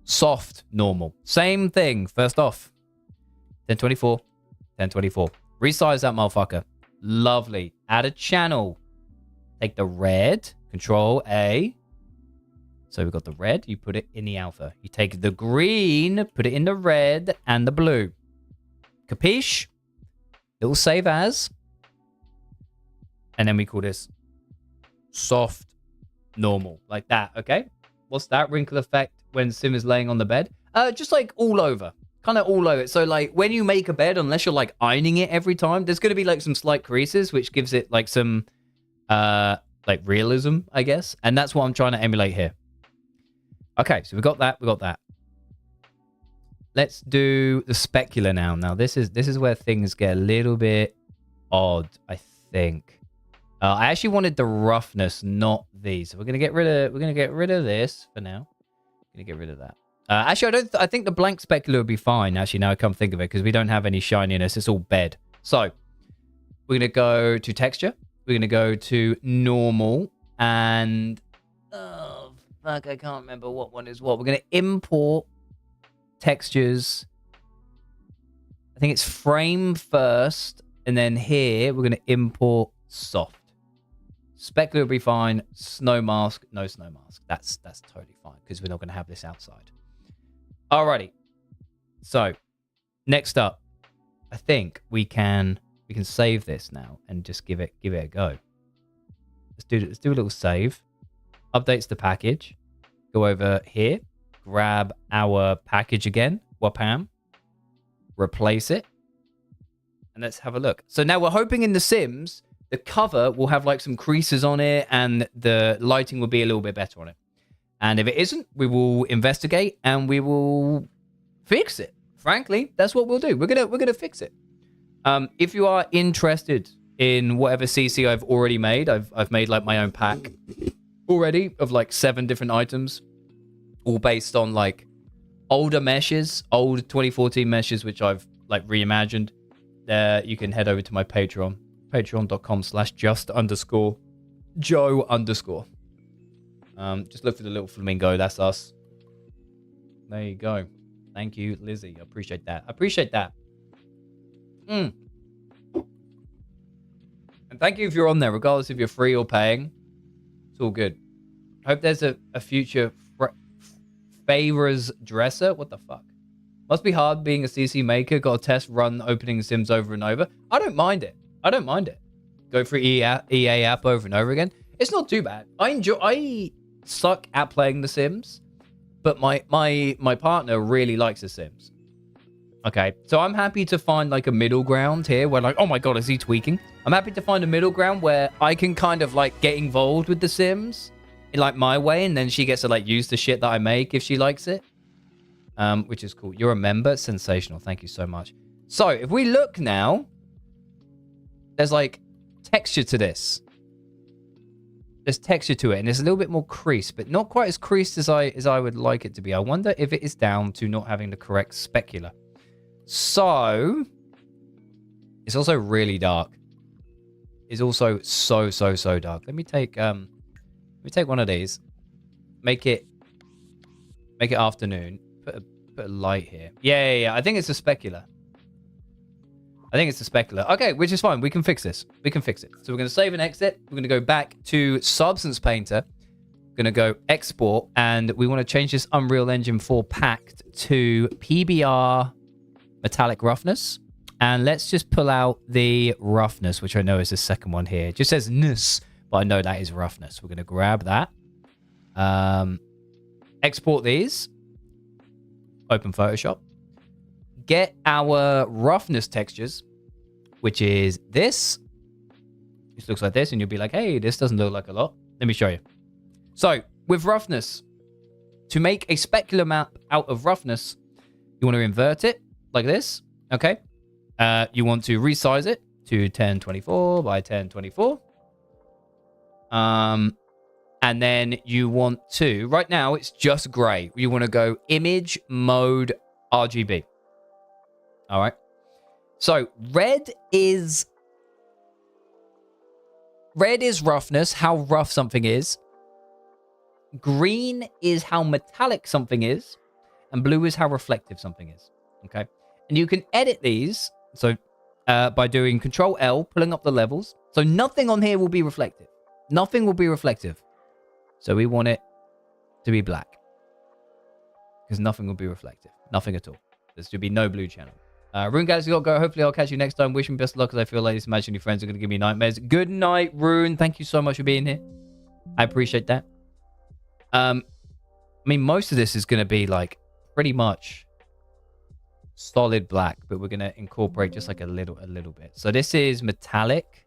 soft normal. Same thing. First off, 1024, 1024. Resize that motherfucker. Lovely. Add a channel. Take the red. Control A. So we've got the red. You put it in the alpha. You take the green. Put it in the red and the blue. Capiche? It will save as. And then we call this soft normal, like that, okay? What's that wrinkle effect when Sim is laying on the bed? Just like all over, kind of all over. So like when you make a bed, unless you're like ironing it every time, there's going to be like some slight creases, which gives it like some like realism, I guess. And that's what I'm trying to emulate here. Okay, so we got that. Let's do the specular now. Now this is where things get a little bit odd, I think. I actually wanted the roughness, not these. So we're gonna get rid of this for now. Gonna get rid of that. Actually, I think the blank specular would be fine. Actually, now I come think of it, because we don't have any shininess. It's all bed. So we're gonna go to texture. We're gonna go to normal, and oh fuck, I can't remember what one is what. We're gonna import textures. I think it's frame first, and then here we're gonna import soft. Specular will be fine. Snow mask, no snow mask. That's totally fine, because we're not going to have this outside. Alrighty. So next up, I think we can save this now and just give it a go. Let's do a little save. Updates the package. Go over here. Grab our package again. Wapam. Replace it. And let's have a look. So now we're hoping in The Sims, the cover will have like some creases on it and the lighting will be a little bit better on it. And if it isn't, we will investigate and we will fix it. Frankly, that's what we'll do. We're gonna fix it. If you are interested in whatever CC I've already made, I've made like my own pack already of like 7 different items, all based on like older meshes, old 2014 meshes, which I've like reimagined. There, you can head over to my Patreon. Patreon.com/just_Joe_. Just look for the little flamingo. That's us. There you go. Thank you, Lizzie. I appreciate that. And thank you if you're on there, regardless if you're free or paying. It's all good. I hope there's a future favors dresser. What the fuck? Must be hard being a CC maker. Got to test run opening Sims over and over. I don't mind it. Go for EA app over and over again. It's not too bad. I suck at playing The Sims, but my partner really likes The Sims. Okay, so I'm happy to find like a middle ground here where like, oh my god, is he tweaking? I'm happy to find a middle ground where I can kind of like get involved with The Sims in like my way, and then she gets to like use the shit that I make if she likes it. Which is cool. You're a member? Sensational. Thank you so much. So if we look now, there's like texture to this. There's texture to it, and there's a little bit more crease, but not quite as creased as I would like it to be. I wonder if it is down to not having the correct specular. So it's also really dark. It's also so dark. Let me take one of these. Make it afternoon. Put a light here. Yeah. I think it's a specular. Okay, which is fine. We can fix this. So we're going to save and exit. We're going to go back to Substance Painter. We're going to go export, and we want to change this Unreal Engine 4 packed to PBR metallic roughness. And let's just pull out the roughness, which I know is the second one here. It just says ness, but I know that is roughness. We're going to grab that. Export these. Open Photoshop. Get our roughness textures, which is this. This looks like this, and you'll be like, hey, this doesn't look like a lot. Let me show you. So, with roughness, to make a specular map out of roughness, you want to invert it like this, okay? You want to resize it to 1024 by 1024. And then you want to, right now, it's just gray. You want to go image mode RGB. All right. So red is roughness, how rough something is. Green is how metallic something is. And blue is how reflective something is. Okay. And you can edit these. So by doing Control L, pulling up the levels. So nothing on here will be reflective. Nothing will be reflective. So we want it to be black. Because nothing will be reflective. Nothing at all. There should be no blue channel. Rune Galaxy got go. Hopefully I'll catch you next time. Wish me best of luck because I feel like these imaginary friends are going to give me nightmares. Good night, Rune. Thank you so much for being here. I appreciate that. I mean, most of this is going to be like pretty much solid black, but we're going to incorporate just like a little bit. So this is metallic.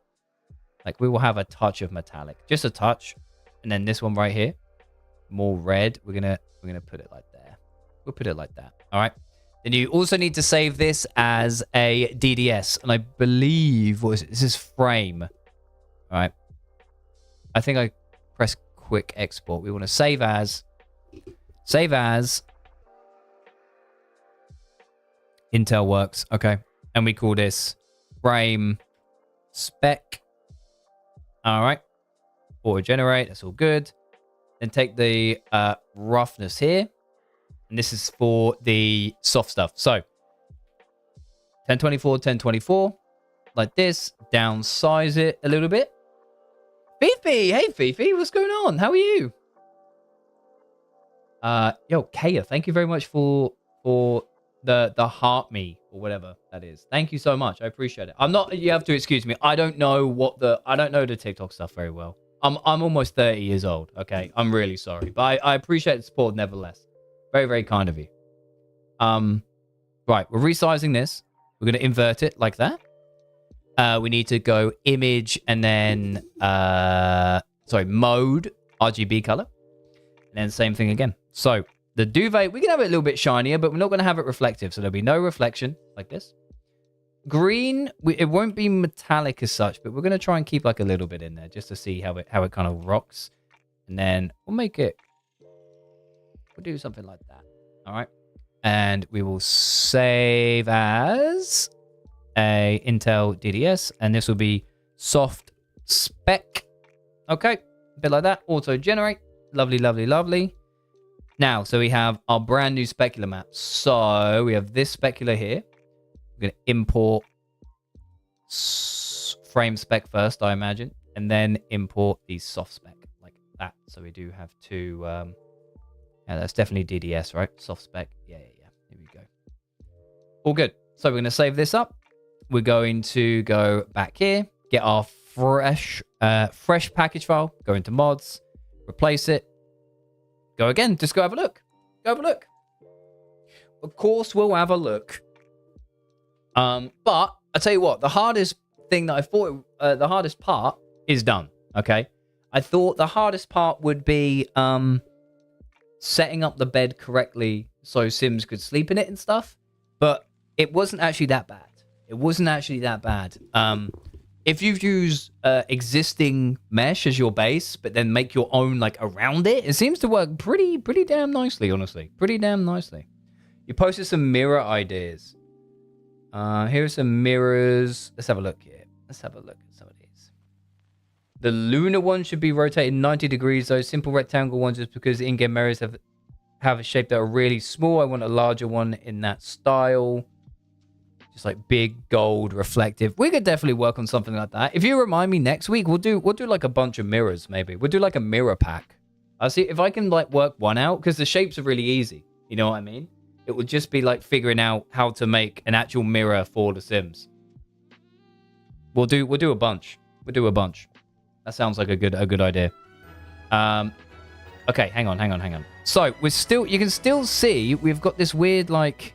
Like we will have a touch of metallic, just a touch. And then this one right here, more red. We're going to put it like there. We'll put it like that. All right. Then you also need to save this as a DDS. And I believe, what is it? This is frame. All right. I think I press quick export. We want to save as Intel Works. Okay. And we call this frame spec. All right. Auto generate. That's all good. Then take the roughness here. And this is for the soft stuff. So 1024, 1024, like this. Downsize it a little bit. Fifi, hey Fifi, what's going on? How are you? Yo, Kaya, thank you very much for the heart me or whatever that is. Thank you so much. I appreciate it. I'm not. You have to excuse me. I don't know the TikTok stuff very well. I'm almost 30 years old. Okay, I'm really sorry, but I appreciate the support nevertheless. Very, very kind of you. Right, we're resizing this. We're going to invert it like that. We need to go image and then, mode, RGB color. And then same thing again. So the duvet, we can have it a little bit shinier, but we're not going to have it reflective. So there'll be no reflection like this. Green, it won't be metallic as such, but we're going to try and keep like a little bit in there just to see how it kind of rocks. And then we'll do something like that. All right. And we will save as a Intel DDS. And this will be soft spec. Okay. A bit like that. Auto generate. Lovely, lovely, lovely. Now, so we have our brand new specular map. So we have this specular here. We're going to import frame spec first, I imagine. And then import the soft spec like that. So we do have two... yeah, that's definitely DDS, right? Soft spec. Yeah. Here we go. All good. So we're going to save this up. We're going to go back here, get our fresh package file, go into mods, replace it, go again. Just go have a look. Of course, we'll have a look. But I tell you what, the hardest thing that I thought, the hardest part is done. Okay. I thought the hardest part would be, setting up the bed correctly so Sims could sleep in it and stuff, but it wasn't actually that bad. If you use existing mesh as your base, but then make your own like around it, it seems to work pretty damn nicely, honestly. Pretty damn nicely. You posted some mirror ideas. Here are some mirrors. Let's have a look here. Let's have a look at some of these. The lunar one should be rotated 90 degrees, though. Simple rectangle ones, just because in-game mirrors have a shape that are really small. I want a larger one in that style. Just like big, gold, reflective. We could definitely work on something like that. If you remind me next week, we'll do like a bunch of mirrors, maybe. We'll do like a mirror pack. I'll see if I can like work one out, because the shapes are really easy. You know what I mean? It would just be like figuring out how to make an actual mirror for The Sims. We'll do a bunch. We'll do a bunch. That sounds like a good idea. Okay, hang on. So you can still see we've got this weird like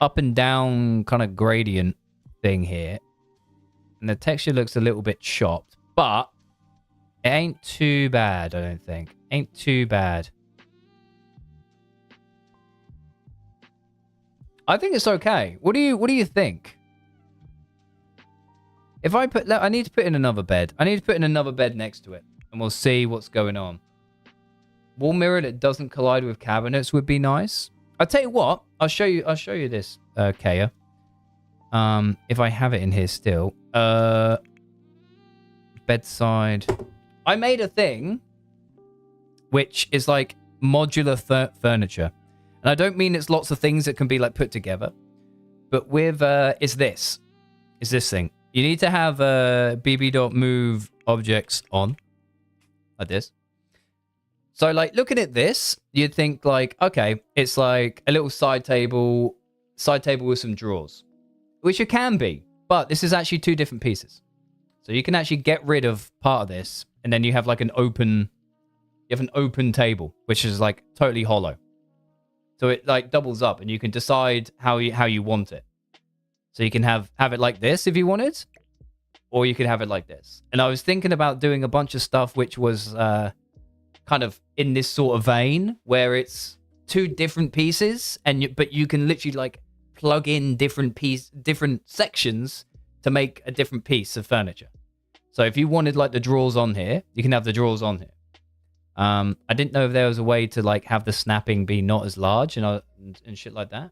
up and down kind of gradient thing here, and the texture looks a little bit chopped, but it ain't too bad. I don't think ain't too bad. I think it's okay. What do you think? If I need to put in another bed. I need to put in another bed next to it, and we'll see what's going on. Wall mirror that doesn't collide with cabinets would be nice. I'll tell you what. I'll show you this, Kaya. If I have it in here still. Bedside. I made a thing which is like modular furniture. And I don't mean it's lots of things that can be like put together, but with it's this thing. You need to have bb.move objects on like this. So like looking at this, you'd think like, okay, it's like a little side table with some drawers, which it can be, but this is actually two different pieces. So you can actually get rid of part of this, and then you have like an open table, which is like totally hollow. So it like doubles up, and you can decide how you want it. So you can have it like this if you wanted, or you could have it like this. And I was thinking about doing a bunch of stuff which was kind of in this sort of vein, where it's two different pieces, but you can literally like plug in different sections to make a different piece of furniture. So if you wanted like the drawers on here, you can have the drawers on here. I didn't know if there was a way to like have the snapping be not as large and shit like that.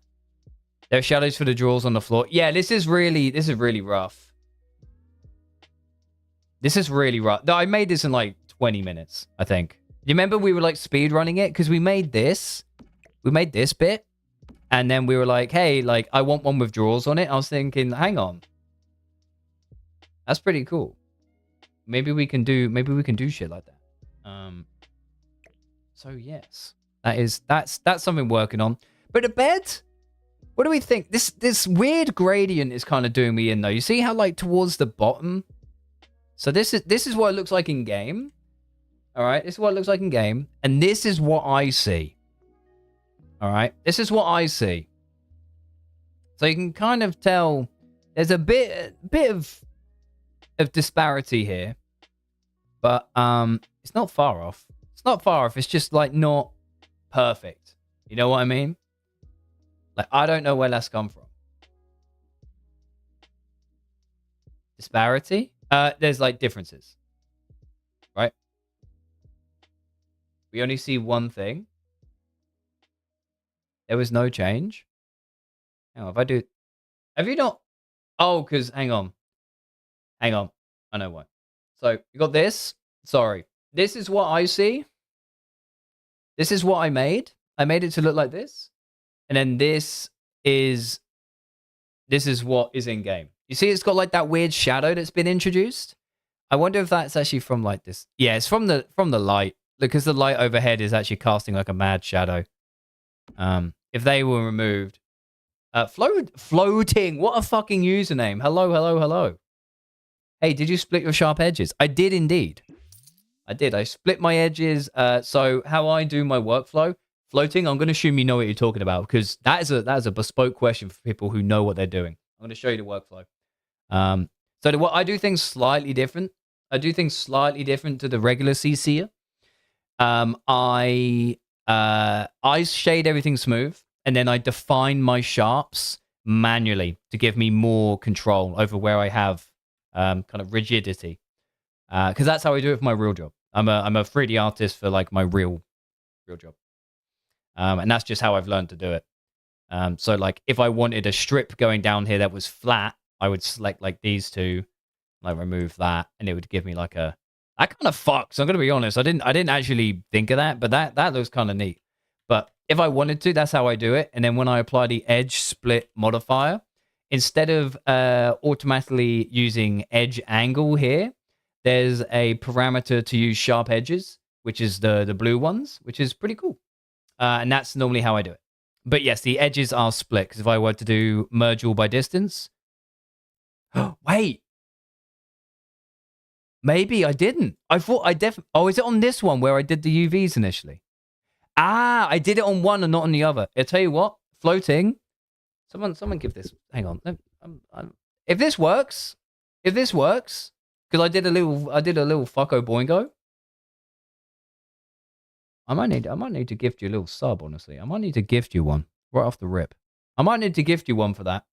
There are shadows for the drawers on the floor. Yeah, this is really rough. This is really rough. I made this in like 20 minutes, I think. You remember we were like speed running it because we made this bit, and then we were like, hey, like I want one with drawers on it. I was thinking, hang on, that's pretty cool. Maybe we can do shit like that. So yes, that's something working on. But a bed, what do we think? This weird gradient is kind of doing me in though. You see how like towards the bottom. So this is what it looks like in game. All right, this is what it looks like in game, and this is what I see. All right, this is what I see. So you can kind of tell there's a bit of disparity here, but it's not far off. It's not far off. It's just like not perfect. You know what I mean? Like I don't know where that's come from. Disparity? There's like differences, right? We only see one thing. There was no change. Hang on, have you not? Oh, because hang on. I know why. So you got this. Sorry, this is what I see. This is what I made. I made it to look like this, and then this is what is in game. You see, it's got like that weird shadow that's been introduced. I wonder if that's actually from like this. Yeah, it's from the light, because the light overhead is actually casting like a mad shadow. If they were removed, floating. What a fucking username. Hello. Hey, did you split your sharp edges? I did indeed. I did. I split my edges. So how I do my workflow, floating. I'm going to assume you know what you're talking about, because that is a bespoke question for people who know what they're doing. I'm going to show you the workflow. So I do things slightly different. I do things slightly different to the regular CC'er. I shade everything smooth, and then I define my sharps manually to give me more control over where I have kind of rigidity. Because that's how I do it for my real job. I'm a 3D artist for like my real job. And that's just how I've learned to do it. So like if I wanted a strip going down here that was flat, I would select like these two, like remove that, and it would give me like a. That kind of fucks. I'm gonna be honest. I didn't actually think of that, but that looks kind of neat. But if I wanted to, that's how I do it. And then when I apply the edge split modifier, instead of automatically using edge angle here, there's a parameter to use sharp edges, which is the blue ones, which is pretty cool. And that's normally how I do it. But yes, the edges are split, because if I were to do merge all by distance, wait, maybe I didn't. I thought I definitely. Oh, is it on this one where I did the UVs initially? Ah, I did it on one and not on the other. I'll tell you what, floating. Someone give this. Hang on. If this works, because I did a little fucko boingo. I might need to gift you a little sub. Honestly, I might need to gift you one right off the rip. I might need to gift you one for that,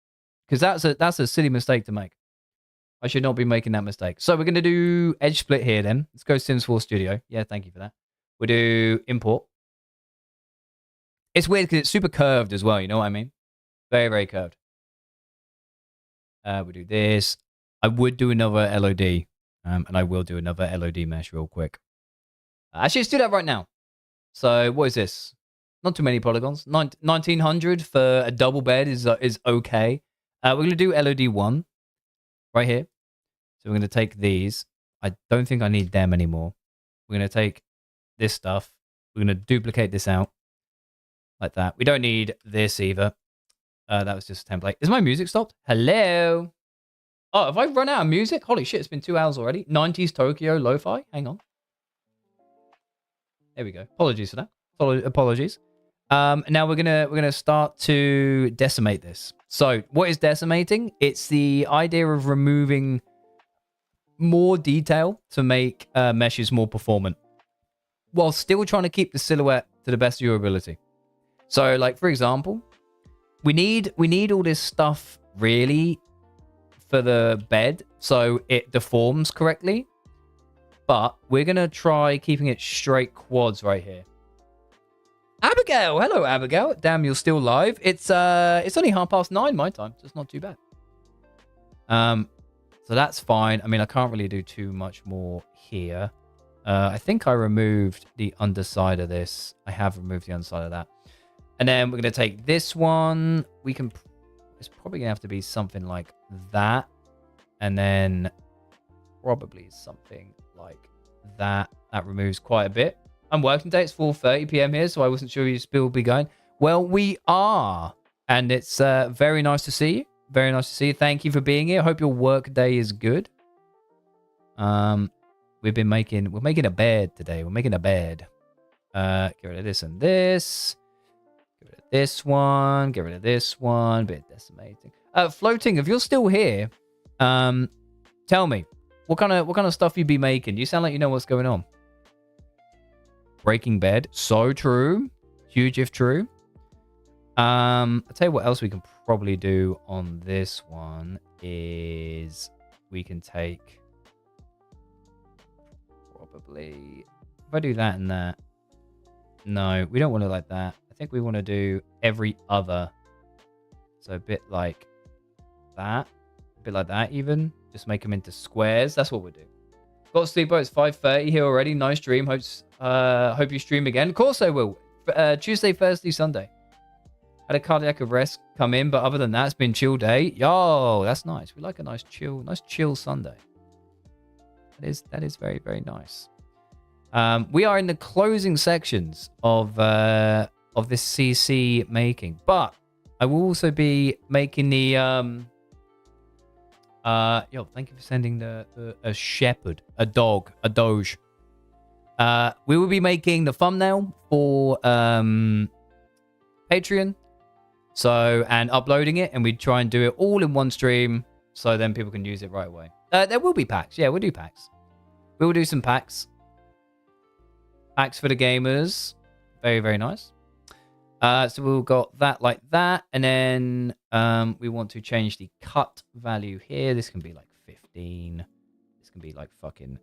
because that's a silly mistake to make. I should not be making that mistake. So we're going to do edge split here then. Let's go Sims 4 Studio. Yeah, thank you for that. We'll do import. It's weird because it's super curved as well. You know what I mean? Very, very curved. We'll do this. I would do another LOD. And I will do another LOD mesh real quick. Actually, let's do that right now. So what is this? Not too many polygons. 1900 for a double bed is okay. We're going to do LOD1 right here. So we're going to take these. I don't think I need them anymore. We're going to take this stuff. We're going to duplicate this out like that. We don't need this either. That was just a template. Is my music stopped? Hello? Oh, have I run out of music? Holy shit, it's been 2 hours already. 90s Tokyo lo-fi. Hang on. There we go. Apologies for that. Apologies. Now we're gonna start to decimate this. So what is decimating? It's the idea of removing more detail to make meshes more performant, while still trying to keep the silhouette to the best of your ability. So, like for example, we need all this stuff really for the bed so it deforms correctly. But we're gonna try keeping it straight quads right here. Abigail, hello Abigail. Damn, you're still live. It's only 9:30 my time, so it's not too bad. So that's fine. I mean, I can't really do too much more here. I think I removed the underside of this. I have removed the underside of that. And then we're gonna take this one. It's probably gonna have to be something like that, and then probably something like that. That removes quite a bit. I'm working today. It's 4:30 p.m. here, so I wasn't sure you'd still be going. Well, we are, and it's very nice to see you. Very nice to see you. Thank you for being here. Hope your work day is good. We're making a bed today. We're making a bed. Get rid of this and this. Get rid of this one. Get rid of this one. Bit decimating. Floating. If you're still here, tell me what kind of stuff you be making. You sound like you know what's going on. Breaking bed. So true. Huge if true. I'll tell you what else we can probably do on this one is we can take probably, if I do that and that. No, we don't want it like that. I think we want to do every other. So a bit like that. A bit like that even. Just make them into squares. That's what we'll do. Got to sleep, it's 5:30 here already. Nice stream. Hope you stream again. Of course I will. Tuesday, Thursday, Sunday. Had a cardiac arrest come in, but other than that, it's been chill day. Yo, that's nice. We like a nice chill Sunday. That is very, very nice. We are in the closing sections of this CC making, but I will also be making the thank you for sending a shepherd, a dog, a doge. We will be making the thumbnail for Patreon. So, and uploading it, and we try and do it all in one stream, so then people can use it right away. There will be packs. Yeah, we'll do packs. We will do some packs. Packs for the gamers. Very, very nice. So we've got that like that, and then we want to change the cut value here. This can be like 15. This can be like fucking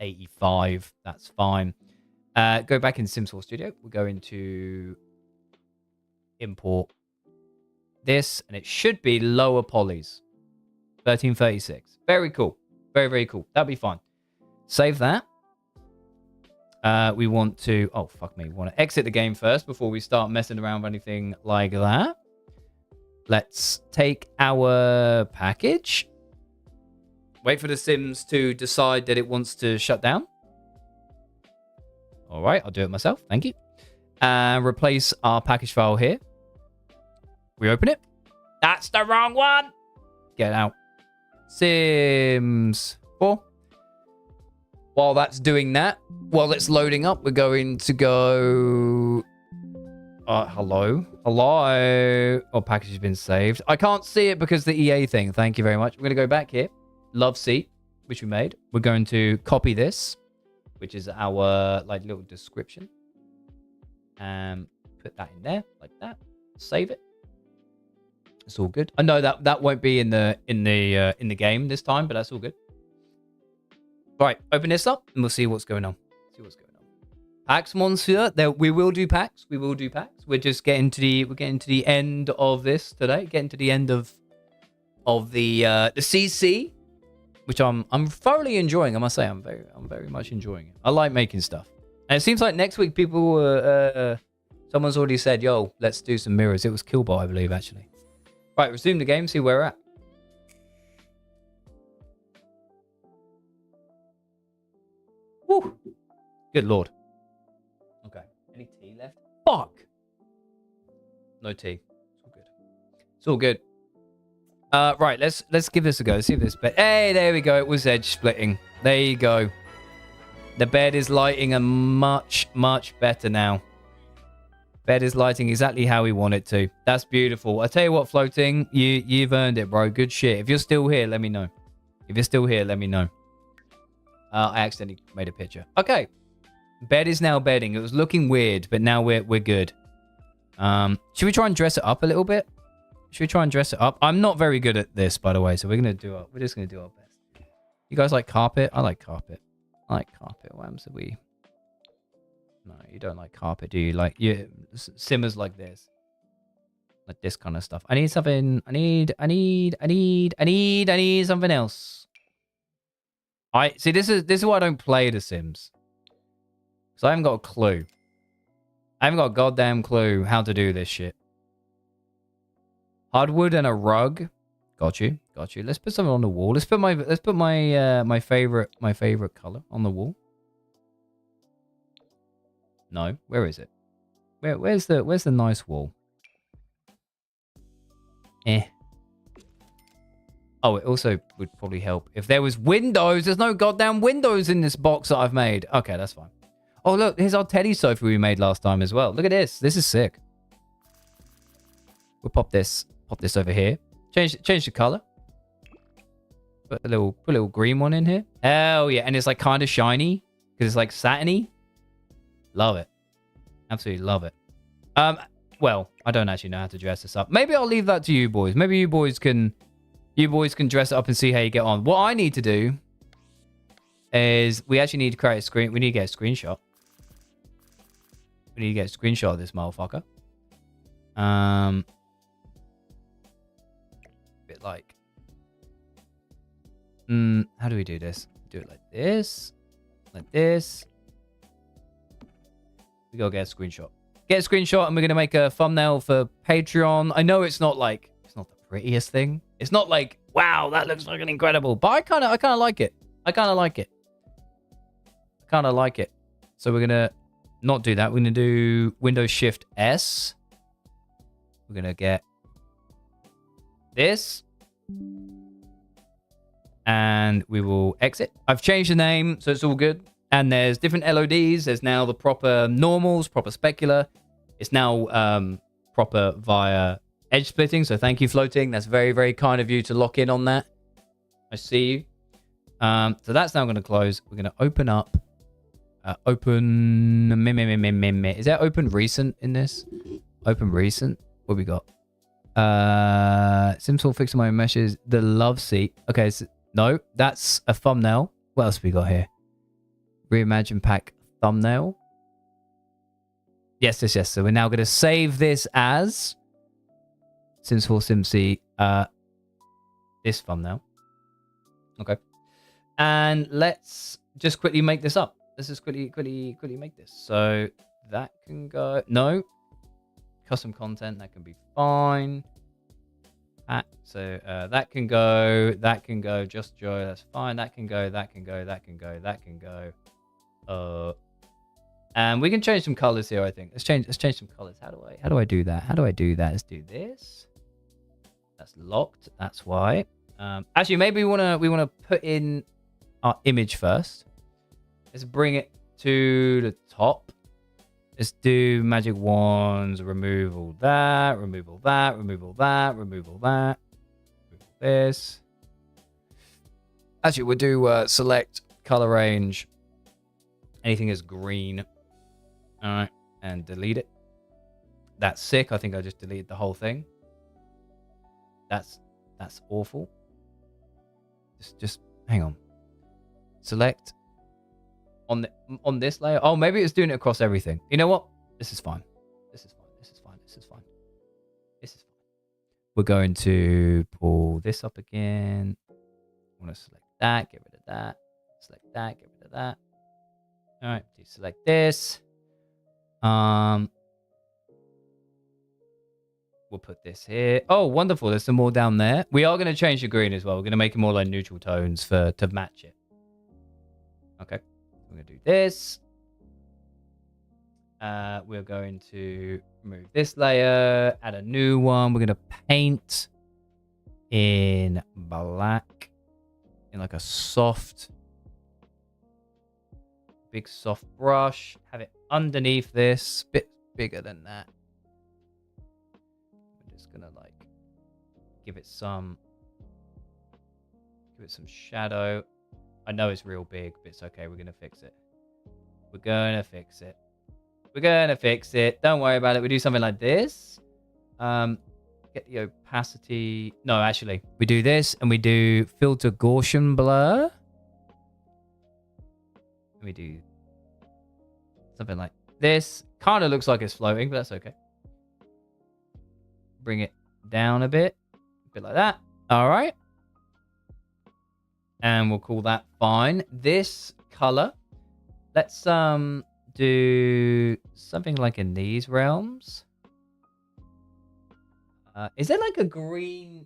85. That's fine. Go back in Sims 4 Studio. We'll go into import. this, and it should be lower polys. 1336. Very cool. Very, very cool. That'd be fine. Save that. We want to... Oh, fuck me. We want to exit the game first before we start messing around with anything like that. Let's take our package. Wait for the Sims to decide that it wants to shut down. All right, I'll do it myself. Thank you. And replace our package file here. We open it. That's the wrong one. Get out. Sims 4. While that's doing that, while it's loading up, we're going to go... hello? Hello? Oh, package has been saved. I can't see it because the EA thing. Thank you very much. We're going to go back here. Love seat, which we made. We're going to copy this, which is our like little description. And put that in there, like that. Save it. It's all good. I know that won't be in the game this time, but that's all good. All right, open this up and we'll see what's going on. Packs, Monsieur. There, we will do packs. We're just getting to the end of this today. Getting to the end of the CC, which I'm thoroughly enjoying. I must say, I'm very much enjoying it. I like making stuff, and it seems like next week people someone's already said, "Yo, let's do some mirrors." It was Killbot, I believe, actually. Right, resume the game. See where we're at. Woo! Good lord. Okay. Any tea left? Fuck! No tea. It's all good. Right, let's give this a go. Let's see if this bed... Hey, there we go. It was edge splitting. There you go. The bed is lighting a much, much better now. Bed is lighting exactly how we want it to. That's beautiful. I tell you what, Floating, you've earned it, bro. Good shit. If you're still here, let me know. I accidentally made a picture. Okay. Bed is now bedding. It was looking weird, but now we're good. Should we try and dress it up a little bit? I'm not very good at this, by the way, so we're just gonna do our best. You guys like carpet? I like carpet. What happens if we... No, you don't like carpet, do you? Like, simmers like this. Like this kind of stuff. I need something. I need something else. See, this is why I don't play The Sims. Because I haven't got a clue. I haven't got a goddamn clue how to do this shit. Hardwood and a rug. Got you. Let's put something on the wall. Let's put my favorite color on the wall. No, where is it? Where's the nice wall? Oh, it also would probably help if there was windows. There's no goddamn windows in this box that I've made. Okay, that's fine. Oh, look, here's our teddy sofa we made last time as well. Look at this. This is sick. We'll pop this over here. Change the color. Put a little green one in here. Oh yeah, and it's like kind of shiny because it's like satiny. Love it. Absolutely love it. Well, I don't actually know how to dress this up. Maybe I'll leave that to you boys. Maybe you boys can dress it up and see how you get on. What I need to do is we actually need to create a screen. We need to get a screenshot. We need to get a screenshot of this motherfucker. Bit like, how do we do this? Do it like this, We gotta get a screenshot. And we're gonna make a thumbnail for Patreon. I know it's not the prettiest thing. It's not like, wow, that looks fucking incredible. But I kind of like it. So we're gonna not do that. We're gonna do Windows Shift S. We're gonna get this. And we will exit. I've changed the name, so it's all good. And there's different LODs. There's now the proper normals, proper specular. It's now proper via edge splitting. So thank you, Floating. That's very, very kind of you to lock in on that. I see you. So that's now going to close. We're going to open up. Open. Is there open recent in this? Open recent. What we got? Simsol fixing my meshes. The love seat. Okay. So, no, that's a thumbnail. What else have we got here? Reimagine pack thumbnail. Yes. So we're now going to save this as Sims 4 SimC this thumbnail. Okay. And let's just quickly make this up. Let's just quickly make this. So that can go. No. Custom content, that can be fine. So that can go. That can go. Just Joe, that's fine. That can go. That can go. That can go. That can go. And we can change some colors here, I think. Let's change some colors. How do I do that? How do I do that? Let's do this. That's locked. That's why. Actually, maybe we wanna put in our image first. Let's bring it to the top. Let's do magic wands. Remove all that. Remove all that. Remove all that. Remove all that. Remove all this. Actually, we'll do select color range. Anything is green. All right, and delete it. That's sick. I think I just deleted the whole thing. That's awful. Just hang on. Select on this layer. Oh, maybe it's doing it across everything. You know what? This is fine. This is fine. This is fine. This is fine. This is fine. We're going to pull this up again. I want to select that. Get rid of that. Select that. Get rid of that. All right. Deselect this. We'll put this here. Oh, wonderful. There's some more down there. We are going to change the green as well. We're going to make it more like neutral tones to match it. Okay. We're going to do this. We're going to remove this layer, add a new one. We're going to paint in black, in like a big soft brush. Have it underneath this, bit bigger than that. I'm just gonna like give it some shadow. I know it's real big, but it's okay. We're gonna fix it. We're gonna fix it. We're gonna fix it. Don't worry about it. We do something like this. Get the opacity. No, actually, we do this and we do filter Gaussian blur. And we do something like this. Kind of looks like it's floating, but that's okay. Bring it down a bit like that. All right. And we'll call that fine. This color, let's do something like in these realms. Is there like a green?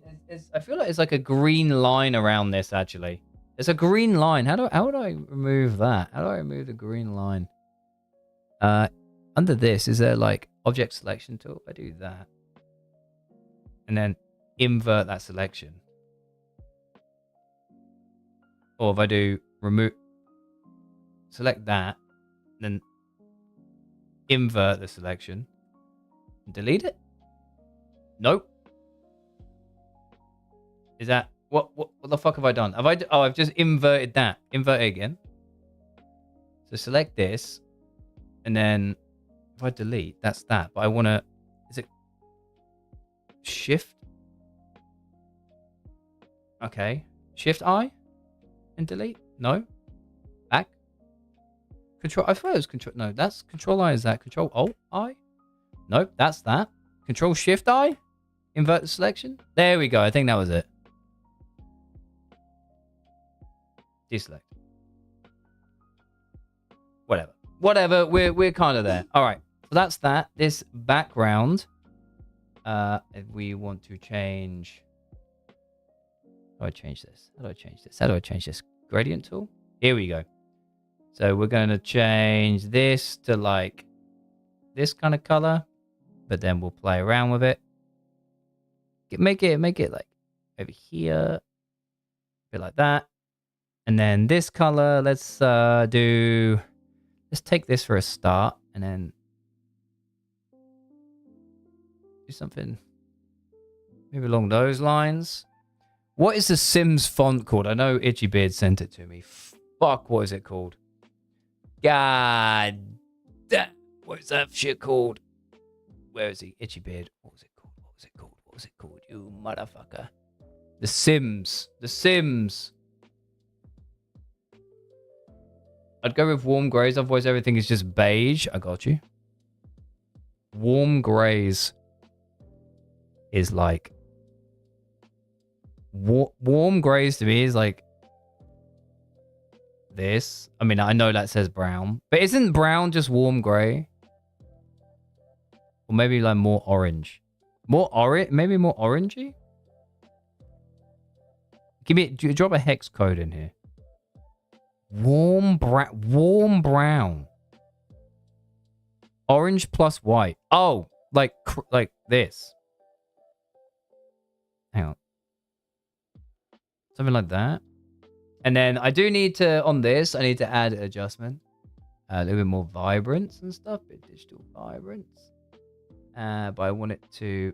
I feel like it's like a green line around this. Actually, there's a green line. How would I remove that? How do I remove the green line? Under this, is there like object selection tool? If I do that, and then invert that selection. Or if I do select that, then invert the selection, delete it. Nope. Is that what the fuck have I done? I've just inverted that. Invert it again. So select this, and then if I delete, that's that. But I want to. Is it Shift? Okay, Shift I. And delete? No. Back. Control. I thought it was Control. No, that's Control I. Is that Control Alt I? Nope, that's that. Control Shift I. Invert the selection. There we go. I think that was it. Deselect. Whatever. We're kind of there. All right. So that's that. This background. If we want to change. How do I change this? How do I change this? Gradient tool? Here we go. So we're going to change this to like this kind of color, but then we'll play around with it. Make it like over here, a bit like that. And then this color, let's take this for a start and then do something maybe along those lines. What is the Sims font called? I know Itchy Beard sent it to me. Fuck, what is it called? God damn. What is that shit called? Where is he? Itchy Beard. What was it called? What was it called? What was it called? You motherfucker. The Sims. The Sims. I'd go with warm grays, otherwise everything is just beige. I got you. Warm grays. is like warm grays to me is like this. I mean, I know that says brown, but isn't brown just warm gray? Or maybe like more orange. More orange? Maybe more orangey? Drop a hex code in here. Warm brown. Orange plus white. Oh, like this. Hang on. Something like that. And then I do need to, on this, I need to add adjustment. A little bit more vibrance and stuff. Bit digital vibrance. But I want it to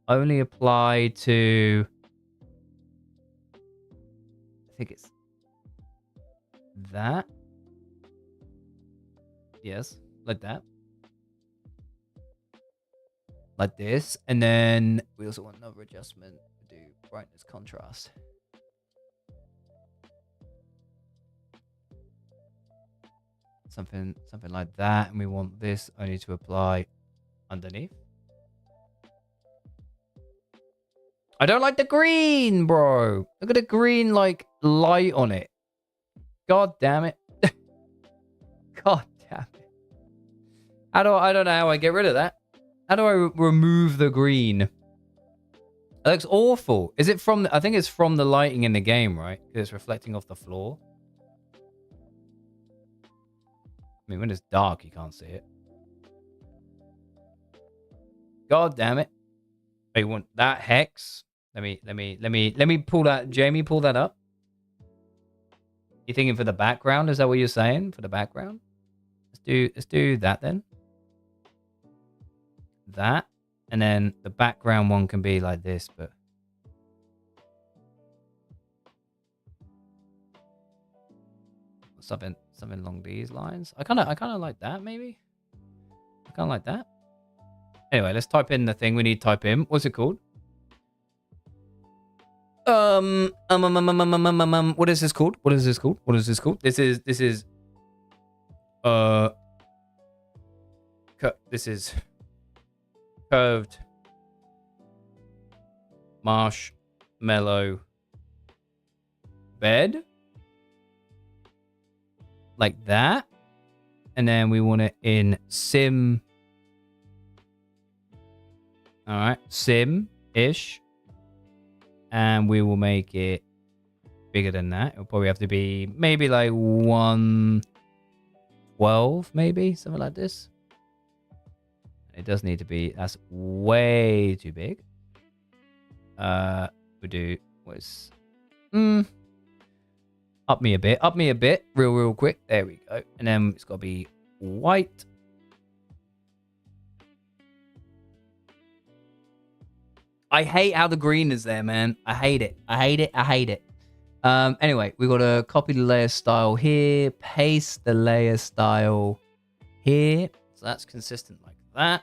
only apply to... I think it's that. Yes, like that. Like this. And then we also want another adjustment to do brightness contrast. Something like that. And we want this only to apply underneath. I don't like the green, bro. Look at the green, like, light on it. God damn it. God damn it. I don't know how I get rid of that. How do I remove the green? It looks awful. Is it from... I think it's from the lighting in the game, right? Because it's reflecting off the floor. I mean, when it's dark, you can't see it. God damn it. Oh, you want that hex? Let me pull that. Jamie, pull that up. You thinking for the background? Is that what you're saying? For the background? Let's do that then. That. And then the background one can be like this, but something along these lines. I kinda like that, maybe. I kinda like that. Anyway, let's type in the thing we need to type in. What's it called? What is this called? What is this called? What is this called? This is this is curved marshmallow bed. Like that. And then we want it in sim. All right, sim-ish. And we will make it bigger than that. It'll probably have to be maybe like 112, maybe something like this. It does need to be. That's way too big. We do what's up me a bit, real quick. There we go. And then it's got to be white. I hate how the green is there, man. I hate it. Anyway, we got to copy the layer style here, paste the layer style here. So that's consistent like that.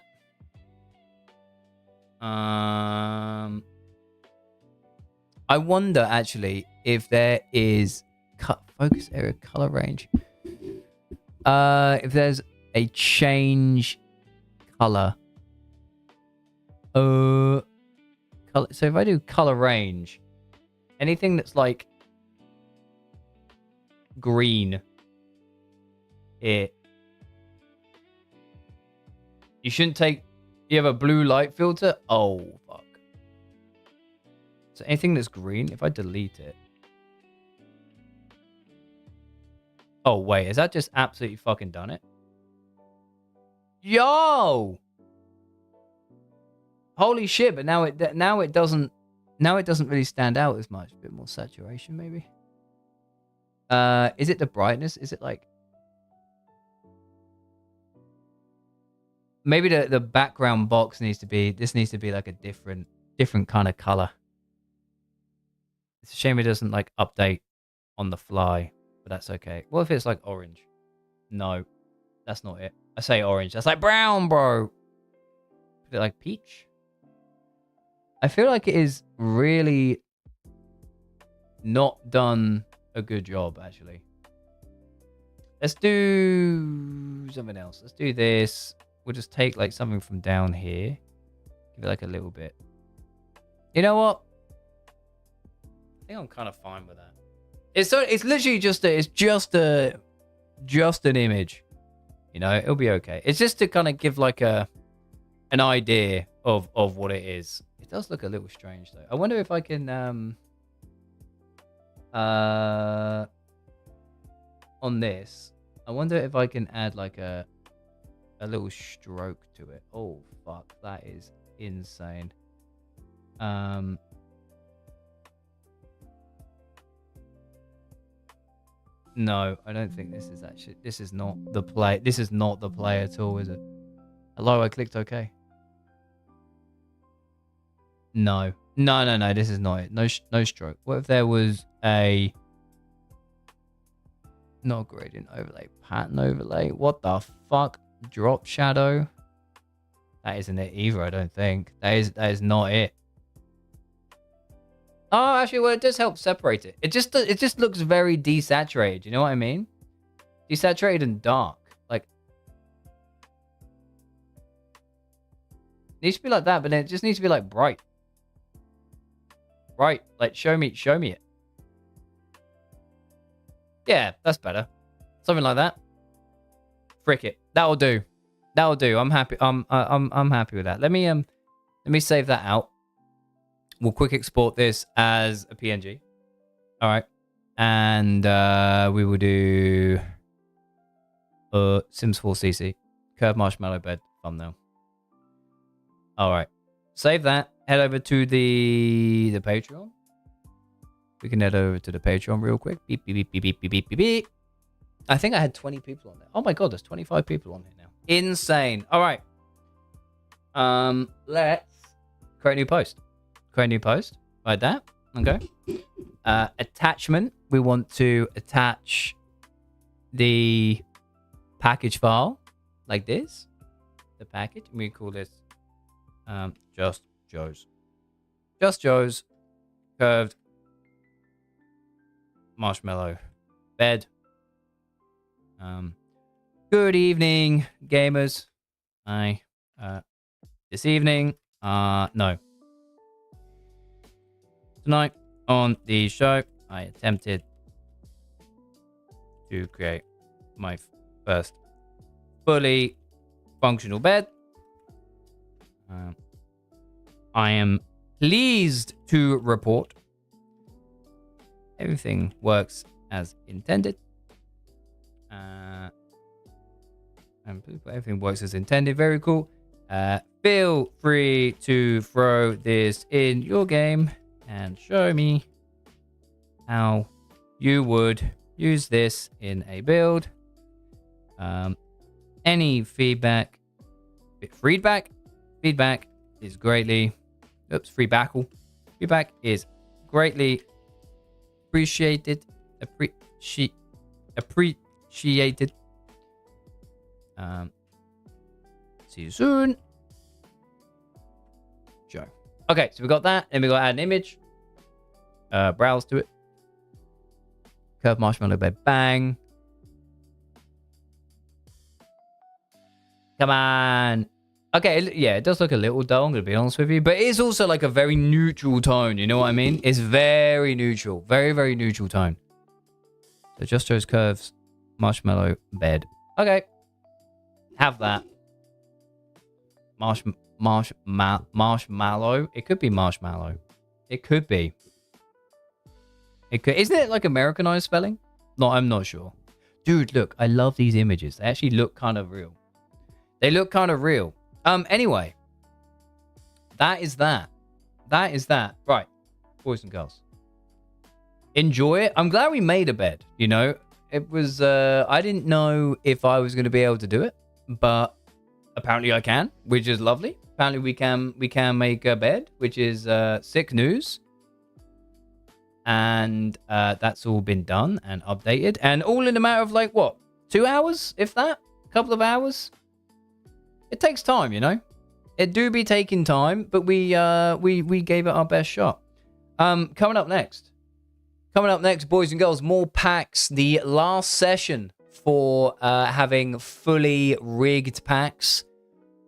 I wonder actually if there is focus area color range. If there's a change color. Color. So if I do color range, anything that's like green here, you shouldn't take. You have a blue light filter. Oh fuck. So anything that's green, if I delete it. Oh wait, is that just absolutely fucking done it? Yo! Holy shit! But now it doesn't really stand out as much. A bit more saturation, maybe. Is it the brightness? Is it like maybe the background box needs to be? This needs to be like a different kind of color. It's a shame it doesn't like update on the fly, but that's okay. What if it's like orange? No, that's not it. I say orange. That's like brown, bro. Put it like peach. I feel like it is really not done a good job, actually. Let's do something else. Let's do this. We'll just take like something from down here. Give it like a little bit You know what? I think I'm kind of fine with that. It's literally just just an image. You know, it'll be okay. It's just to kind of give like an idea of what it is. It does look a little strange though. I wonder if I can on this. I wonder if I can add like a little stroke to it. Oh fuck, that is insane. No, I don't think this is actually. This is not the play. This is not the play at all, is it? Hello, I clicked OK. No, this is not it. No stroke. What if there was a not gradient overlay, pattern overlay? What the fuck? Drop shadow? That isn't it either. I don't think that is not it. Oh, actually, well, it does help separate it. It just looks very desaturated. You know what I mean? Desaturated and dark. Like, it needs to be like that, but then it just needs to be like bright. Right, like show me it. Yeah, that's better. Something like that. Frick it. That'll do. I'm happy. I'm happy with that. Let me save that out. We'll quick export this as a PNG. All right. And we will do Sims 4 CC. Curved marshmallow bed thumbnail. All right. Save that. Head over to the Patreon. We can head over to the Patreon real quick. Beep, beep, beep, beep, beep, beep, beep, beep, beep. I think I had 20 people on there. Oh my god, there's 25 people on here now. Insane. All right. Let's create a new post. Like that. Okay. Attachment. We want to attach the package file like this. The package. And we call this Just Joe's curved marshmallow bed. Good evening, gamers. This evening, no. Tonight on the show, I attempted to create my first fully functional bed. I am pleased to report everything works as intended. And everything works as intended. Very cool. Feel free to throw this in your game and show me how you would use this in a build. Any feedback is greatly feedback is greatly appreciated. Appreciated. See you soon, Joe. Okay, so we got that, and we got to add an image. Browse to it. Curved marshmallow bed. Bang. Come on. Okay, yeah, it does look a little dull, I'm going to be honest with you. But it is also like a very neutral tone, you know what I mean? It's very neutral. Very, very neutral tone. So Just Joe's curves marshmallow bed. Okay. Have that. Marshmallow. It could be marshmallow. It could be. It could. Isn't it like Americanized spelling? No, I'm not sure. Dude, look, I love these images. They actually look kind of real. They look kind of real. Anyway. That is that. Right. Boys and girls. Enjoy it. I'm glad we made a bed, you know. It was, I didn't know if I was going to be able to do it, but apparently I can, which is lovely. Apparently we can make a bed, which is sick news. And that's all been done and updated, and all in a matter of like what, 2 hours, if that, a couple of hours. It takes time, you know. It do be taking time, but we gave it our best shot. Coming up next, boys and girls, more packs. The last session for having fully rigged packs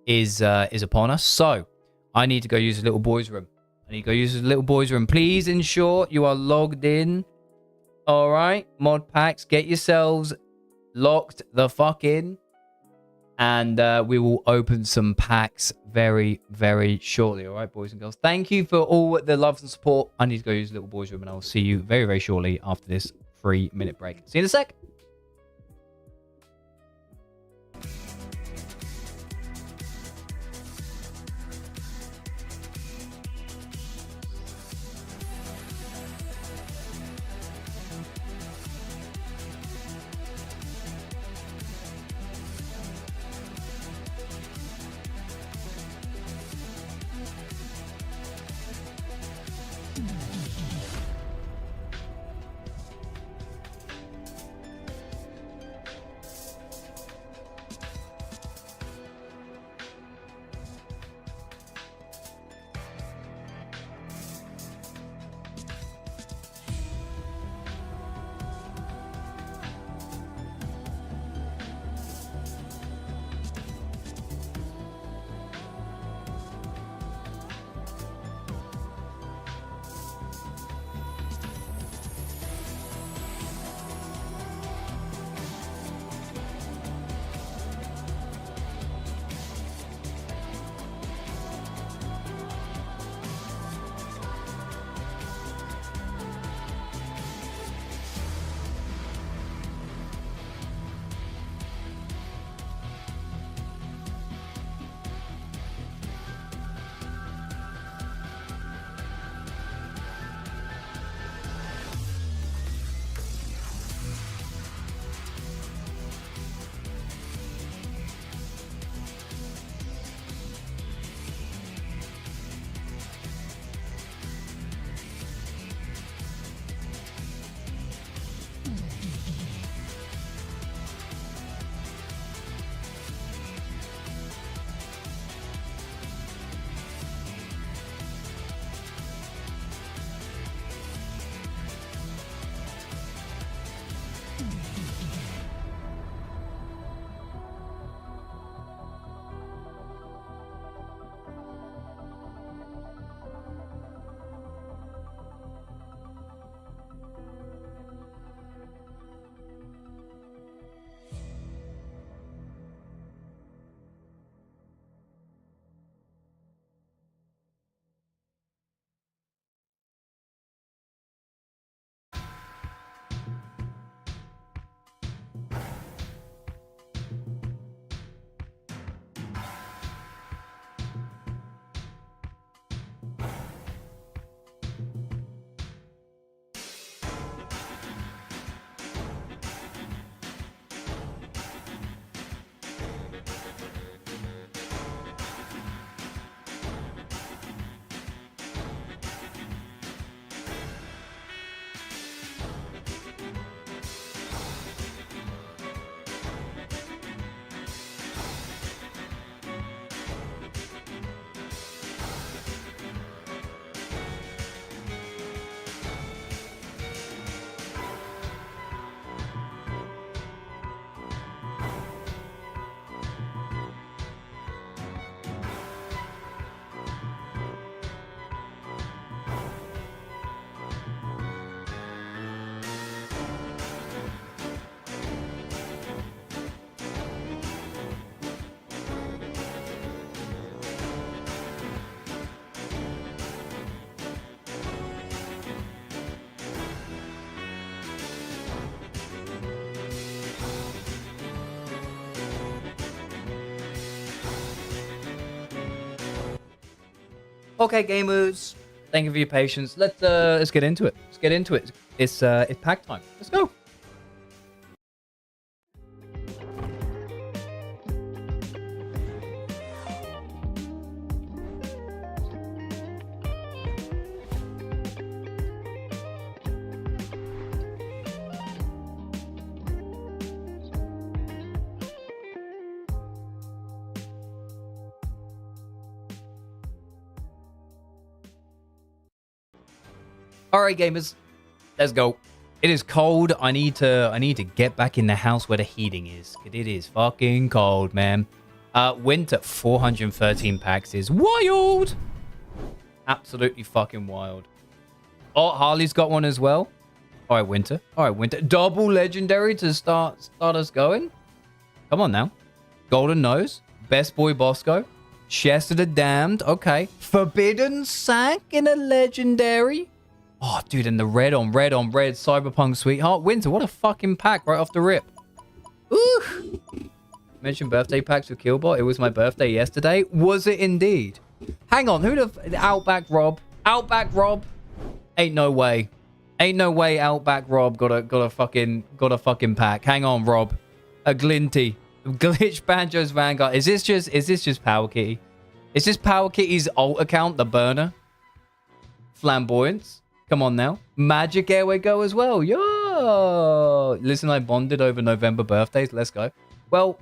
is upon us. So I need to go use a little boys' room. And you go use the little boy's room. Please ensure you are logged in. All right, mod packs, get yourselves locked the fuck in. And we will open some packs very, very shortly. All right, boys and girls. Thank you for all the love and support. I need to go use the little boy's room, and I will see you very, very shortly after this 3-minute break. See you in a sec. Okay, gamers. Thank you for your patience. Let's get into it. Let's get into it. It's pack time. Let's go. All right, gamers, let's go. It is cold. I need to get back in the house where the heating is. It is fucking cold, man. Winter 413 packs is wild. Absolutely fucking wild. Oh, Harley's got one as well. All right, Winter. All right, Winter. Double legendary to start us going. Come on now. Golden Nose. Best Boy Bosco. Chest of the Damned. Okay. Forbidden Sack in a legendary. Oh, dude, and the red on red Cyberpunk Sweetheart. Winter, what a fucking pack right off the rip. Ooh. Mentioned birthday packs with Killbot. It was my birthday yesterday. Was it indeed? Hang on. Who the... Outback Rob. Outback Rob. Ain't no way. Ain't no way Outback Rob got a fucking pack. Hang on, Rob. A Glinty. Glitch Banjo's Vanguard. Is this just Power Kitty? Is this Power Kitty's alt account, the burner? Flamboyance. Come on now. Magic Airway Go as well. Yo. Listen, I bonded over November birthdays. Let's go. Well,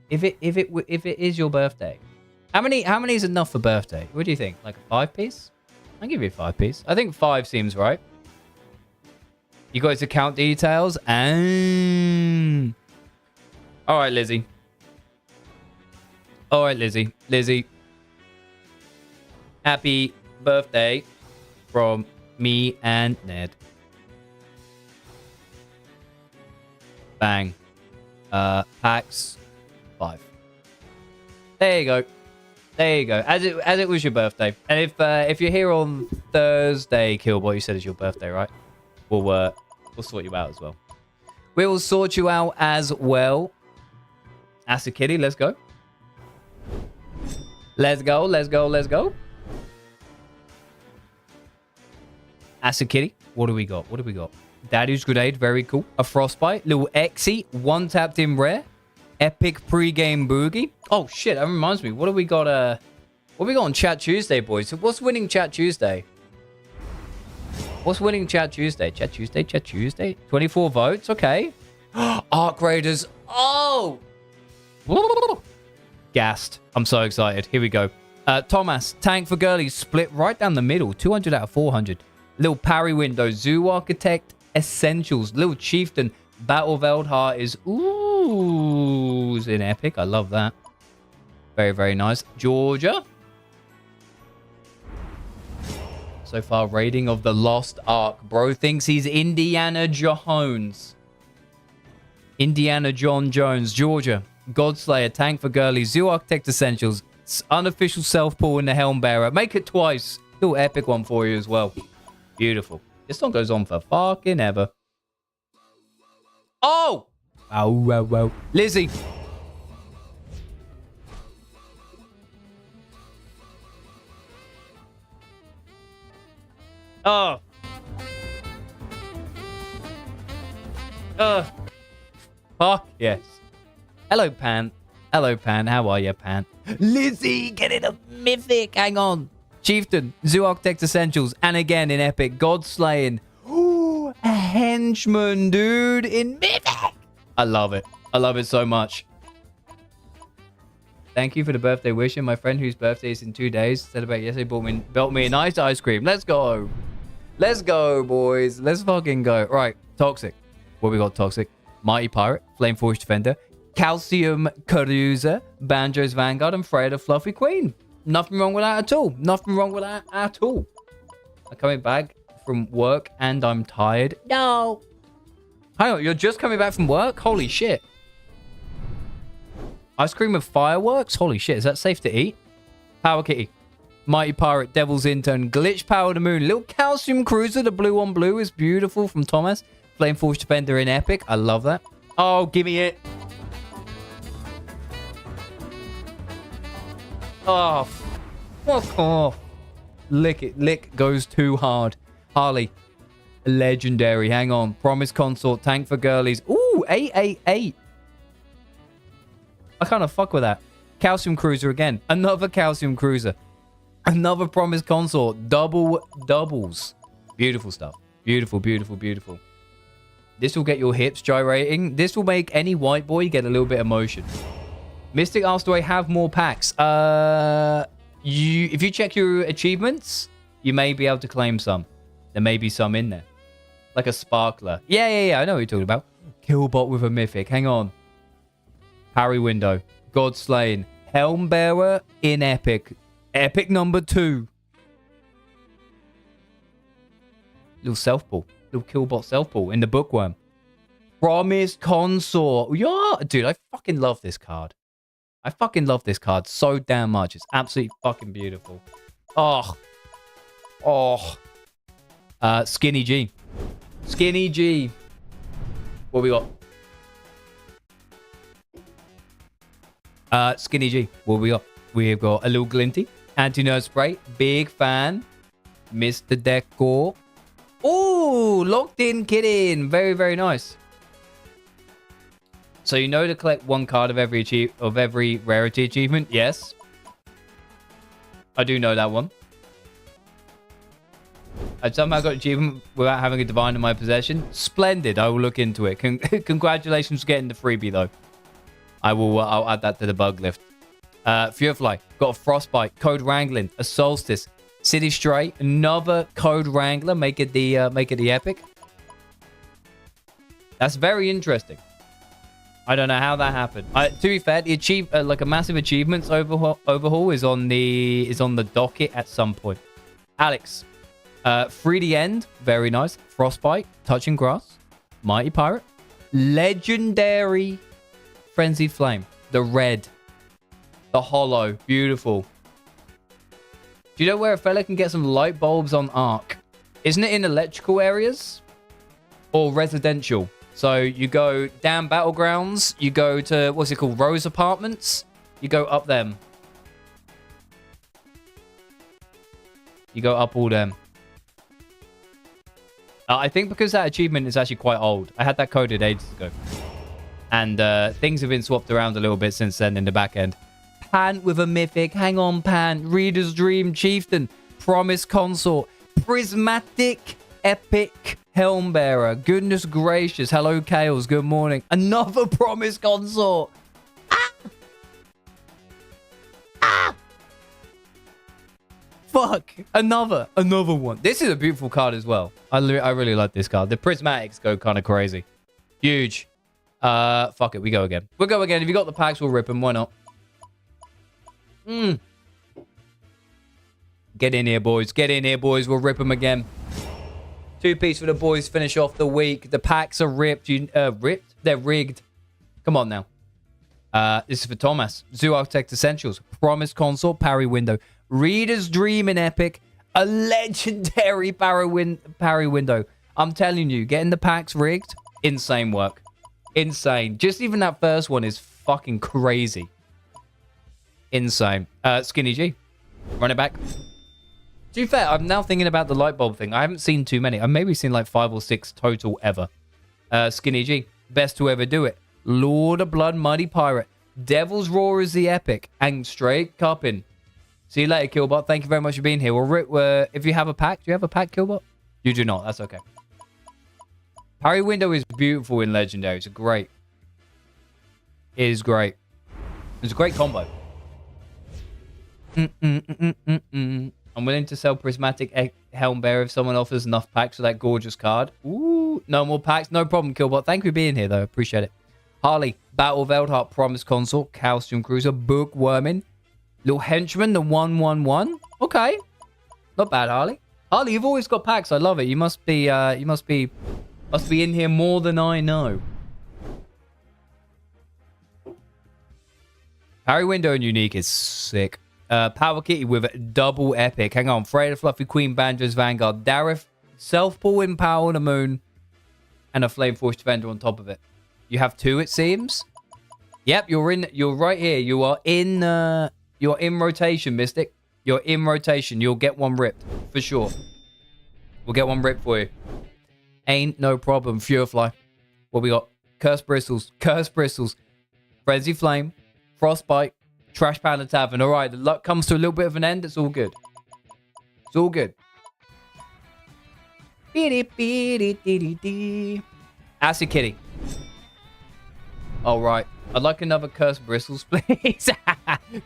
if it is your birthday, how many is enough for birthday? What do you think? Like a 5-piece? I'll give you a 5-piece. I think 5 seems right. You got his account details and... All right, Lizzie. All right, Lizzie. Lizzie. Happy birthday from me and Ned. Bang. Packs 5. There you go. There you go. As it was your birthday. And if you're here on Thursday, Killboy, you said it's your birthday, right? We'll sort you out as well. We will sort you out as well. Acid Kitty, let's go. Let's go, let's go, let's go. Acid Kitty, what do we got? What do we got? Daddy's Grenade, very cool. A Frostbite, little Exy, one tapped in rare. Epic pre-game boogie. Oh shit, that reminds me. What do we got? What do we got on Chat Tuesday, boys? What's winning Chat Tuesday? What's winning Chat Tuesday? Chat Tuesday, Chat Tuesday. 24 votes, okay. Arc Raiders. Oh! Gassed. I'm so excited. Here we go. Thomas, Tank for Girlies, split right down the middle. 200 out of 400. Little Parry Window, Zoo Architect, Essentials. Little Chieftain, Battle Veldheart is... Ooh, is in Epic. I love that. Very, very nice. Georgia. So far, rating of the Lost Ark. Bro thinks he's Indiana Jones. Indiana John Jones. Georgia. Godslayer. Tank for Girlies. Zoo Architect Essentials. Unofficial self-pull in the Helm Bearer. Make it twice. Little epic one for you as well. Beautiful. This song goes on for fucking ever. Oh! Oh, wow, wow. Lizzie. Oh. Fuck yes. Hello, Pan. Hello, Pan. How are you, Pan? Lizzie, get it a mythic. Hang on. Chieftain, Zoo Architect Essentials, and again in Epic, God Slaying. Ooh, a henchman, dude, in mythic. I love it. I love it so much. Thank you for the birthday wish. And my friend whose birthday is in 2 days celebrated yesterday built me a nice ice cream. Let's go. Let's go, boys. Let's fucking go. Right. Toxic. What we got? Toxic. Mighty Pirate. Flameforge Defender. Calcium Cruiser. Banjo's Vanguard. And Freya the Fluffy Queen. Nothing wrong with that at all. Nothing wrong with that at all. I'm coming back from work and I'm tired. No. Hang on, you're just coming back from work? Holy shit. Ice cream with fireworks? Holy shit, is that safe to eat? Power Kitty. Mighty Pirate, Devil's Intern, Glitch Power the Moon, Little Calcium Cruiser, the blue on blue is beautiful from Thomas. Flameforge Defender in Epic, I love that. Oh, give me it. Oh, fuck off. Lick it, lick goes too hard. Harley. Legendary. Hang on. Promise Consort. Tank for Girlies. Ooh, 888. I kind of fuck with that. Calcium Cruiser again. Another Calcium Cruiser. Another Promise Consort. Doubles. Beautiful stuff. Beautiful, beautiful, beautiful. This will get your hips gyrating. This will make any white boy get a little bit of motion. Mystic asked, do I have more packs? If you check your achievements, you may be able to claim some. There may be some in there. Like a sparkler. Yeah. I know what you're talking about. Killbot with a mythic. Hang on. Parry Window. God Slain. Helm Bearer in Epic. Epic number 2. Little self-pull. Little Killbot self-pull in the bookworm. Promised Consort. Yeah, dude, I fucking love this card. I fucking love this card so damn much. It's absolutely fucking beautiful. Oh. Oh. Skinny G. Skinny G. What we got? Skinny G. What we got? We've got a little Glinty. Anti-nerve spray. Big fan. Mr. Decor. Oh, locked in kidding. Very, very nice. So you know to collect one card of every rarity achievement? Yes. I do know that one. I somehow got achievement without having a divine in my possession. Splendid. I will look into it. Congratulations for getting the freebie though. I'll add that to the bug lift. Furefly. Got a Frostbite. Code Wrangling. A Solstice. City Stray. Another Code Wrangler. Make it the epic. That's very interesting. I don't know how that happened. To be fair, the like a massive achievements overhaul is on the docket at some point. Alex, 3D End, very nice. Frostbite, Touching Grass, Mighty Pirate, Legendary Frenzied Flame, the red, the hollow, beautiful. Do you know where a fella can get some light bulbs on Arc? Isn't it in electrical areas or residential? So you go down Battlegrounds, you go to, what's it called, Rose Apartments. You go up them. You go up all them. I think because that achievement is actually quite old. I had that coded ages ago. And things have been swapped around a little bit since then in the back end. Pan with a mythic. Hang on, Pan. Reader's Dream Chieftain. Promise Consort. Prismatic Epic Helmbearer. Goodness gracious. Hello, Chaos. Good morning. Another Promise Consort. Fuck. Another one. This is a beautiful card as well. I really like this card. The Prismatics go kind of crazy. Huge. Fuck it. We go again. We'll go again. If you got the packs, we'll rip them. Why not? Get in here, boys. Get in here, boys. We'll rip them again. 2-piece for the boys. Finish off the week. The packs are ripped. Ripped? They're rigged. Come on now. This is for Thomas. Zoo Architect Essentials. Promise Consort. Parry Window. Reader's Dream in Epic. A legendary parry window. I'm telling you, getting the packs rigged, insane work. Insane. Just even that first one is fucking crazy. Insane. Skinny G. Run it back. To be fair, I'm now thinking about the light bulb thing. I haven't seen too many. I've maybe seen like 5 or 6 total ever. Skinny G. Best to ever do it. Lord of Blood, Mighty Pirate. Devil's Roar is the epic. And straight cupping. See you later, Killbot. Thank you very much for being here. If you have a pack, do you have a pack, Killbot? You do not. That's okay. Parry Window is beautiful in Legendary. It's great. It is great. It's a great combo. I'm willing to sell Prismatic Helmbearer if someone offers enough packs for that gorgeous card. Ooh, no more packs. No problem, Killbot. Thank you for being here, though. Appreciate it. Harley, Battle of Eldheart, Promise Consort, Calcium Cruiser, Bookworming, Little Henchman, the 111. Okay. Not bad, Harley. Harley, you've always got packs. I love it. You must be in here more than I know. Parry Window and Unique is sick. Power Kitty with double epic. Hang on. Freya, Fluffy Queen, Banjo's Vanguard, Dareth, Self-Pull in Power on the Moon, and a Flame Force Defender on top of it. You have 2, it seems. Yep, you're right here. You're in rotation, Mystic. You're in rotation. You'll get one ripped for sure. We'll get one ripped for you. Ain't no problem. Furefly. What we got? Curse Bristles. Frenzy Flame. Frostbite. Trash Panda Tavern. All right, the luck comes to a little bit of an end. It's all good. It's all good. Acid Kitty. All right. I'd like another Curse Bristles, please.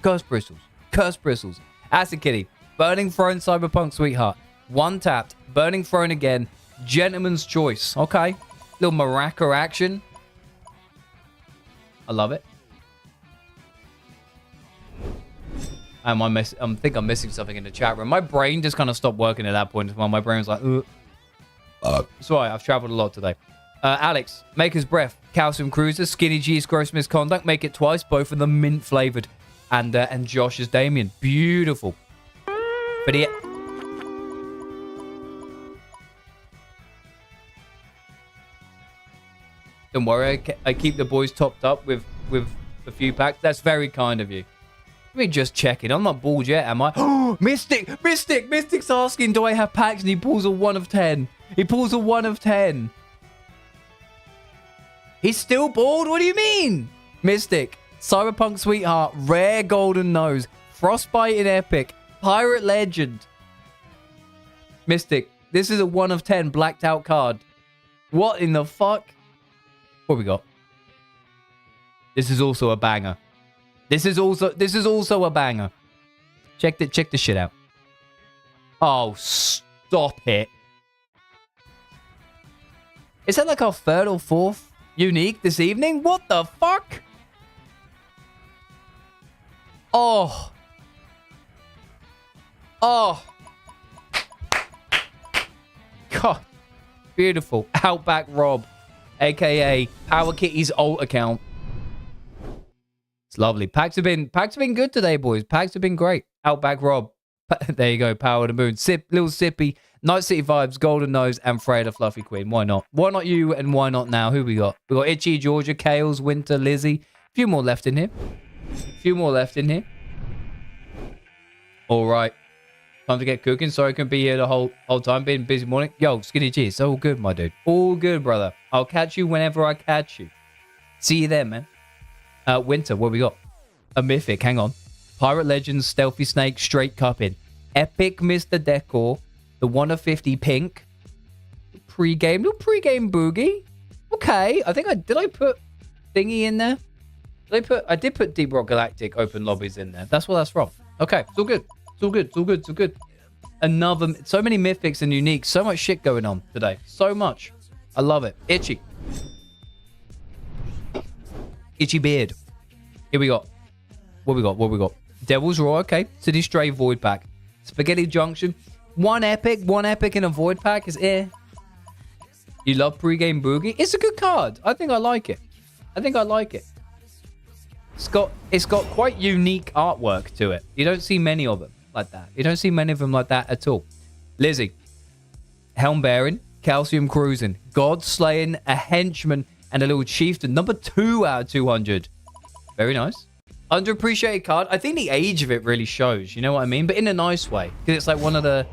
Curse Bristles. Acid Kitty. Burning Throne, Cyberpunk Sweetheart. 1 tapped. Burning Throne again. Gentleman's Choice. Okay. Little Maraca action. I love it. I think I'm missing something in the chat room. My brain just kind of stopped working at that point as well. My brain was like, sorry, I've traveled a lot today. Alex, Maker's Breath, Calcium Cruiser, Skinny G's Gross Misconduct, make it twice, both of them mint flavored. And Josh's Damien. Beautiful. But yeah. Don't worry, I keep the boys topped up with a few packs. That's very kind of you. Let me just check it. I'm not bald yet, am I? Oh, Mystic's asking, do I have packs? And he pulls a 1 of 10. He pulls a 1 of 10. He's still bald? What do you mean? Mystic, Cyberpunk Sweetheart, Rare Golden Nose, Frostbite in Epic, Pirate Legend. Mystic, this is a 1 of 10 blacked out card. What in the fuck? What we got? This is also a banger. This is also a banger. Check the shit out. Oh, stop it. Is that like our 3rd or 4th unique this evening? What the fuck? Oh. Oh. God. Beautiful. Outback Rob, aka Power Kitty's alt account. It's lovely. Packs have been good today, boys. Packs have been great. Outback Rob. There you go. Power of the Moon. Little Sippy. Night City Vibes. Golden Nose. And Freya the Fluffy Queen. Why not? Why not you and why not now? Who we got? We got Itchy, Georgia, Kales, Winter, Lizzie. A few more left in here. All right. Time to get cooking. Sorry I couldn't be here the whole time. Been a busy morning. Yo, Skinny G. It's all good, my dude. All good, brother. I'll catch you whenever I catch you. See you there, man. Winter, what we got? A Mythic, hang on. Pirate Legends, Stealthy Snake, Straight Cupping. Epic Mr. Decor, the 1 of 50 pink. Little pre-game boogie. Okay, did I put thingy in there? I did put Deep Rock Galactic open lobbies in there. That's what that's from. Okay, it's all good. It's all good. So many mythics and uniques. So much shit going on today. So much. I love it. Itchy Beard. Here we got. What we got? Devil's Roar. Okay. City Stray Void Pack. Spaghetti Junction. One epic in a Void Pack is air. You love Pre-Game Boogie? It's a good card. I think I like it. It's got quite unique artwork to it. You don't see many of them like that. At all. Lizzie. Helm Bearing. Calcium Cruising. God Slaying. A Henchman. And a little Chieftain. Number 2 out of 200. Very nice. Underappreciated card. I think the age of it really shows. You know what I mean? But in a nice way. Because it's like one of the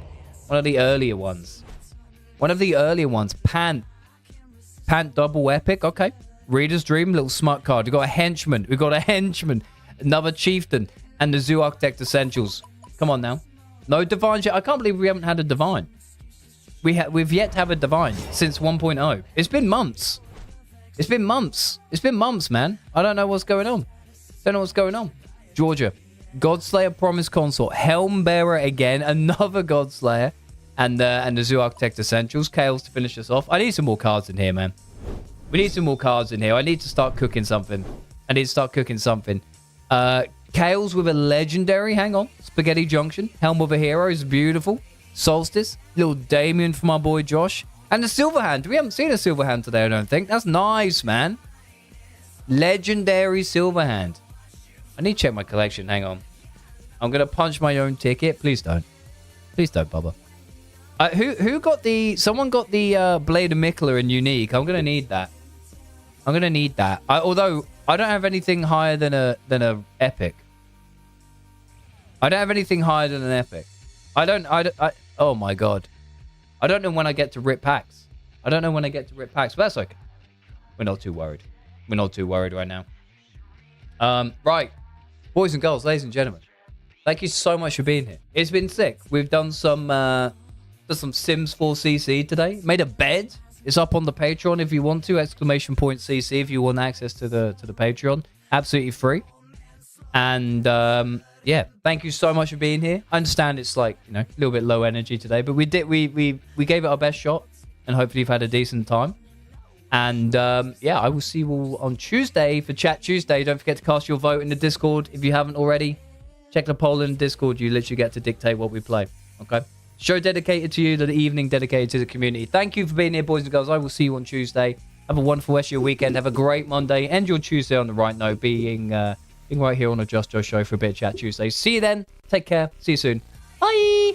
earlier ones. Pant Double Epic. Okay. Reader's Dream. Little smart card. We've got a Henchman. Another Chieftain. And the Zoo Architect Essentials. Come on now. No Divine yet. I can't believe we haven't had a Divine. We've yet to have a Divine since 1.0. It's been months. It's been months, man. I don't know what's going on. Georgia. Godslayer Promise Consort. Helm Bearer again. Another Godslayer. And the Zoo Architect Essentials. Kales to finish us off. I need some more cards in here, man. We need some more cards in here. I need to start cooking something. Kales with a legendary. Hang on. Spaghetti Junction. Helm of a Hero is beautiful. Solstice. Little Damien for my boy Josh. And the Silverhand. We haven't seen a Silverhand today, I don't think. That's nice, man. Legendary Silverhand. I need to check my collection. Hang on. I'm going to punch my own ticket. Please don't. Bubba. Who got the... Someone got the Blade of Mikula in Unique. I'm going to need that. Although, I don't have anything higher than a Epic. Oh my god. I don't know when I get to rip packs. But that's okay. We're not too worried. Right now. Right. Boys and girls, ladies and gentlemen. Thank you so much for being here. It's been sick. We've done some Sims 4 CC today. Made a bed. It's up on the Patreon if you want to. ! CC if you want access to the Patreon. Absolutely free. And yeah, thank you so much for being here. I understand it's like, a little bit low energy today, but we gave it our best shot, and hopefully you've had a decent time. And yeah, I will see you all on Tuesday for Chat Tuesday. Don't forget to cast your vote in the Discord if you haven't already. Check the poll in Discord. You literally get to dictate what we play. Okay? Show dedicated to you, the evening dedicated to the community. Thank you for being here, boys and girls. I will see you on Tuesday. Have a wonderful rest of your weekend. Have a great Monday. End your Tuesday on the right note, being right here on the Just Joe Show for a bit of Chat Tuesday. See you then. Take care. See you soon. Bye.